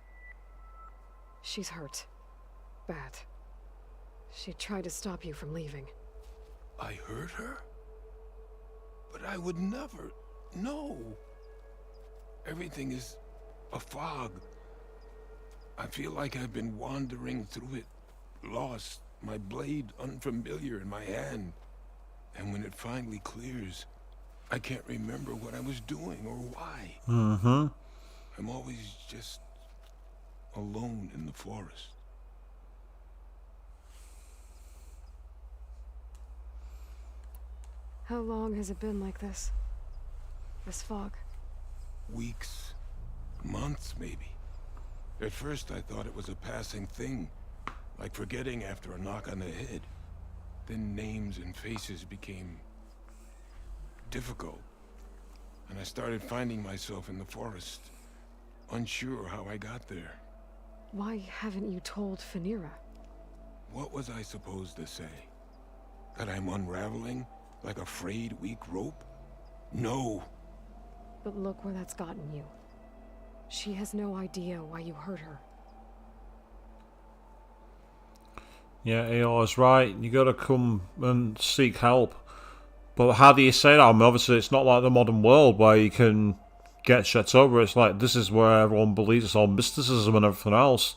She's hurt. Bad. She tried to stop you from leaving. I hurt her? But I would never... No! Everything is a fog. I feel like I've been wandering through it, lost, my blade unfamiliar in my hand. And when it finally clears, I can't remember what I was doing or why. I'm always just alone in the forest. How long has it been like this? This fog? Weeks, months maybe. At first I thought it was a passing thing, like forgetting after a knock on the head. Then names and faces became difficult, and I started finding myself in the forest, unsure how I got there. Why haven't you told Phaneera? What was I supposed to say? That I'm unraveling like a frayed, weak rope? No! But look where that's gotten you. She has no idea why you hurt her. Yeah, Eeyore's right. You gotta come and seek help. But how do you say that? I mean, obviously, it's not like the modern world where you can get shit over. It's like, this is where everyone believes it's all mysticism and everything else.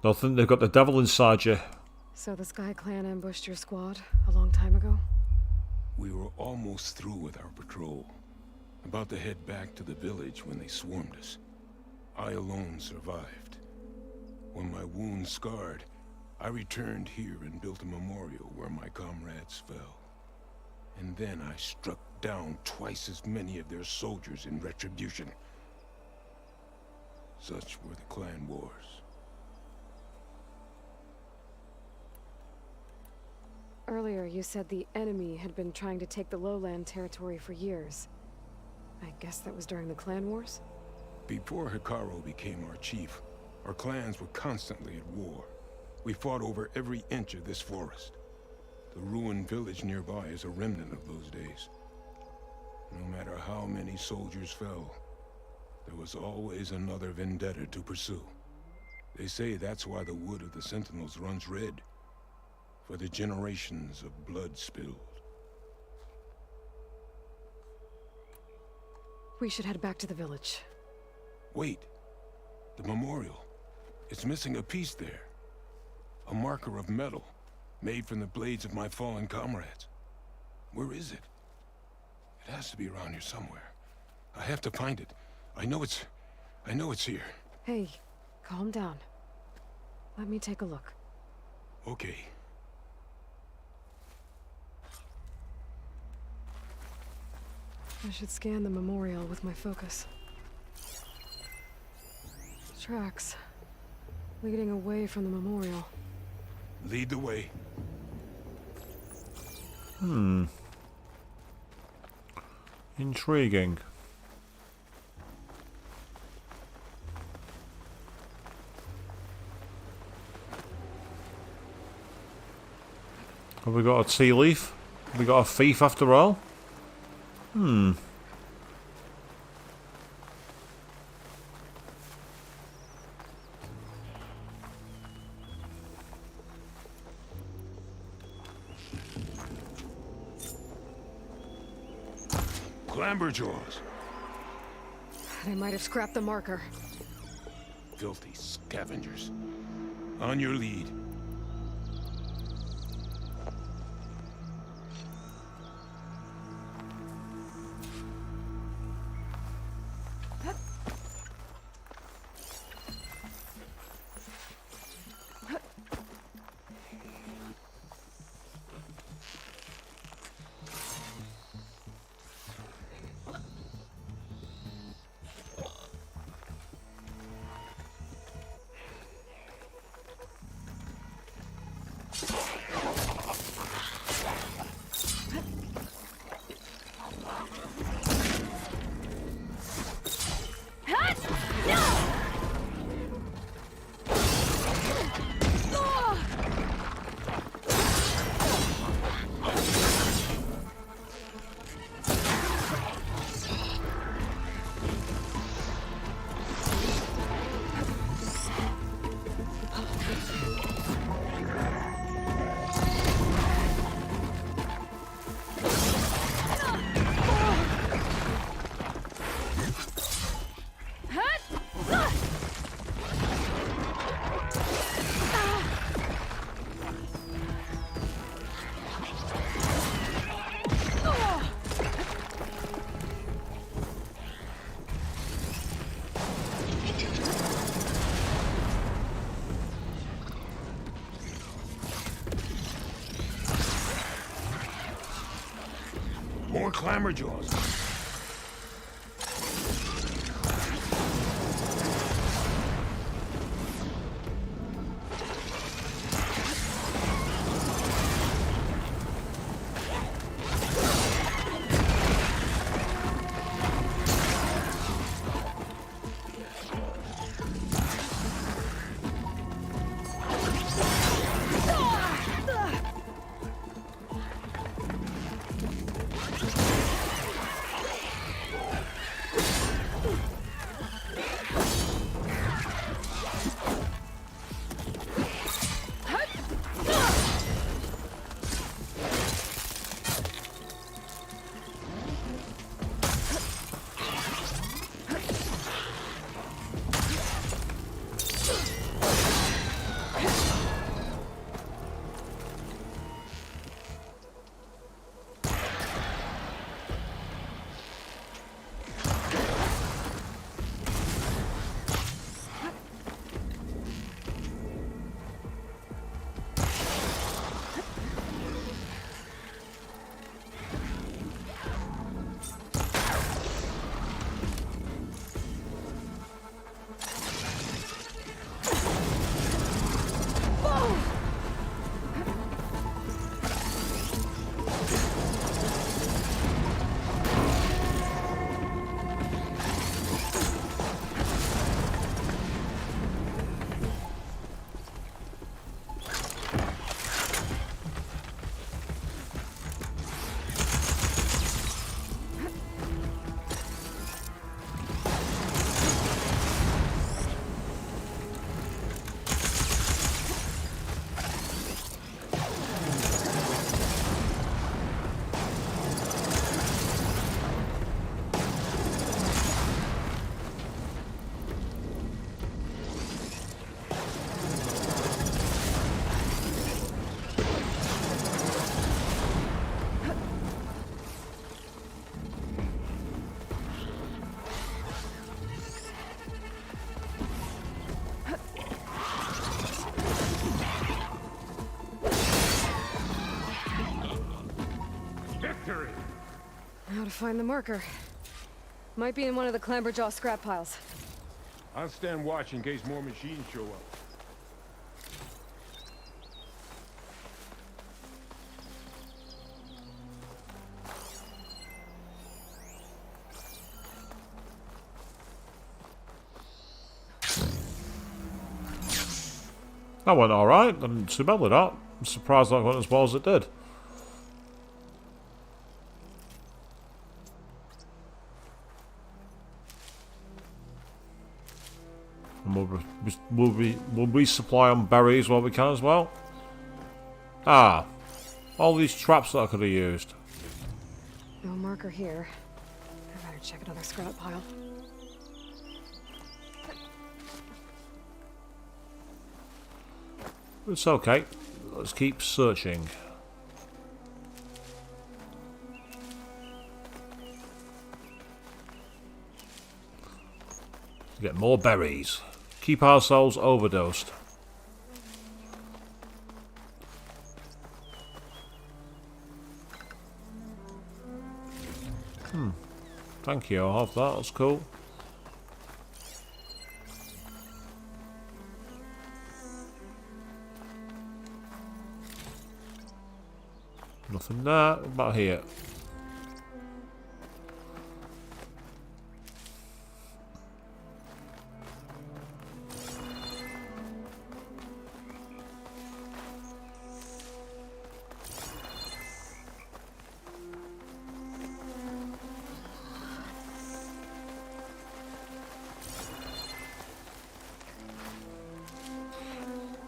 They'll think they've got the devil inside you. So the Sky Clan ambushed your squad a long time ago? We were almost through with our patrol. About to head back to the village when they swarmed us. I alone survived. When my wounds scarred, I returned here and built a memorial where my comrades fell. And then I struck down twice as many of their soldiers in retribution. Such were the clan wars. Earlier, you said the enemy had been trying to take the lowland territory for years. I guess that was during the clan wars? Before Hikaru became our chief, our clans were constantly at war. We fought over every inch of this forest. The ruined village nearby is a remnant of those days. No matter how many soldiers fell, there was always another vendetta to pursue. They say that's why the wood of the Sentinels runs red, for the generations of blood spilled. We should head back to the village. Wait. The memorial. It's missing a piece there. A marker of metal, made from the blades of my fallen comrades. Where is it? It has to be around here somewhere. I have to find it. I know it's here. Hey, calm down. Let me take a look. Okay. I should scan the memorial with my focus. Tracks leading away from the memorial. Lead the way. Intriguing. Have we got a tea leaf? Have we got a thief after all? Clamberjaws. They might have scrapped the marker. Filthy scavengers. On your lead. More clamberjaws. victory! How to find the marker. Might be in one of the Clamberjaw scrap piles. I'll stand watch in case more machines show up. That went alright. I didn't too bad with that. I'm surprised that went as well as it did. And we'll resupply on berries while we can as well. Ah, all these traps that I could have used. No marker here. I better check another scrap pile. It's okay. Let's keep searching. Get more berries. Keep ourselves overdosed. Thank you, I'll have that. That's cool. Nothing there. What about here?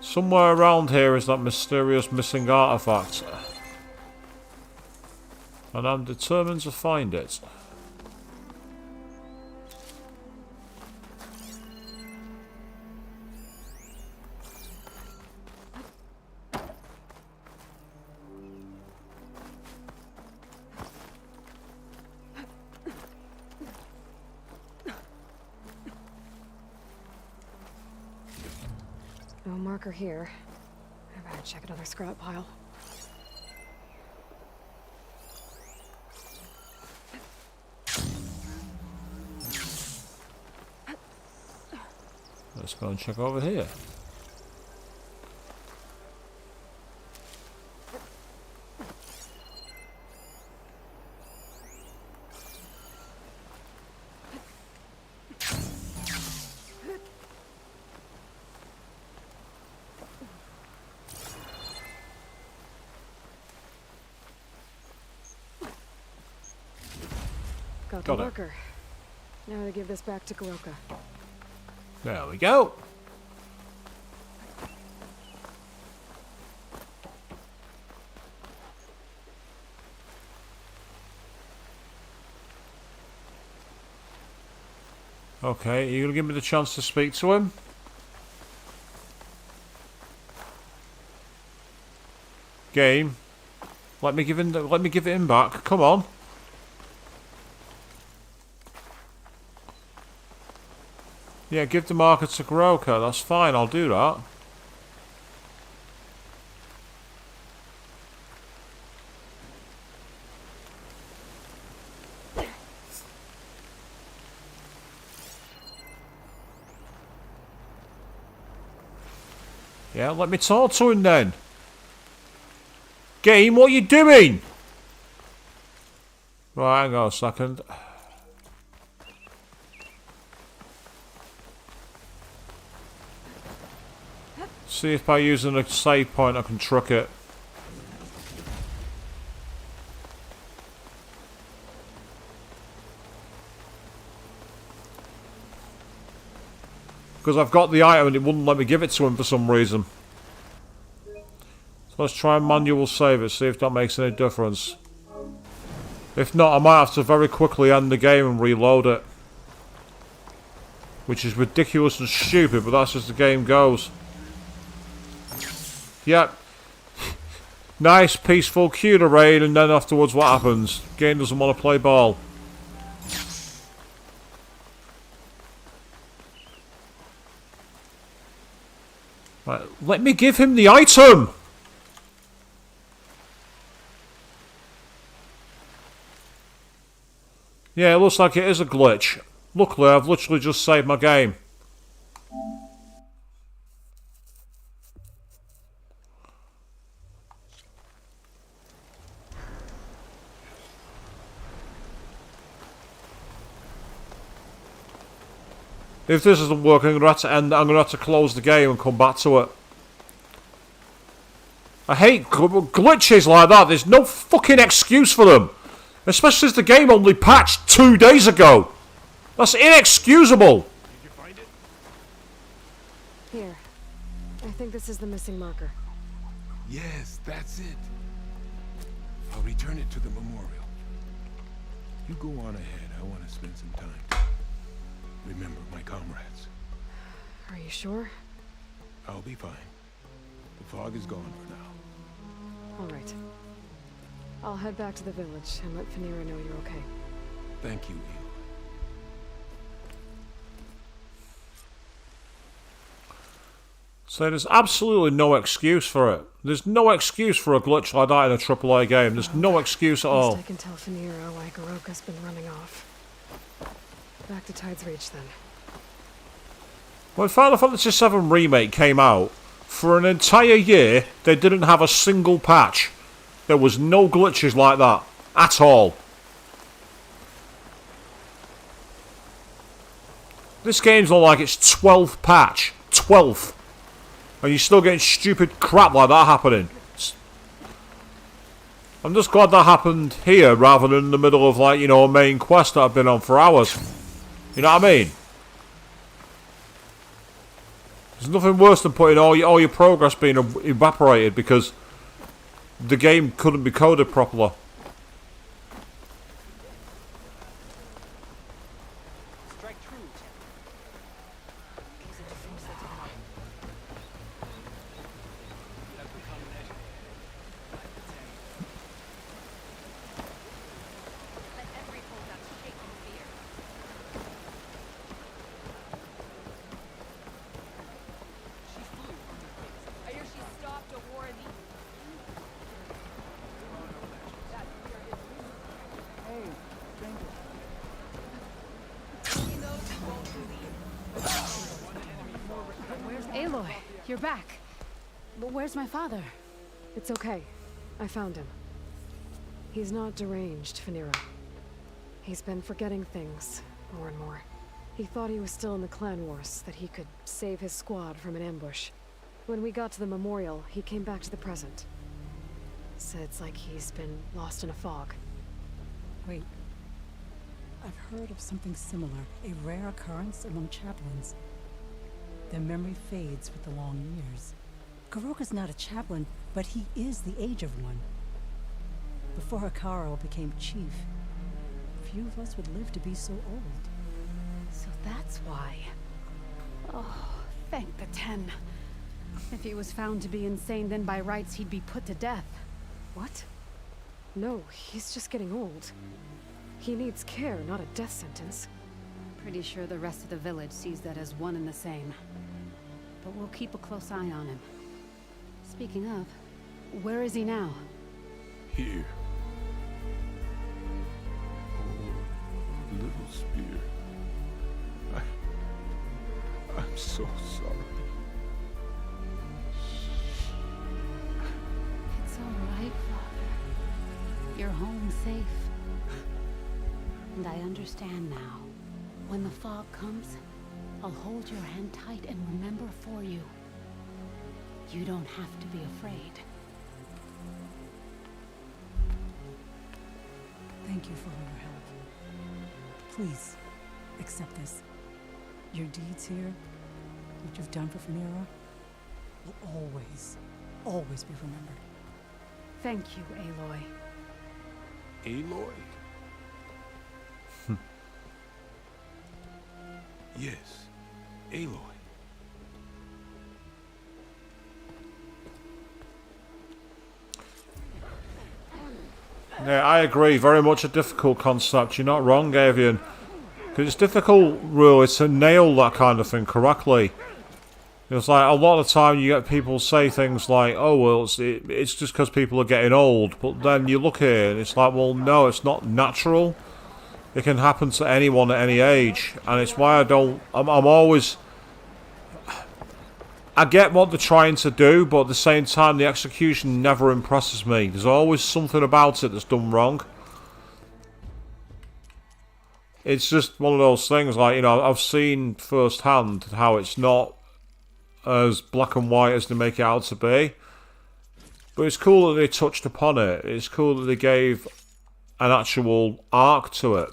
Somewhere around here is that mysterious missing artifact. And I'm determined to find it. No marker here. I better check another scrap pile. Let's go and check over here. Got Got the it. marker. Now to give this back to Garoka. There we go. Okay, are you gonna give me the chance to speak to him? Game. Let me give it him back. Come on. Yeah, give the marker to Garoka. That's fine, I'll do that. Yeah, let me talk to him then. Game, what are you doing? Right, hang on a second. See if by using a save point I can truck it. Because I've got the item and it wouldn't let me give it to him for some reason. So let's try and manual save it, see if that makes any difference. If not, I might have to very quickly end the game and reload it. Which is ridiculous and stupid, but that's as the game goes. Yep. Nice, peaceful cue to raid, and then afterwards what happens? Game doesn't want to play ball. Right, let me give him the item! Yeah, it looks like it is a glitch. Luckily, I've literally just saved my game. If this isn't working, I'm going to have to end. I'm going to have to close the game and come back to it. I hate glitches like that. There's no fucking excuse for them. Especially as the game only patched 2 days ago. That's inexcusable. Did you find it? Here. I think this is the missing marker. Yes, that's it. I'll return it to the memorial. You go on ahead. I want to spend some time. Remember my comrades. Are you sure? I'll be fine. The fog is gone for now. All right. I'll head back to the village and let Phanera know you're okay. Thank you, Aloy. So there's absolutely no excuse for it. There's no excuse for a glitch like that in a AAA game. There's no excuse at At least all. I can tell Phanera why Goroka's been running off. Back to Tide's Reach, then. When Final Fantasy VII Remake came out, for an entire year, they didn't have a single patch. There was no glitches like that. At all. This game's not like its 12th patch. 12th. And you're still getting stupid crap like that happening. I'm just glad that happened here rather than in the middle of, like, you know, a main quest that I've been on for hours. You know what I mean? There's nothing worse than putting all your progress being evaporated because the game couldn't be coded properly. Strike true. You have become an educator. Let every holdout shake in fear. She flew. I hear she stopped a war in the... Hey, stranger. Aloy, you're back. But where's my father? It's okay. I found him. He's not deranged, Phanera. He's been forgetting things, more and more. He thought he was still in the clan wars, that he could save his squad from an ambush. When we got to the memorial, he came back to the present. Said it's like he's been lost in a fog. Wait. I've heard of something similar, a rare occurrence among chaplains. Their memory fades with the long years. Goroka's not a chaplain, but he is the age of one. Before Hikaru became chief, few of us would live to be so old. So that's why. Oh, thank the 10. If he was found to be insane, then by rights he'd be put to death. What? No, he's just getting old. He needs care, not a death sentence. Pretty sure the rest of the village sees that as one and the same. But we'll keep a close eye on him. Speaking of, where is he now? Here. Oh, little spear. I'm so sorry. It's all right, Father. You're home safe. And I understand now. When the fog comes, I'll hold your hand tight and remember for you. You don't have to be afraid. Thank you for all your help. Please, accept this. Your deeds here, what you've done for Phanera, will always, always be remembered. Thank you, Aloy. Aloy? Yes, Aloy. Yeah, I agree. Very much a difficult concept. You're not wrong, Avian. Because it's difficult, really, to nail that kind of thing correctly. It's like, a lot of the time you get people say things like, oh, well, it's just because people are getting old. But then you look here and it's like, well, no, it's not natural. It can happen to anyone at any age, and it's why I don't. I'm always. I get what they're trying to do, but at the same time, the execution never impresses me. There's always something about it that's done wrong. It's just one of those things, like, you know, I've seen firsthand how it's not as black and white as they make it out to be. But it's cool that they touched upon it. It's cool that they gave an actual arc to it.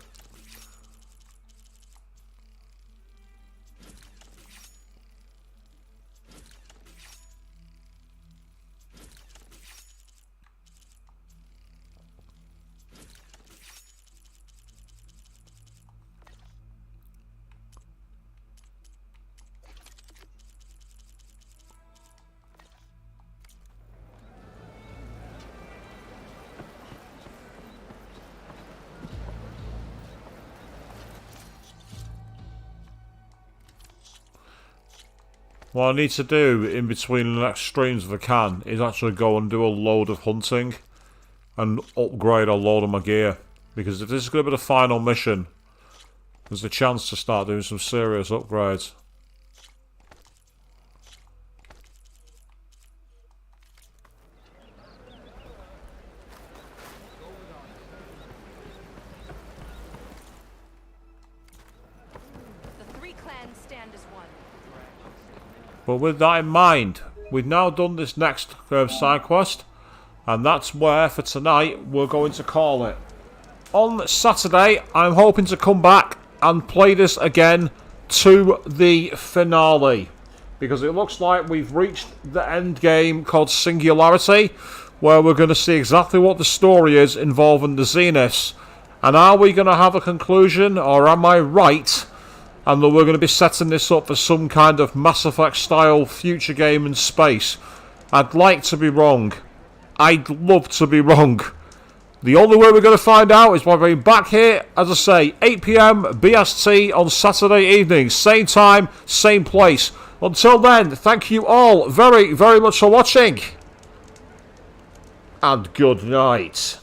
What I need to do in between the next streams if I can is actually go and do a load of hunting and upgrade a load of my gear. Because if this is going to be the final mission, there's a chance to start doing some serious upgrades. The 3 clans stand as one. But with that in mind, we've now done this next side quest, and that's where, for tonight, we're going to call it. On Saturday, I'm hoping to come back and play this again to the finale, because it looks like we've reached the end game called Singularity, where we're going to see exactly what the story is involving the Zeniths. And are we going to have a conclusion, or am I right? And that we're going to be setting this up for some kind of Mass Effect style future game in space. I'd like to be wrong. I'd love to be wrong. The only way we're going to find out is by being back here, as I say, 8 PM BST on Saturday evening. Same time, same place. Until then, thank you all very, very much for watching. And good night.